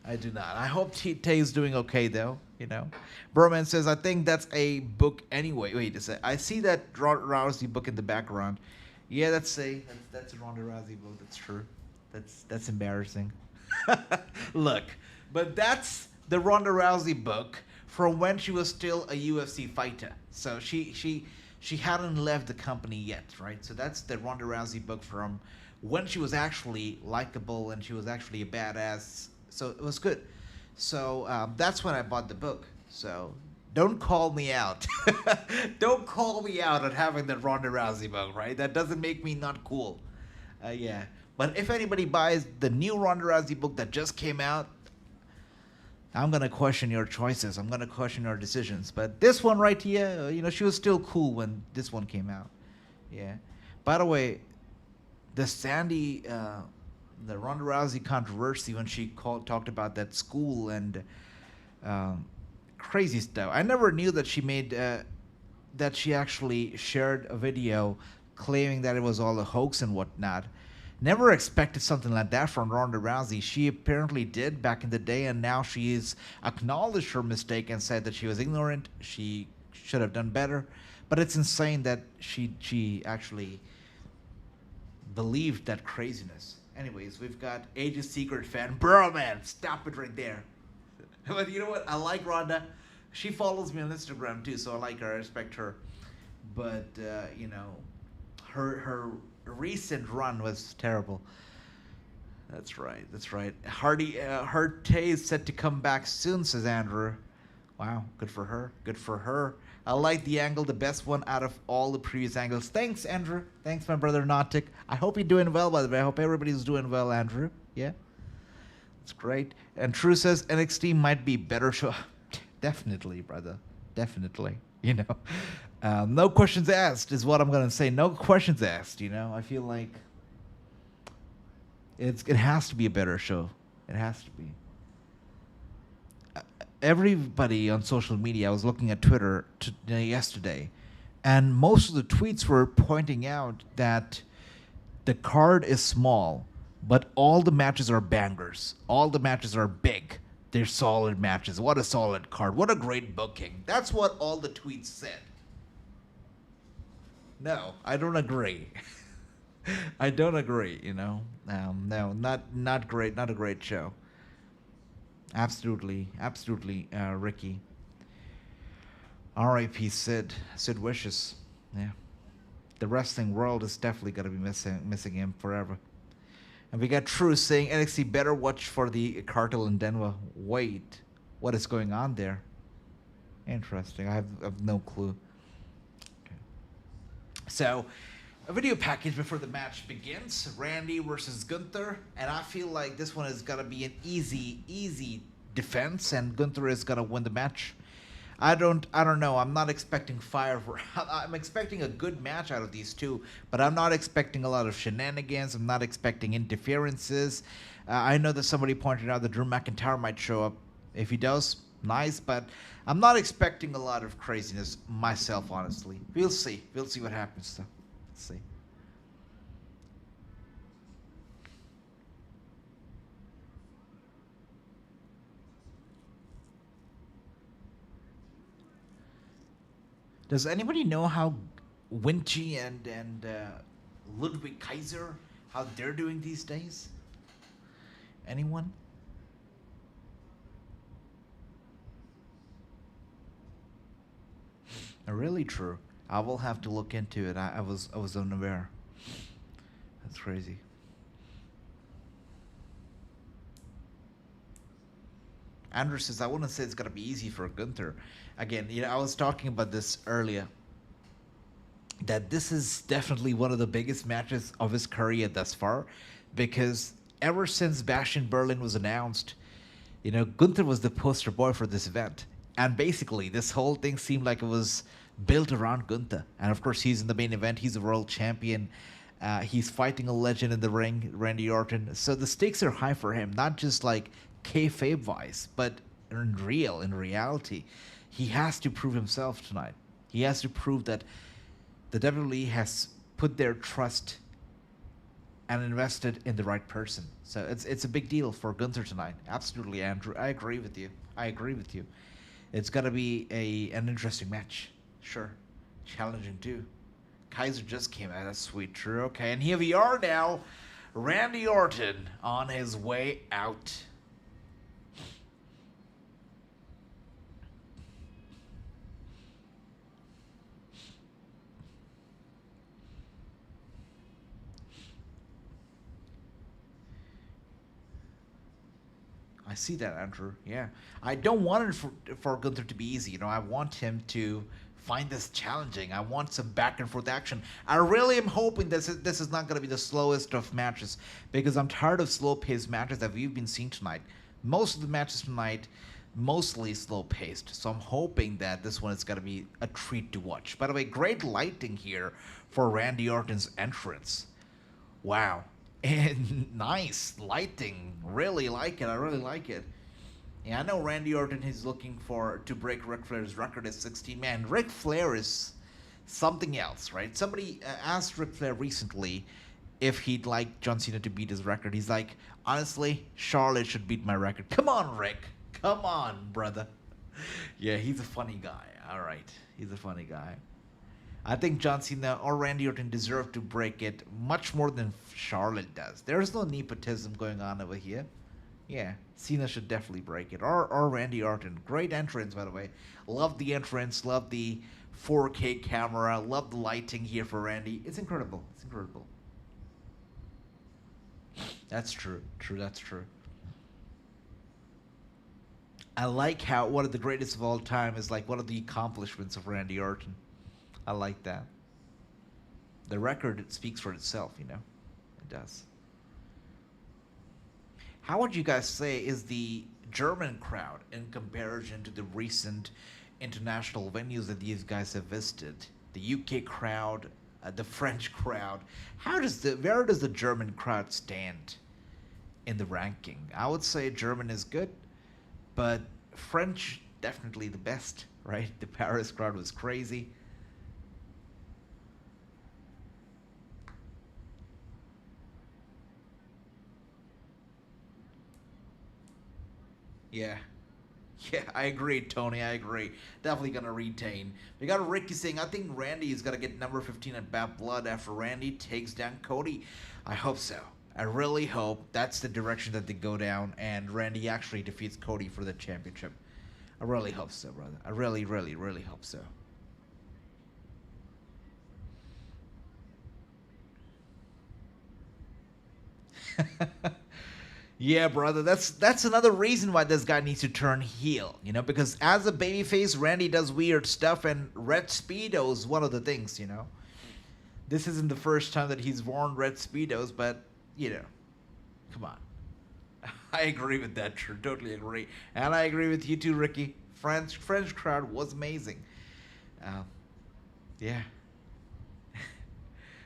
I do not. I hope Tay is doing okay, though, you know. Broman says, I think that's a book anyway. Wait a sec. I see that Rousey book in the background. Yeah, that's a Ronda Rousey book. That's true. That's embarrassing. Look, but that's the Ronda Rousey book from when she was still a UFC fighter. So she hadn't left the company yet, right? So that's the Ronda Rousey book from when she was actually likable and she was actually a badass. So it was good. So that's when I bought the book. So don't call me out. Don't call me out on having the Ronda Rousey book, right? That doesn't make me not cool. Yeah. But if anybody buys the new Ronda Rousey book that just came out, I'm going to question your choices. I'm going to question your decisions. But this one right here, you know, she was still cool when this one came out. Yeah. By the way, the Ronda Rousey controversy when she talked about that school and crazy stuff. I never knew that she made, that she actually shared a video claiming that it was all a hoax and whatnot. Never expected something like that from Ronda Rousey. She apparently did back in the day, and now she's acknowledged her mistake and said that she was ignorant. She should have done better. But it's insane that she actually believed that craziness. Anyways, we've got Age's secret fan. Bro, man, stop it right there. But you know what? I like Ronda. She follows me on Instagram, too, so I like her. I respect her. But, you know, her recent run was terrible. That's right. Hard Tay is set to come back soon, says Andrew. Wow, good for her. Good for her. I like the angle, the best one out of all the previous angles. Thanks, Andrew. Thanks, my brother Nautic. I hope you're doing well, by the way. I hope everybody's doing well, Andrew. Yeah? That's great. And True says NXT might be better show. Definitely, brother. Definitely. You know? No questions asked is what I'm going to say. No questions asked, you know? I feel like it has to be a better show. It has to be. Everybody on social media, I was looking at Twitter yesterday, and most of the tweets were pointing out that the card is small, but all the matches are bangers. All the matches are big. They're solid matches. What a solid card. What a great booking. That's what all the tweets said. No, I don't agree. I don't agree, you know. No, not great. Not a great show. Absolutely, Ricky. R.I.P. Sid. Sid wishes. Yeah. The wrestling world is definitely gonna be missing him forever. And we got True saying NXT better watch for the cartel in Denver. Wait, what is going on there? Interesting. I have no clue. Okay. So, a video package before the match begins. Randy versus Gunther, and I feel like this one is gonna be an easy defense, and Gunther is gonna win the match. I don't know. I'm not expecting Fyre. I'm expecting a good match out of these two, but I'm not expecting a lot of shenanigans. I'm not expecting interferences. I know that somebody pointed out that Drew McIntyre might show up. If he does, nice, but I'm not expecting a lot of craziness myself, honestly. We'll see. We'll see what happens, though. See. Does anybody know how Winchi and Ludwig Kaiser, how they're doing these days? Anyone? Really true. I will have to look into it. I was unaware. That's crazy. Andrew says, I wouldn't say it's gonna be easy for Gunther. Again, you know, I was talking about this earlier. That this is definitely one of the biggest matches of his career thus far, because ever since Bash in Berlin was announced, you know, Gunther was the poster boy for this event. And basically, this whole thing seemed like it was built around Gunther. And of course, he's in the main event. He's a world champion. He's fighting a legend in the ring, Randy Orton. So the stakes are high for him, not just like kayfabe-wise, but in reality. He has to prove himself tonight. He has to prove that the WWE has put their trust and invested in the right person. So it's a big deal for Gunther tonight. Absolutely, Andrew. I agree with you. It's got to be an interesting match. Sure. Challenging too. Kaiser just came out. That's sweet. True. Okay, and here we are now. Randy Orton on his way out. I see that, Andrew. Yeah. I don't want it for Gunther to be easy. You know, I want him to find this challenging. I want some back and forth action. I really am hoping this is not going to be the slowest of matches, because I'm tired of slow-paced matches that we've been seeing tonight. Most of the matches tonight, mostly slow-paced. So I'm hoping that this one is going to be a treat to watch. By the way, great lighting here for Randy Orton's entrance. Wow. And nice lighting. Really like it. I really like it. Yeah, I know Randy Orton is looking to break Ric Flair's record at 16. Man, Ric Flair is something else, right? Somebody asked Ric Flair recently if he'd like John Cena to beat his record. He's like, honestly, Charlotte should beat my record. Come on, Rick. Come on, brother. Yeah, he's a funny guy. All right. He's a funny guy. I think John Cena or Randy Orton deserve to break it much more than Charlotte does. There's no nepotism going on over here. Yeah, Cena should definitely break it. Or Randy Orton. Great entrance, by the way. Love the entrance. Love the 4K camera. Love the lighting here for Randy. It's incredible. It's incredible. That's true. That's true. I like how one of the greatest of all time is like one of the accomplishments of Randy Orton. I like that. The record, it speaks for itself, you know. It does. How would you guys say is the German crowd in comparison to the recent international venues that these guys have visited? The UK crowd, the French crowd. Where does the German crowd stand in the ranking? I would say German is good, but French definitely the best, right? The Paris crowd was crazy. Yeah. Yeah, I agree, Tony. I agree. Definitely gonna retain. We got Ricky saying, I think Randy is gonna get number 15 at Bad Blood after Randy takes down Cody. I hope so. I really hope that's the direction that they go down and Randy actually defeats Cody for the championship. I really hope so, brother. I really, really, really hope so. Yeah, brother, that's another reason why this guy needs to turn heel, you know, because as a babyface, Randy does weird stuff, and red speedo is one of the things, you know. This isn't the first time that he's worn red speedos, but you know, come on. I agree with that, true, totally agree, and I agree with you too, Ricky. French crowd was amazing. Um, yeah.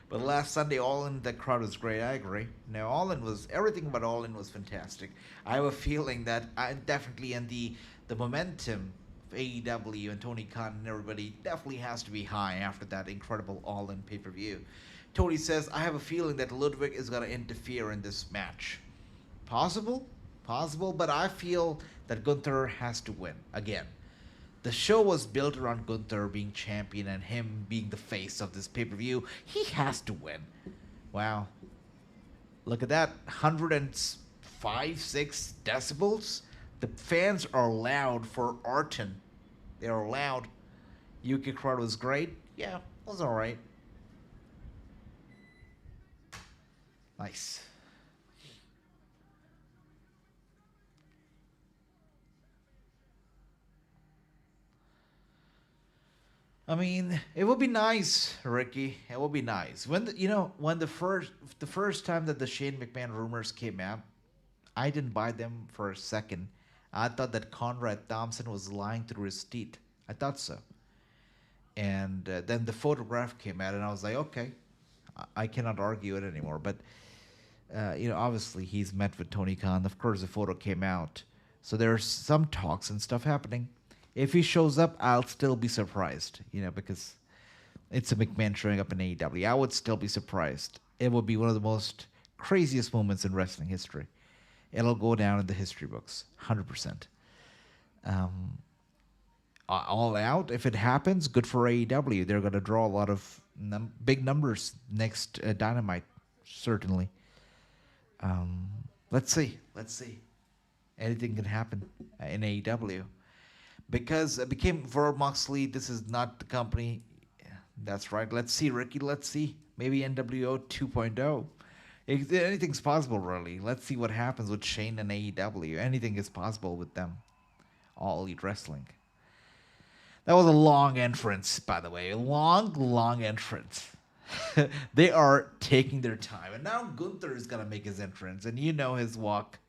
But last Sunday, All In, the crowd was great. I agree. No, All In was everything about All In was fantastic. I have a feeling that I definitely and the momentum of AEW and Tony Khan and everybody definitely has to be high after that incredible All In pay per view. Tony says, I have a feeling that Ludwig is gonna interfere in this match. Possible, possible, but I feel that Gunther has to win again. The show was built around Gunther being champion and him being the face of this pay per view. He has to win. Wow. Look at that. 105, 6 decibels. The fans are loud for Orton. They are loud. UK crowd was great. Yeah, was alright. Nice. I mean, it would be nice, Ricky. It would be nice when when the first time that the Shane McMahon rumors came out, I didn't buy them for a second. I thought that Conrad Thompson was lying through his teeth. I thought so, and then the photograph came out, and I was like, okay, I cannot argue it anymore. But obviously he's met with Tony Khan. Of course, the photo came out, so there's some talks and stuff happening. If he shows up, I'll still be surprised, because it's a McMahon showing up in AEW. I would still be surprised. It would be one of the most craziest moments in wrestling history. It'll go down in the history books, 100%. Um, all out, if it happens, good for AEW. They're going to draw a lot of big numbers next Dynamite, certainly. Um, let's see. Let's see. Anything can happen in AEW. Because it became Verb Moxley, this is not the company. Yeah, that's right. Let's see, Ricky. Let's see. Maybe NWO 2.0. Anything's possible, really. Let's see what happens with Shane and AEW. Anything is possible with them. All Elite Wrestling. That was a long entrance, by the way. A long, long entrance. They are taking their time. And now Gunther is going to make his entrance. And you know his walk.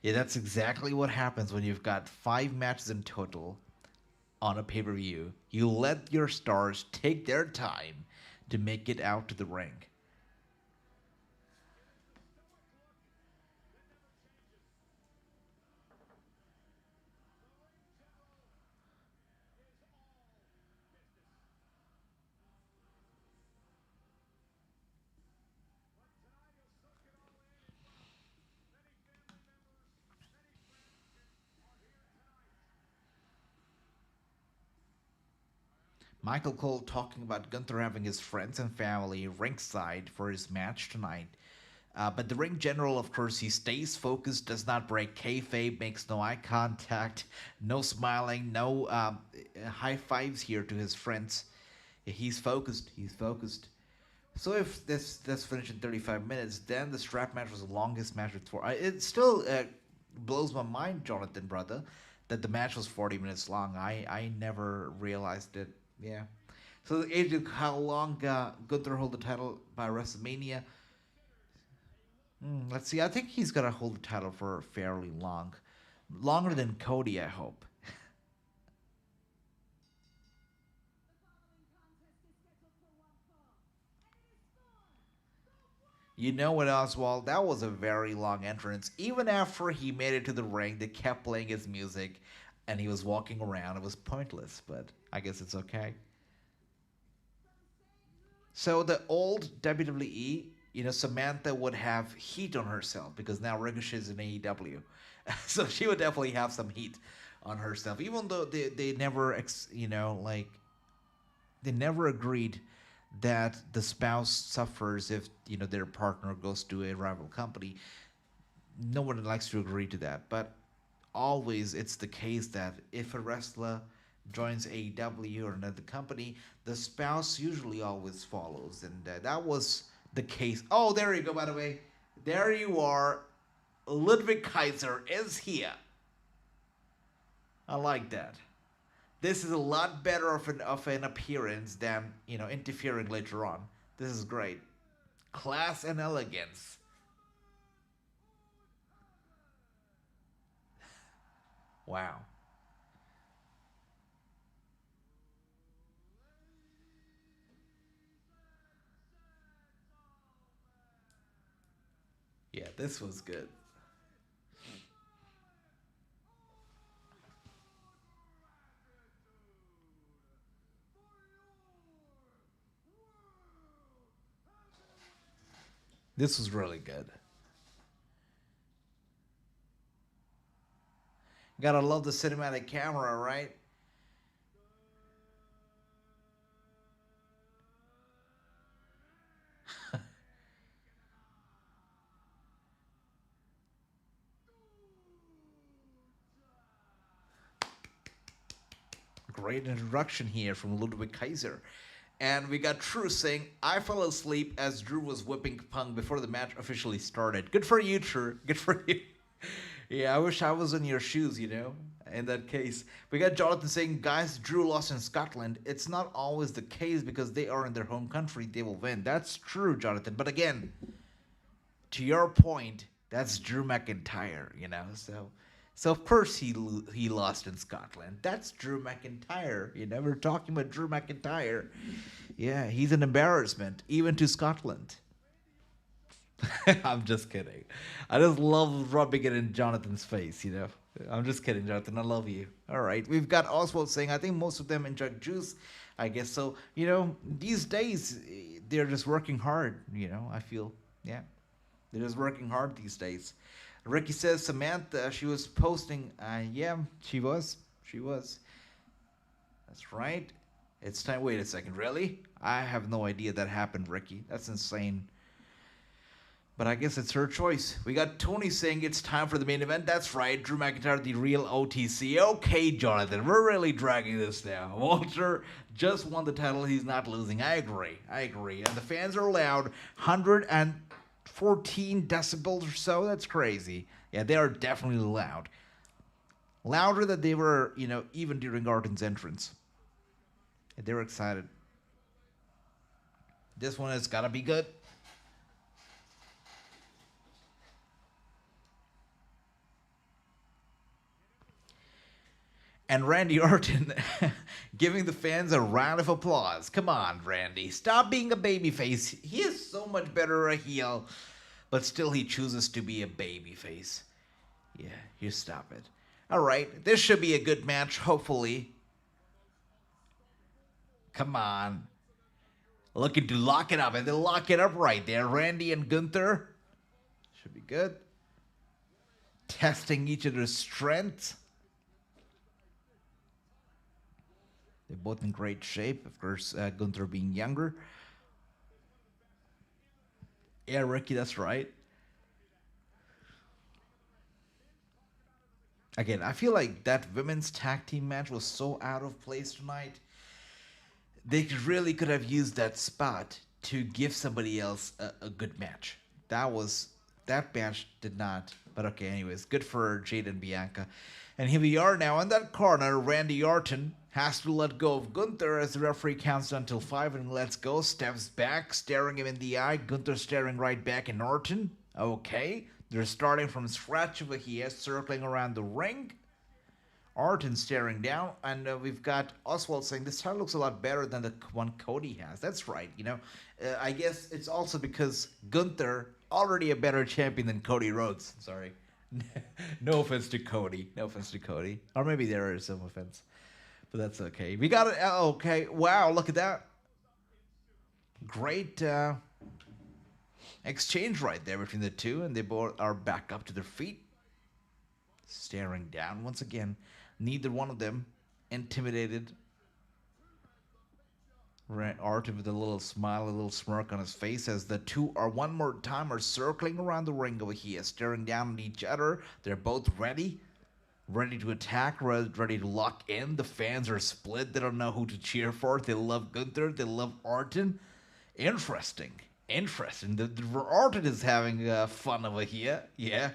Yeah, that's exactly what happens when you've got 5 matches in total on a pay per view. You let your stars take their time to make it out to the ring. Michael Cole talking about Gunther having his friends and family ringside for his match tonight. But the ring general, of course, he stays focused, does not break kayfabe, makes no eye contact, no smiling, no high fives here to his friends. He's focused. He's focused. So if this finished in 35 minutes, then the strap match was the longest match with four. It still blows my mind, Jonathan, brother, that the match was 40 minutes long. I never realized it. Yeah. So Adrian, how long Gunther hold the title by WrestleMania? Let's see. I think he's gonna hold the title for fairly long, longer than Cody. I hope. You know what, Oswald? That was a very long entrance. Even after he made it to the ring, they kept playing his music, and he was walking around. It was pointless, but I guess it's okay. So the old WWE, Samantha would have heat on herself because now Ricochet's in AEW. So she would definitely have some heat on herself, even though they never, they never agreed that the spouse suffers if, their partner goes to a rival company. No one likes to agree to that. But always it's the case that if a wrestler joins AEW or another company, the spouse usually always follows, and that was the case. Oh, there you go. By the way, there you are. Ludwig Kaiser is here. I like that. This is a lot better of an appearance than interfering later on. This is great. Class and elegance. Wow. Yeah, this was good. This was really good. Gotta love the cinematic camera, right? Great introduction here from Ludwig Kaiser. And we got Drew saying, I fell asleep as Drew was whipping Punk before the match officially started. Good for you, Drew. Good for you. Yeah, I wish I was in your shoes, in that case. We got Jonathan saying, guys, Drew lost in Scotland. It's not always the case because they are in their home country. They will win. That's true, Jonathan. But again, to your point, that's Drew McIntyre, So of course he lost in Scotland. That's Drew McIntyre. We're talking about Drew McIntyre. Yeah, he's an embarrassment even to Scotland. I'm just kidding. I just love rubbing it in Jonathan's face. I'm just kidding, Jonathan. I love you. All right. We've got Oswald saying, I think most of them enjoy juice. I guess so. These days, they're just working hard. I feel. Yeah. They're just working hard these days. Ricky says Samantha, she was posting. Yeah, she was. She was. That's right. It's time. Wait a second. Really? I have no idea that happened, Ricky. That's insane. But I guess it's her choice. We got Tony saying it's time for the main event. That's right. Drew McIntyre, the real OTC. Okay, Jonathan, we're really dragging this now. Walter just won the title. He's not losing. I agree. I agree. And the fans are loud. 114 decibels or so. That's crazy. Yeah, they are definitely loud. Louder than they were, even during Orton's entrance. They were excited. This one has got to be good. And Randy Orton giving the fans a round of applause. Come on, Randy. Stop being a babyface. He is so much better a heel, but still he chooses to be a babyface. Yeah, you stop it. All right, this should be a good match, hopefully. Come on. Looking to lock it up, and they lock it up right there. Randy and Gunther. Should be good. Testing each other's strength. They're both in great shape. Of course, Gunther being younger. Yeah, Ricky, that's right. Again, I feel like that women's tag team match was so out of place tonight. They really could have used that spot to give somebody else a good match. That match did not. But okay, anyways, good for Jade and Bianca. And here we are now in that corner. Randy Orton has to let go of Gunther as the referee counts down till 5 and lets go. Steps back, staring him in the eye. Gunther staring right back at Orton. Okay, they're starting from scratch over here, circling around the ring. Orton staring down, and we've got Oswald saying this title looks a lot better than the one Cody has. That's right, you know. I guess it's also because Gunther already a better champion than Cody Rhodes. Sorry, no offense to Cody. No offense to Cody, or maybe there is some offense, but that's okay. We got it. Okay, wow, look at that. Great exchange right there between the two, and they both are back up to their feet, staring down once again. Neither one of them intimidated. Orton with a little smile, a little smirk on his face as the two are one more time are circling around the ring over here, staring down at each other. They're both ready to attack, ready to lock in. The fans are split. They don't know who to cheer for. They love Gunther. They love Orton. Interesting. The Orton is having fun over here. Yeah.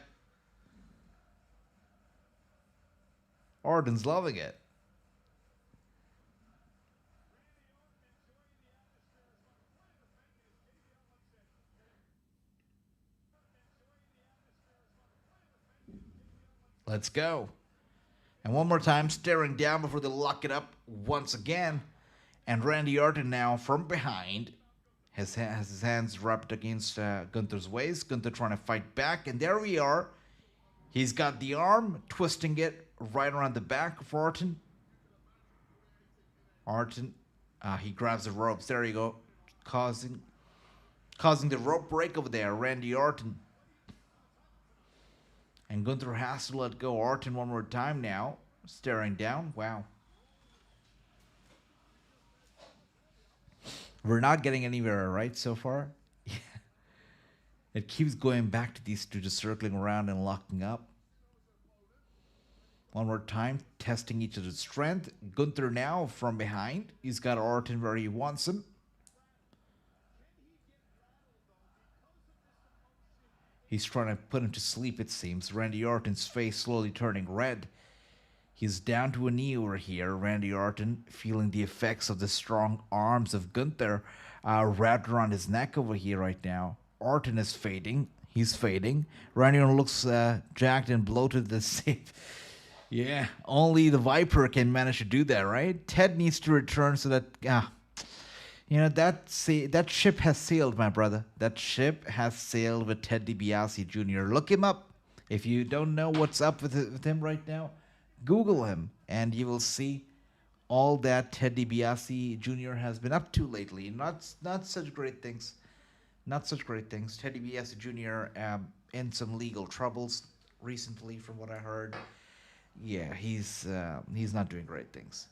Orton's loving it. Let's go. And one more time, staring down before they lock it up once again. And Randy Orton now from behind has his hands wrapped against Gunther's waist. Gunther trying to fight back. And there we are. He's got the arm, twisting it right around the back of Orton. He grabs the ropes. There you go. Causing the rope break over there. Randy Orton. And Gunther has to let go. Orton one more time now. Staring down. Wow. We're not getting anywhere, right, so far? It keeps going back to these two just circling around and locking up. One more time, testing each other's strength. Gunther now from behind. He's got Orton where he wants him. He's trying to put him to sleep, it seems. Randy Orton's face slowly turning red. He's down to a knee over here. Randy Orton feeling the effects of the strong arms of Gunther wrapped around his neck over here right now. Orton is fading. He's fading. Randy Orton looks jacked and bloated the same. Yeah, only the Viper can manage to do that, right? Ted needs to return so that, that ship has sailed, my brother. That ship has sailed with Ted DiBiase Jr. Look him up. If you don't know what's up with him right now, Google him, and you will see all that Ted DiBiase Jr. has been up to lately. Not such great things. Not such great things. Ted DiBiase Jr. In some legal troubles recently, from what I heard. Yeah, he's not doing great things.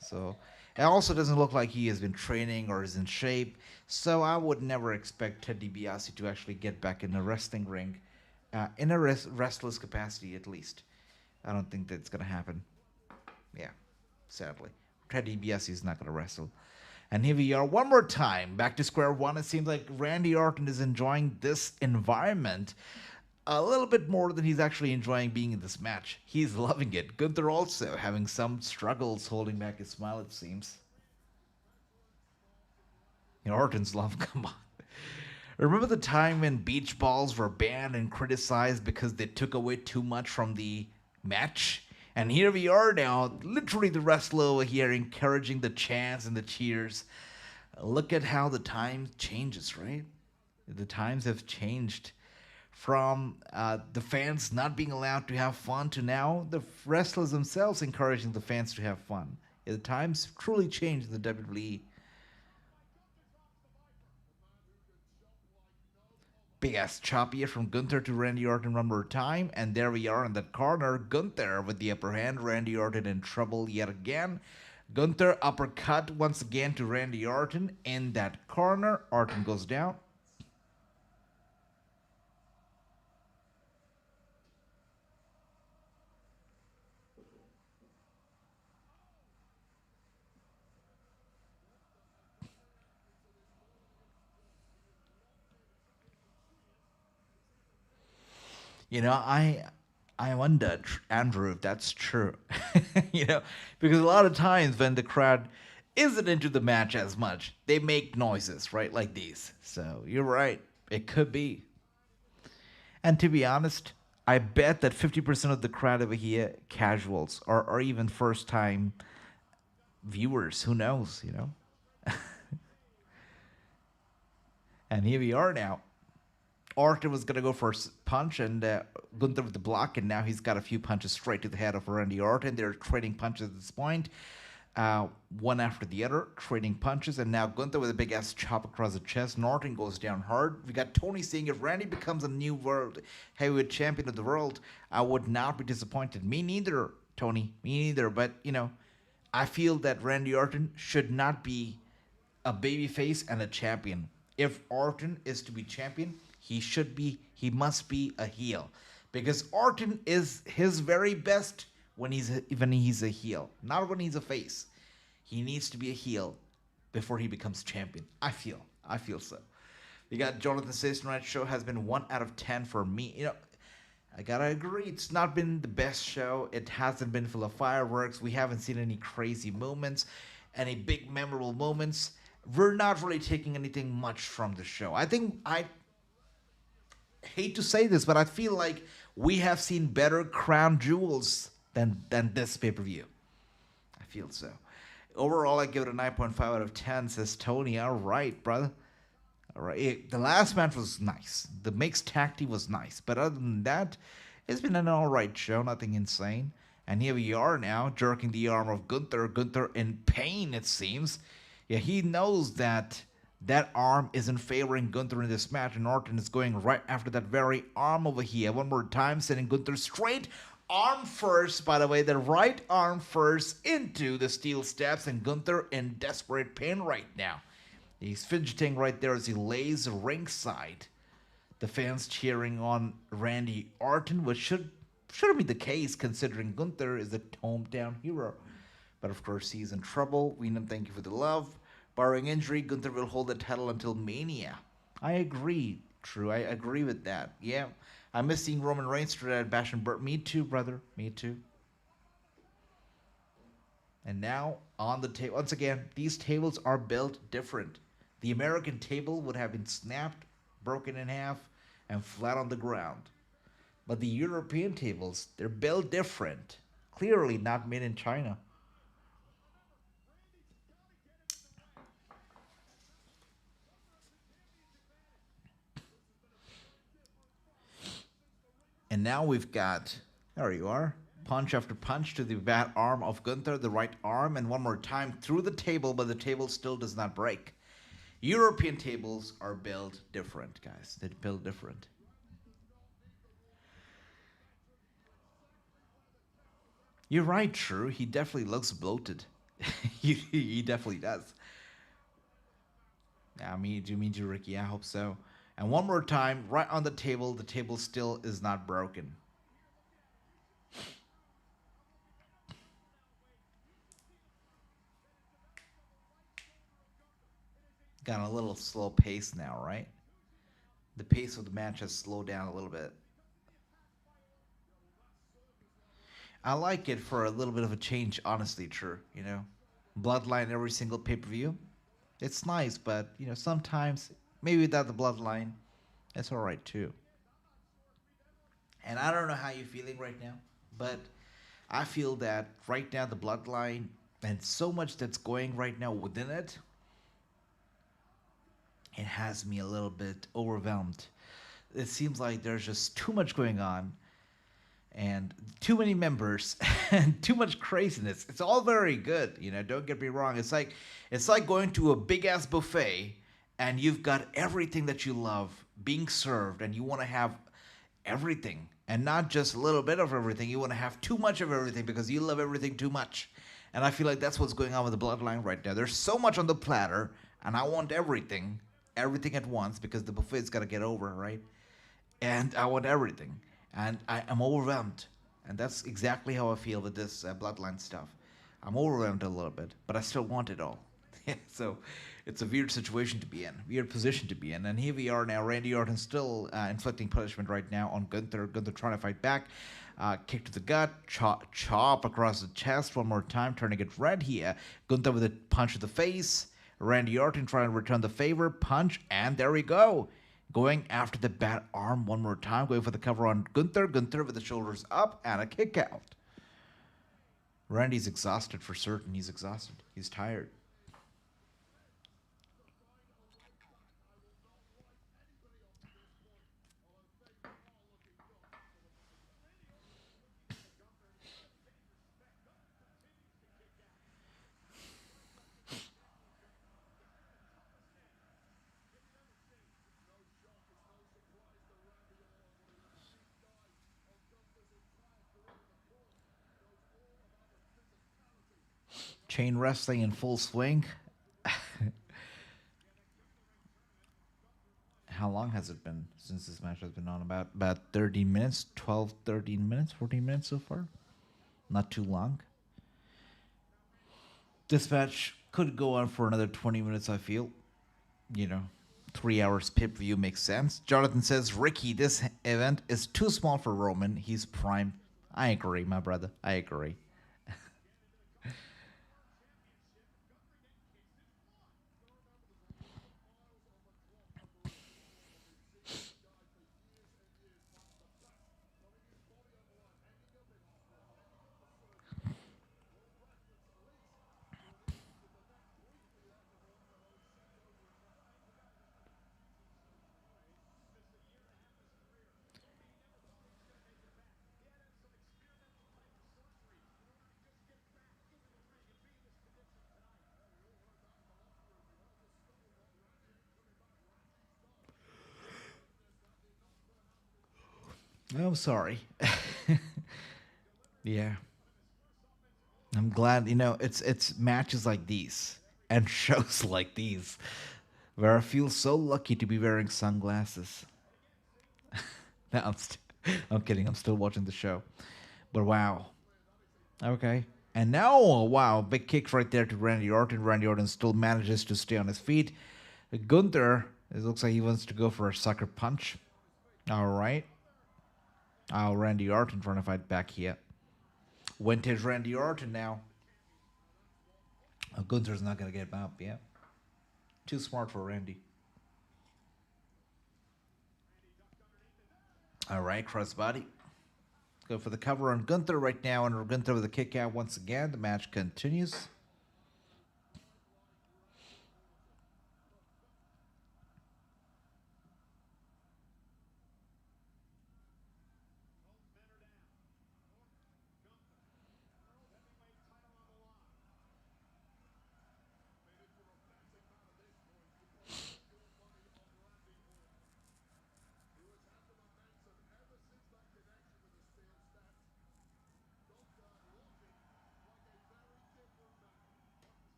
So it also doesn't look like he has been training or is in shape. So I would never expect Ted DiBiase to actually get back in a wrestling ring, in a restless capacity at least. I don't think that's gonna happen. Yeah, sadly, Ted DiBiase is not gonna wrestle. And here we are one more time, back to square one. It seems like Randy Orton is enjoying this environment a little bit more than he's actually enjoying being in this match. He's loving it. Gunther also having some struggles holding back his smile, it seems. Orton's love, come on. Remember the time when beach balls were banned and criticized because they took away too much from the match? And here we are now, literally the wrestler over here encouraging the chants and the cheers. Look at how the time changes, right? The times have changed. From the fans not being allowed to have fun to now the wrestlers themselves encouraging the fans to have fun. The times truly changed in the WWE. Big ass chop here from Gunther to Randy Orton one more time. And there we are in that corner. Gunther with the upper hand. Randy Orton in trouble yet again. Gunther uppercut once again to Randy Orton in that corner. Orton goes down. I wonder, Andrew, if that's true. Because a lot of times when the crowd isn't into the match as much, they make noises, right, like these. So you're right, it could be. And to be honest, I bet that 50% of the crowd over here, casuals, or even first time viewers. Who knows? And here we are now. Orton was going to go for a punch, and Gunther with the block, and now he's got a few punches straight to the head of Randy Orton. They're trading punches at this point, one after the other, trading punches, and now Gunther with a big-ass chop across the chest. Orton goes down hard. We got Tony saying if Randy becomes a new world heavyweight champion of the world, I would not be disappointed. Me neither, Tony. Me neither, but, I feel that Randy Orton should not be a babyface and a champion. If Orton is to be champion, he must be a heel, because Orton is his very best when he's a heel, not when he's a face. He needs to be a heel before he becomes champion. I feel so. We got Jonathan says tonight's show has been 1 out of 10 for me. I gotta agree, it's not been the best show. It hasn't been full of fireworks. We haven't seen any crazy moments, any big memorable moments. We're not really taking anything much from the show. I hate to say this, but I feel like we have seen better crown jewels than this pay-per-view. I feel so. Overall, I give it a 9.5 out of 10, says Tony. All right, brother. All right. The last match was nice. The mixed tag team was nice. But other than that, it's been an all right show. Nothing insane. And here we are now, jerking the arm of Gunther. Gunther in pain, it seems. Yeah, he knows that arm isn't favoring Gunther in this match, and Orton is going right after that very arm over here. One more time, sending Gunther straight arm first, by the way, the right arm first into the steel steps, and Gunther in desperate pain right now. He's fidgeting right there as he lays ringside. The fans cheering on Randy Orton, which shouldn't be the case considering Gunther is a hometown hero. But of course, he's in trouble. Venom, thank you for the love. Barring injury, Gunther will hold the title until Mania. I agree, True. I agree with that. Yeah, I miss seeing Roman Reigns today at Bash and Burt. Me too, brother. Me too. And now, on the table, once again, these tables are built different. The American table would have been snapped, broken in half, and flat on the ground. But the European tables, they're built different. Clearly not made in China. And now we've got, there you are, punch after punch to the bad arm of Gunther, the right arm, and one more time through the table, but the table still does not break. European tables are built different, guys. They're built different. You're right, True. He definitely looks bloated. he definitely does. Yeah, me too, Ricky. I hope so. And one more time, right on the table still is not broken. Got a little slow pace now, right? The pace of the match has slowed down a little bit. I like it for a little bit of a change, honestly, True. Bloodline every single pay-per-view. It's nice, but, sometimes, maybe without the bloodline, that's all right, too. And I don't know how you're feeling right now, but I feel that right now the bloodline and so much that's going right now within it, it has me a little bit overwhelmed. It seems like there's just too much going on and too many members and too much craziness. It's all very good, don't get me wrong. It's like going to a big ass buffet and you've got everything that you love being served and you want to have everything and not just a little bit of everything. You want to have too much of everything because you love everything too much. And I feel like that's what's going on with the bloodline right now. There's so much on the platter and I want everything at once because the buffet's got to get over, right? And I want everything. And I'm overwhelmed. And that's exactly how I feel with this bloodline stuff. I'm overwhelmed a little bit, but I still want it all. So It's a weird situation to be in, weird position to be in. And here we are now. Randy Orton still inflicting punishment right now on Gunther. Gunther trying to fight back. Kick to the gut, chop across the chest one more time, turning it red here. Gunther with a punch to the face. Randy Orton trying to return the favor, punch, and there we go. Going after the bad arm one more time, going for the cover on Gunther. Gunther with the shoulders up and a kick out. Randy's exhausted for certain. He's exhausted. He's tired. Chain wrestling in full swing. How long has it been since this match has been on? About 13 minutes, 12, 13 minutes, 14 minutes so far. Not too long. This match could go on for another 20 minutes, I feel. 3 hours pay-per-view makes sense. Jonathan says, Ricky, this event is too small for Roman. He's prime. I agree, my brother. I agree. I'm sorry. Yeah. I'm glad, it's matches like these and shows like these where I feel so lucky to be wearing sunglasses. No, I'm kidding. I'm still watching the show. But wow. Okay. And now, wow, big kick right there to Randy Orton. Randy Orton still manages to stay on his feet. Gunther, it looks like he wants to go for a sucker punch. All right. Oh, Randy Orton trying to fight back here. Vintage Randy Orton now. Oh, Gunther's not going to get him up, yeah. Too smart for Randy. All right, crossbody. Go for the cover on Gunther right now, and Gunther with a kick out once again. The match continues.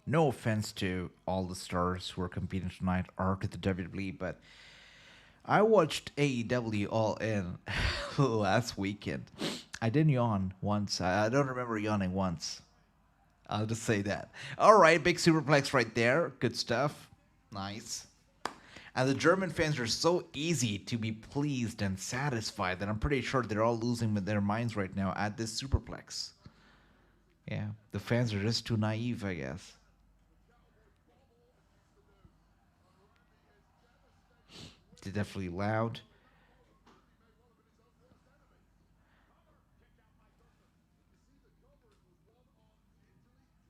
No offense to all the stars who are competing tonight or to the WWE, but I watched AEW All In last weekend. I didn't yawn once. I don't remember yawning once. I'll just say that. All right, big superplex right there. Good stuff. Nice. And the German fans are so easy to be pleased and satisfied that I'm pretty sure they're all losing their minds right now at this superplex. Yeah, the fans are just too naive, I guess. They're definitely loud.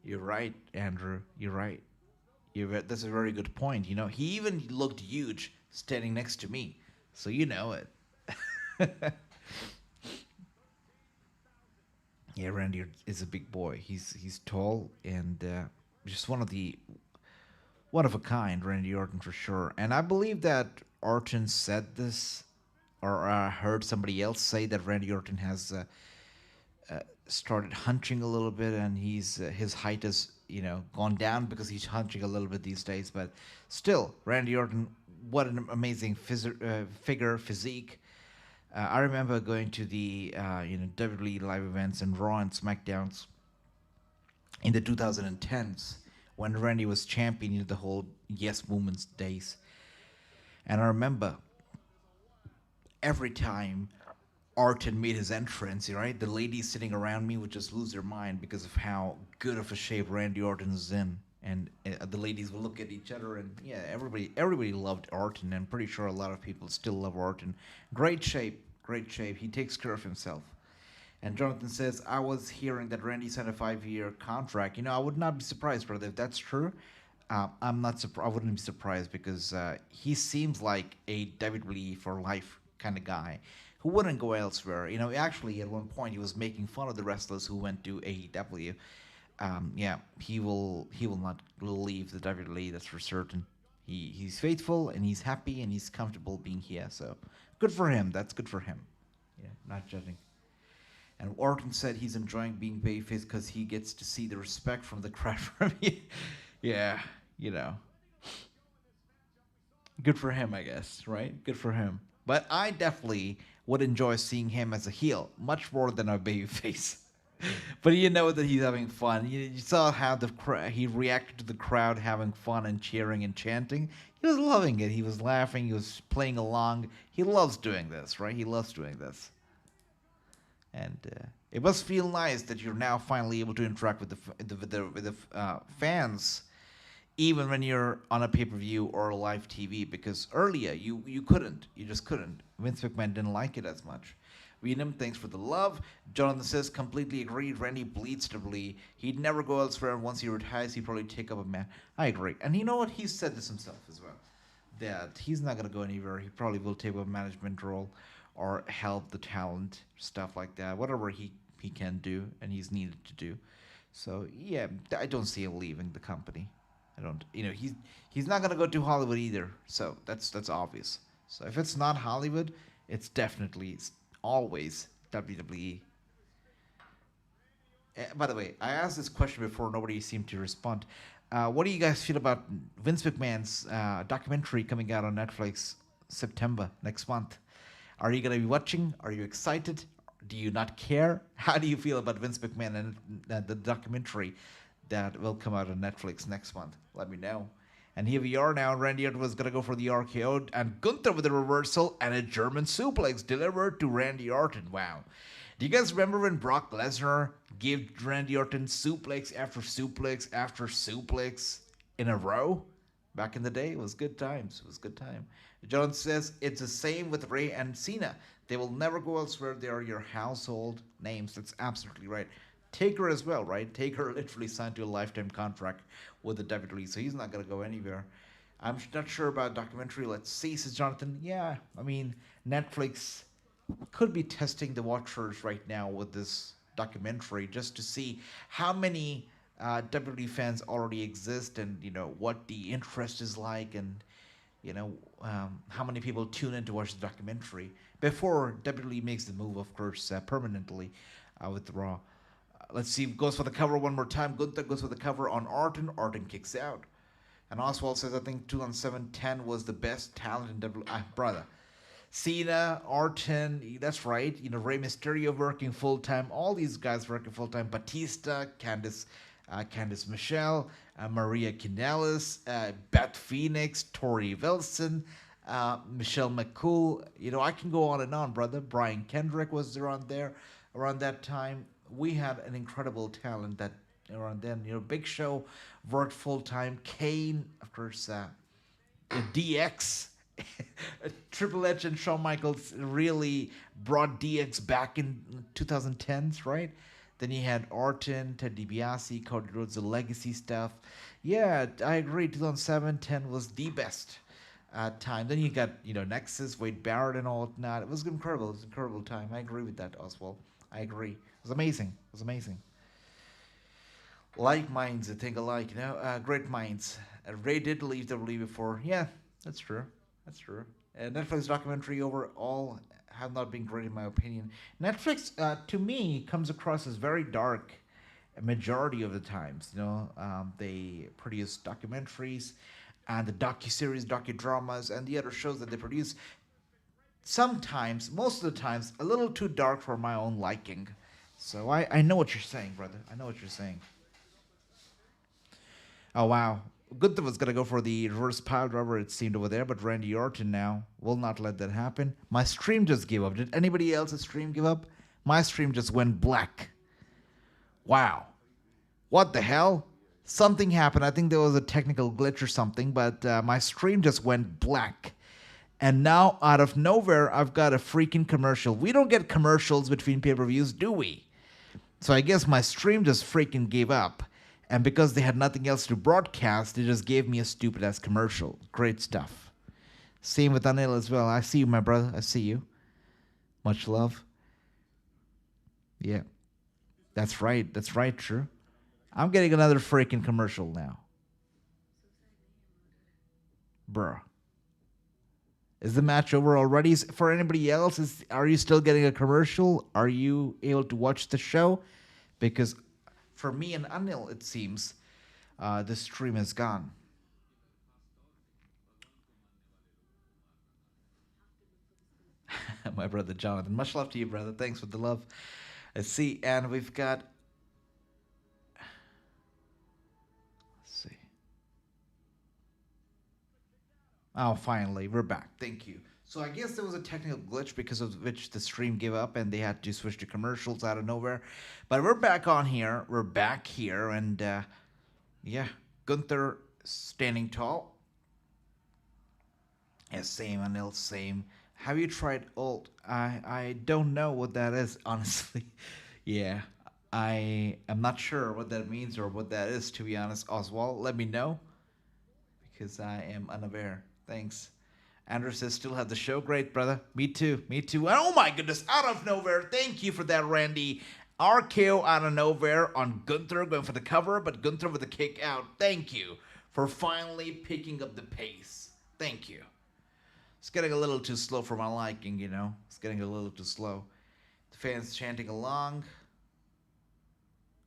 You're right, Andrew. You're right. That's a very good point. He even looked huge standing next to me. So you know it. Yeah, Randy is a big boy. He's tall and just one of a kind, Randy Orton for sure. And I believe that Orton said this, or heard somebody else say that Randy Orton has started hunching a little bit, and his height has gone down because he's hunching a little bit these days. But still, Randy Orton, what an amazing figure, physique. I remember going to the WWE live events and Raw and SmackDowns in the 2010s when Randy was champion in the whole Yes Movements days. And I remember every time Orton made his entrance, right, the ladies sitting around me would just lose their mind because of how good of a shape Randy Orton is in. And the ladies would look at each other, and yeah, everybody loved Orton, and pretty sure a lot of people still love Orton. Great shape, great shape. He takes care of himself. And Jonathan says, I was hearing that Randy signed a 5-year contract. I would not be surprised, brother, if that's true. I'm not surprised. I wouldn't be surprised because he seems like a WWE for life kind of guy who wouldn't go elsewhere. Actually, at one point, he was making fun of the wrestlers who went to AEW. Yeah, he will not leave the WWE. That's for certain. He's faithful and he's happy and he's comfortable being here. So good for him. That's good for him. Yeah, not judging. And Orton said he's enjoying being babyface because he gets to see the respect from the crowd from you. Yeah, good for him, I guess, right? Good for him. But I definitely would enjoy seeing him as a heel much more than a babyface. But you know that he's having fun. You saw how he reacted to the crowd having fun and cheering and chanting. He was loving it. He was laughing. He was playing along. He loves doing this, right? He loves doing this. And it must feel nice that you're now finally able to interact with the fans, even when you're on a pay-per-view or a live TV. Because earlier you couldn't, you just couldn't. Vince McMahon didn't like it as much. Venom, thanks for the love. Jonathan says, completely agreed. Randy bleeds to bleed. He'd never go elsewhere, and once he retires, he'd probably take up a man. I agree. And you know what? He said this himself as well. That he's not going to go anywhere. He probably will take up a management role or help the talent, stuff like that. Whatever he can do and he's needed to do. So, yeah, I don't see him leaving the company. I don't, he's not going to go to Hollywood either. So that's obvious. So if it's not Hollywood, it's definitely always WWE. By the way, I asked this question before. Nobody seemed to respond. What do you guys feel about Vince McMahon's documentary coming out on Netflix September next month? Are you going to be watching? Are you excited? Do you not care? How do you feel about Vince McMahon and the documentary that will come out on Netflix next month? Let me know. And here we are now. Randy Orton was going to go for the RKO, and Gunther with a reversal and a German suplex delivered to Randy Orton. Wow. Do you guys remember when Brock Lesnar gave Randy Orton suplex after suplex after suplex in a row? Back in the day, it was good times. It was good time. John says, it's the same with Rey and Cena. They will never go elsewhere. They are your household names. That's absolutely right. Taker as well, right? Taker literally signed to a lifetime contract with the WWE, so he's not going to go anywhere. I'm not sure about documentary. Let's see, says Jonathan. Yeah, I mean, Netflix could be testing the watchers right now with this documentary just to see how many WWE fans already exist and, what the interest is like and, how many people tune in to watch the documentary before WWE makes the move, of course, permanently with Raw. Let's see, goes for the cover one more time. Gunther goes for the cover on Orton. Orton kicks out. And Oswald says, I think 2007-10 was the best talent in WWE. Brother. Cena, Orton, that's right. Rey Mysterio working full-time. All these guys working full-time. Batista, Candice Michelle, Maria Kanellis, Beth Phoenix, Tori Wilson, Michelle McCool. I can go on and on, brother. Brian Kendrick was around that time. We had an incredible talent that around then. Big Show worked full time. Kane, of course, DX. Triple H and Shawn Michaels really brought DX back in 2010s, right? Then you had Orton, Ted DiBiase, Cody Rhodes, the legacy stuff. Yeah, I agree. 2007-10 was the best. time. Then you got, Nexus, Wade Barrett, and all that. It was incredible. It was an incredible time. I agree with that, Oswald. I agree. It was amazing. It was amazing. Like minds, I think alike. Great minds. Ray did leave WWE before. Yeah, that's true. That's true. Netflix documentary overall have not been great in my opinion. Netflix, to me, comes across as very dark a majority of the times. They produce documentaries and the docu-series, docudramas, and the other shows that they produce. Sometimes, most of the times, a little too dark for my own liking. So I know what you're saying, brother. I know what you're saying. Oh wow. Gunther was gonna go for the reverse pile driver, it seemed over there, but Randy Orton now will not let that happen. My stream just gave up. Did anybody else's stream give up? My stream just went black. Wow. What the hell? Something happened. I think there was a technical glitch or something, but my stream just went black. And now, out of nowhere, I've got a freaking commercial. We don't get commercials between pay-per-views, do we? So I guess my stream just freaking gave up. And because they had nothing else to broadcast, they just gave me a stupid-ass commercial. Great stuff. Same with Anil as well. I see you, my brother. I see you. Much love. Yeah. That's right. That's right, true. I'm getting another freaking commercial now. Bruh. Is the match over already? For anybody else, are you still getting a commercial? Are you able to watch the show? Because for me and Anil, it seems the stream is gone. My brother Jonathan. Much love to you, brother. Thanks for the love. Let's see. And we've got... Let's see. Oh, finally. We're back. Thank you. So I guess there was a technical glitch because of which the stream gave up and they had to switch to commercials out of nowhere. But we're back on here. We're back here. And, yeah. Gunther standing tall. Yeah, same. Anil, same. Have you tried Alt? I don't know what that is, honestly. Yeah, I am not sure what that means or what that is, to be honest. Oswald, let me know, because I am unaware. Thanks. Andrew says, still have the show? Great, brother. Me too. Me too. And oh my goodness, out of nowhere. Thank you for that, Randy. RKO out of nowhere on Gunther going for the cover, but Gunther with the kick out. Thank you for finally picking up the pace. Thank you. It's getting a little too slow for my liking, It's getting a little too slow. The fans chanting along.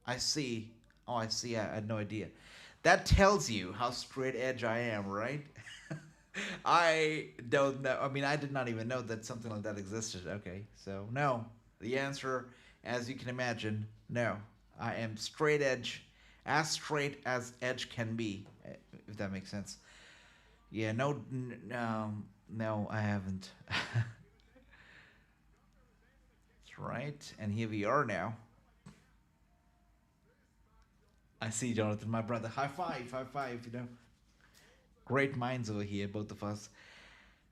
I see. Oh, I see. I had no idea. That tells you how straight edge I am, right? I don't know. I mean, I did not even know that something like that existed. Okay, so no. The answer, as you can imagine, no. I am straight edge. As straight as edge can be, if that makes sense. Yeah, no, no, I haven't. That's right. And here we are now. I see Jonathan, my brother. High five, Great minds over here, both of us.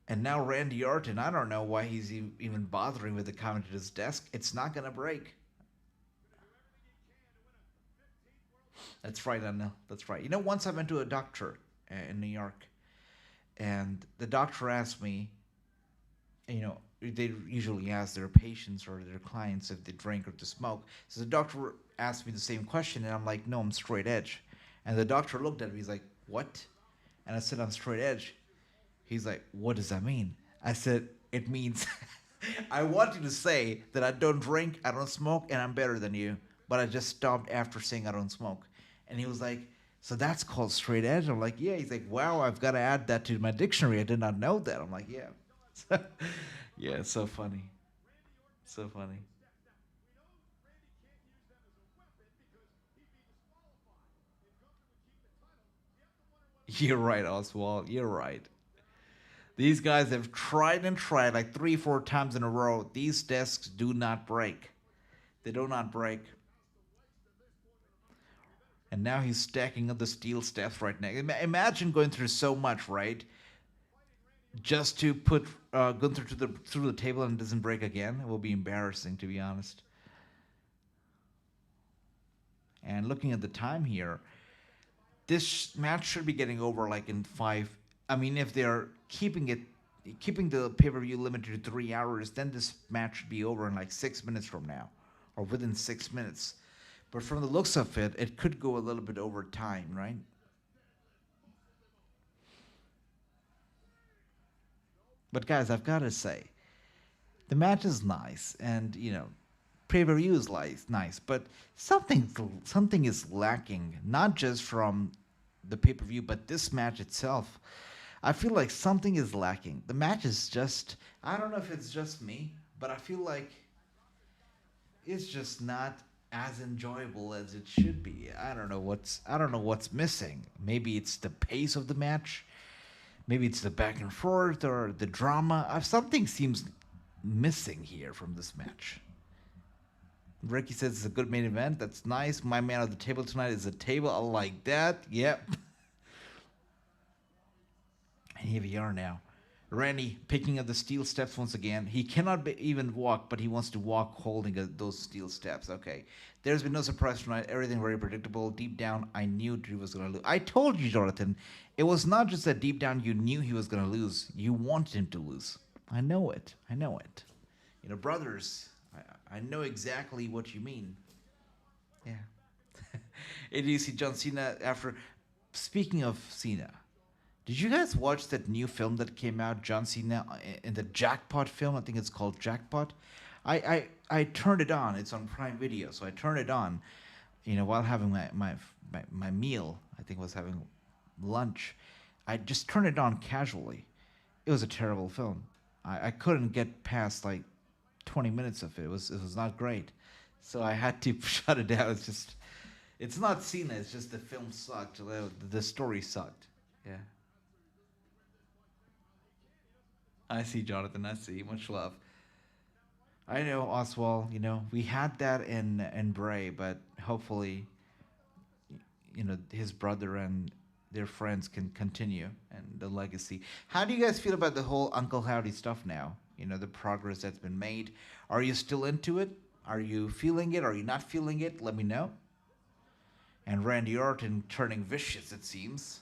And now Randy Orton, I don't know why he's even bothering with the commentator's desk. It's not going to break. That's right, Anna. That's right. Once I went to a doctor in New York, and the doctor asked me, they usually ask their patients or their clients if they drink or to smoke. So the doctor asked me the same question, and I'm like, no, I'm straight edge. And the doctor looked at me, he's like, what? And I said, I'm straight edge. He's like, what does that mean? I said, it means I want you to say that I don't drink, I don't smoke, and I'm better than you. But I just stopped after saying I don't smoke. And he was like, so that's called straight edge? I'm like, yeah. He's like, wow, I've got to add that to my dictionary. I did not know that. I'm like, yeah. Yeah, it's so funny. So funny. You're right, Oswald. You're right. These guys have tried and tried like 3, 4 times in a row. These desks do not break. They do not break. And now he's stacking up the steel steps right now. Imagine going through so much, right? Just to put Gunther through the table and it doesn't break again. It will be embarrassing, to be honest. And looking at the time here, this match should be getting over like in 5 I mean, if they're keeping the pay-per-view limited to 3 hours, then this match should be over in like 6 minutes from now, or within 6 minutes. But from the looks of it, it could go a little bit over time, right? But guys, I've got to say, the match is nice, and pay-per-view is nice, but something is lacking, not just from the pay-per-view, but this match itself. I feel like something is lacking. The match is just, I don't know if it's just me, but I feel like it's just not as enjoyable as it should be. I don't know what's missing. Maybe it's the pace of the match. Maybe it's the back and forth or the drama. Something seems missing here from this match. Ricky says it's a good main event. That's nice. My man of the table tonight is a table. I like that. Yep. And here we are now. Randy picking up the steel steps once again. He cannot even walk, but he wants to walk holding those steel steps. Okay. There's been no surprise tonight. Everything very predictable. Deep down, I knew Drew was going to lose. I told you, Jonathan. It was not just that deep down you knew he was going to lose. You wanted him to lose. I know it. I know it. Brothers, I know exactly what you mean. Yeah. And you see John Cena after... Speaking of Cena... Did you guys watch that new film that came out, John Cena, in the Jackpot film? I think it's called Jackpot. I turned it on. It's on Prime Video, so I turned it on, while having my meal. I think I was having lunch. I just turned it on casually. It was a terrible film. I couldn't get past like 20 minutes of it. It was not great, so I had to shut it down. It's not Cena. It's just the film sucked. The story sucked. Yeah. I see, Jonathan. I see. Much love. I know, Oswald. We had that in Bray, but hopefully, his brother and their friends can continue and the legacy. How do you guys feel about the whole Uncle Howdy stuff now? The progress that's been made. Are you still into it? Are you feeling it? Are you not feeling it? Let me know. And Randy Orton turning vicious, it seems.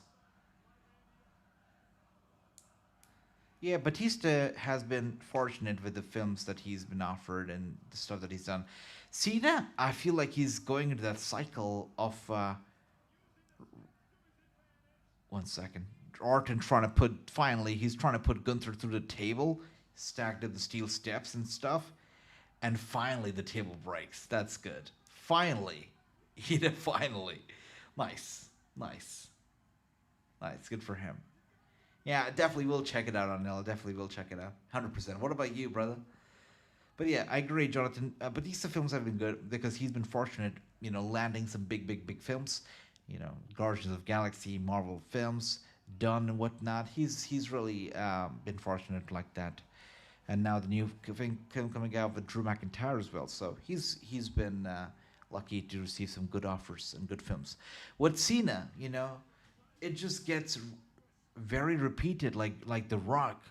Yeah, Batista has been fortunate with the films that he's been offered and the stuff that he's done. Cena, I feel like he's going into that cycle of... 1 second. Orton he's trying to put Gunther through the table, stacked at the steel steps and stuff, and finally the table breaks. That's good. Finally. Finally. Nice. Good for him. Yeah, I definitely will check it out on Nella. Definitely will check it out. 100%. What about you, brother? But yeah, I agree, Jonathan. Batista films have been good because he's been fortunate, landing some big films. Guardians of Galaxy, Marvel films, done and whatnot. He's really been fortunate like that. And now the new film coming out with Drew McIntyre as well. So he's been lucky to receive some good offers and good films. With Cena, it just gets very repeated, like The Rock.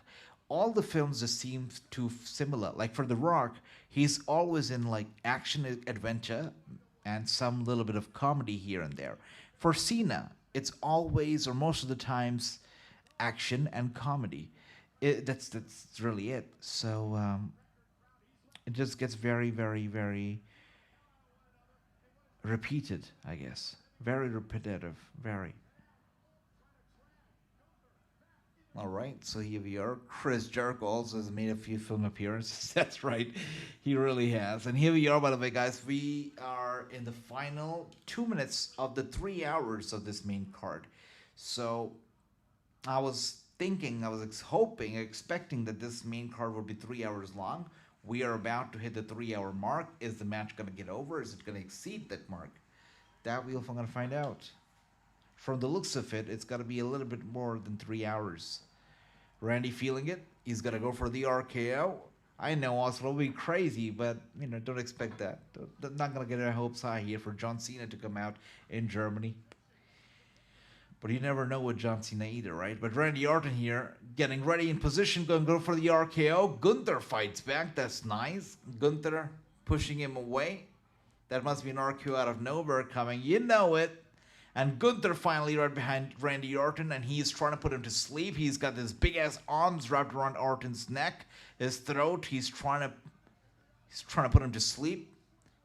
All the films just seem too similar. Like for The Rock, he's always in like action adventure and some little bit of comedy here and there. For Cena, it's always or most of the times action and comedy. That's really it. So it just gets very, very, very repeated, I guess. Very repetitive, very. All right, so here we are. Chris Jericho also has made a few film appearances. That's right, he really has. And here we are, by the way, guys. We are in the final 2 minutes of the 3 hours of this main card. So I was hoping, expecting that this main card would be 3 hours long. We are about to hit the 3 hour mark. Is the match going to get over? Is it going to exceed that mark? That we're going to find out. From the looks of it, it's got to be a little bit more than 3 hours. Randy feeling it. He's going to go for the RKO. I know Oslo will be crazy, but, don't expect that. Not going to get our hopes high here for John Cena to come out in Germany. But you never know with John Cena either, right? But Randy Orton here, getting ready in position, going to go for the RKO. Gunther fights back. That's nice. Gunther pushing him away. That must be an RKO out of nowhere coming. You know it. And Gunther finally right behind Randy Orton, and he's trying to put him to sleep. He's got his big ass arms wrapped around Orton's neck, his throat. He's trying to put him to sleep.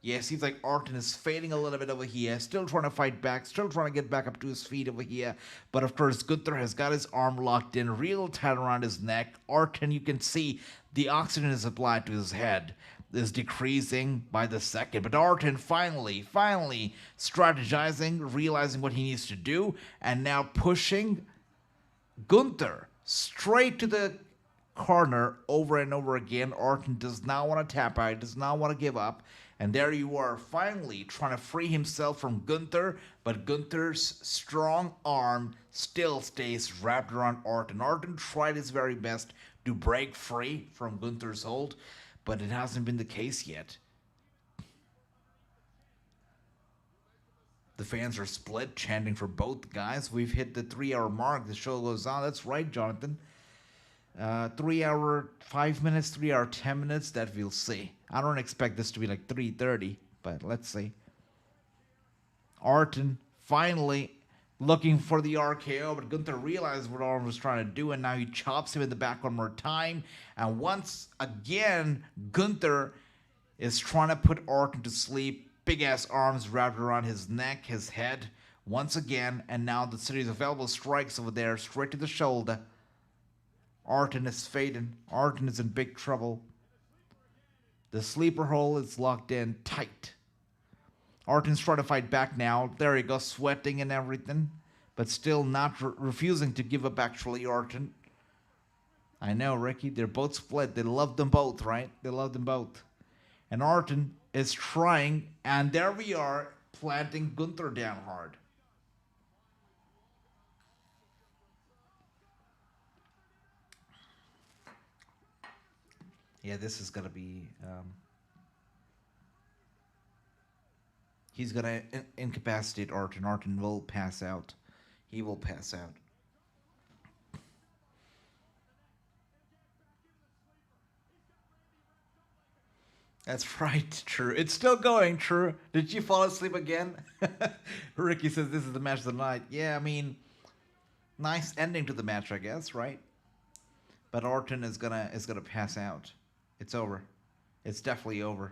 Yeah, seems like Orton is fading a little bit over here, still trying to fight back, still trying to get back up to his feet over here. But of course, Gunther has got his arm locked in, real tight around his neck. Orton, you can see the oxygen is applied to his head is decreasing by the second. But Orton finally strategizing, realizing what he needs to do, and now pushing Gunther straight to the corner over and over again. Orton does not want to tap out, does not want to give up. And there you are, finally trying to free himself from Gunther, but Gunther's strong arm still stays wrapped around Orton. Orton tried his very best to break free from Gunther's hold, but it hasn't been the case yet. The fans are split, chanting for both guys. We've hit the 3-hour mark. The show goes on. That's right, Jonathan. 3 hour, 5 minutes, 3 hour, 10 minutes, that we'll see. I don't expect this to be like 3:30, but let's see. Orton finally looking for the RKO, but Gunther realized what Orton was trying to do, and now he chops him in the back one more time. And once again, Gunther is trying to put Orton to sleep. Big ass arms wrapped around his neck, his head, once again, and now the series of elbow strikes over there, straight to the shoulder. Orton is fading. Orton is in big trouble. The sleeper hole is locked in tight. Orton's trying to fight back now. There he goes, sweating and everything, but still not refusing to give up, actually, Orton. I know, Ricky, they're both split. They love them both, right? They love them both. And Orton is trying, and there we are, planting Gunther down hard. Yeah, this is going to be... he's going to incapacitate Orton. Orton will pass out. He will pass out. That's right, true. It's still going, true. Did you fall asleep again? Ricky says this is the match of the night. Yeah, I mean, nice ending to the match, I guess, right? But Orton is gonna pass out. It's over. It's definitely over.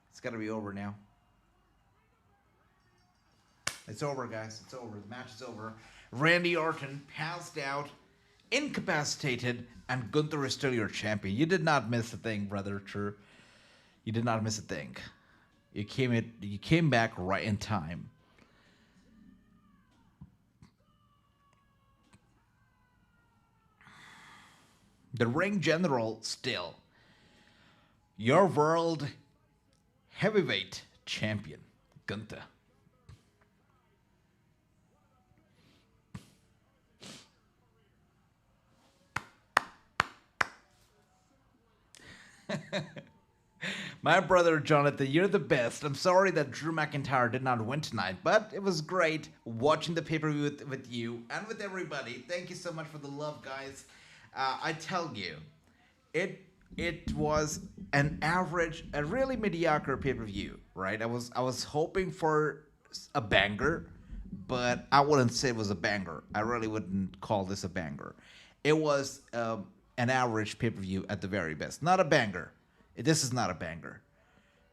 It's got to be over now. It's over, guys. It's over. The match is over. Randy Orton passed out, incapacitated, and Gunther is still your champion. You did not miss a thing, brother. True. You did not miss a thing. You came back right in time. The ring general still your world heavyweight champion, Gunther. My brother Jonathan, you're the best. I'm sorry that Drew McIntyre did not win tonight, but it was great watching the pay-per-view with you and with everybody. Thank you so much for the love, guys. I tell you, it was an average, a really mediocre pay-per-view, right? I was hoping for a banger, but I wouldn't say it was a banger. I really wouldn't call this a banger. It was an average pay-per-view at the very best. Not a banger. This is not a banger.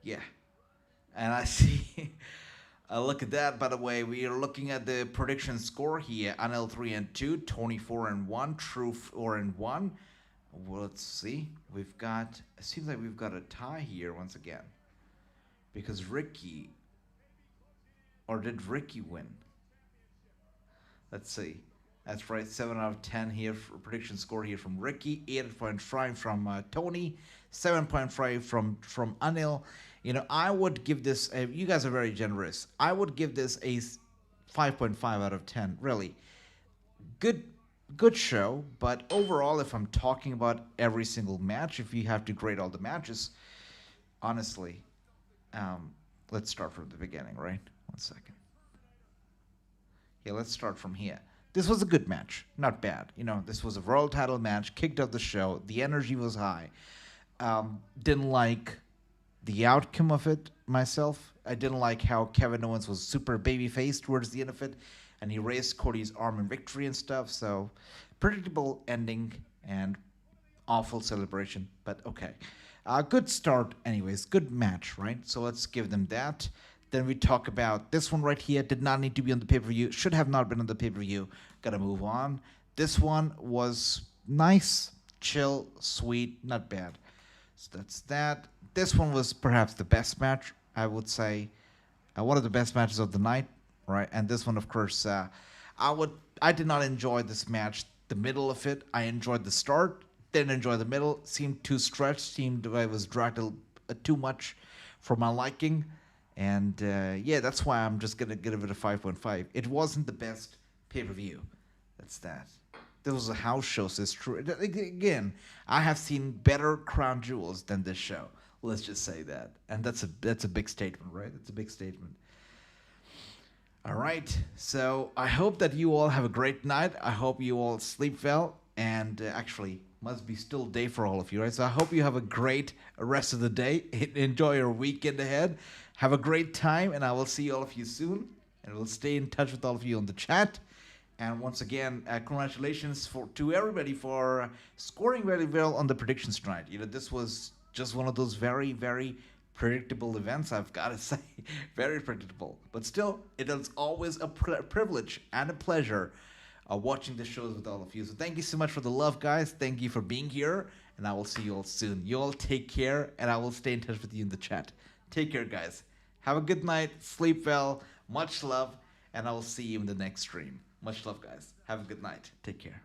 Yeah. And I see... look at that, by the way. We are looking at the prediction score here. Anil 3-2, Tony 4-1, True 4-1. Well, let's see. We've got... It seems like we've got a tie here once again. Because Ricky... Or did Ricky win? Let's see. That's right, 7 out of 10 here for prediction score here from Ricky, 8.5 from Tony, 7.5 from Anil. You know, I would give this, you guys are very generous. I would give this a 5.5 out of 10, really. Good show, but overall, if I'm talking about every single match, if you have to grade all the matches, honestly, let's start from the beginning, right? 1 second. Yeah, let's start from here. This was a good match, not bad. You know, this was a world title match, kicked off the show. The energy was high. Didn't like the outcome of it myself. I didn't like how Kevin Owens was super babyface towards the end of it, and he raised Cody's arm in victory and stuff. So predictable ending and awful celebration, but okay. Good start, anyways. Good match, right? So let's give them that. Then we talk about this one right here. Did not need to be on the pay per view. Should have not been on the pay per view. Gotta move on. This one was nice, chill, sweet, not bad. So that's that. This one was perhaps the best match, I would say. One of the best matches of the night, right? And this one, of course, I did not enjoy this match. The middle of it, I enjoyed the start. Didn't enjoy the middle. Seemed too stretched. Seemed I was dragged too much for my liking. And yeah, that's why I'm just gonna give it a 5.5. It wasn't the best pay per view. That's that. This was a house show, so it's true. Again, I have seen better crown jewels than this show. Let's just say that, and that's a big statement, right? That's a big statement. All right, so I hope that you all have a great night. I hope you all sleep well, and actually, must be still day for all of you, right? So I hope you have a great rest of the day. Enjoy your weekend ahead. Have a great time, and I will see all of you soon, and we'll stay in touch with all of you on the chat. And once again, congratulations to everybody for scoring very well on the predictions tonight. You know, this was just one of those very, very predictable events, I've got to say. Very predictable. But still, it is always a privilege and a pleasure watching the shows with all of you. So thank you so much for the love, guys. Thank you for being here. And I will see you all soon. You all take care, and I will stay in touch with you in the chat. Take care, guys. Have a good night. Sleep well. Much love. And I will see you in the next stream. Much love, guys. Have a good night. Take care.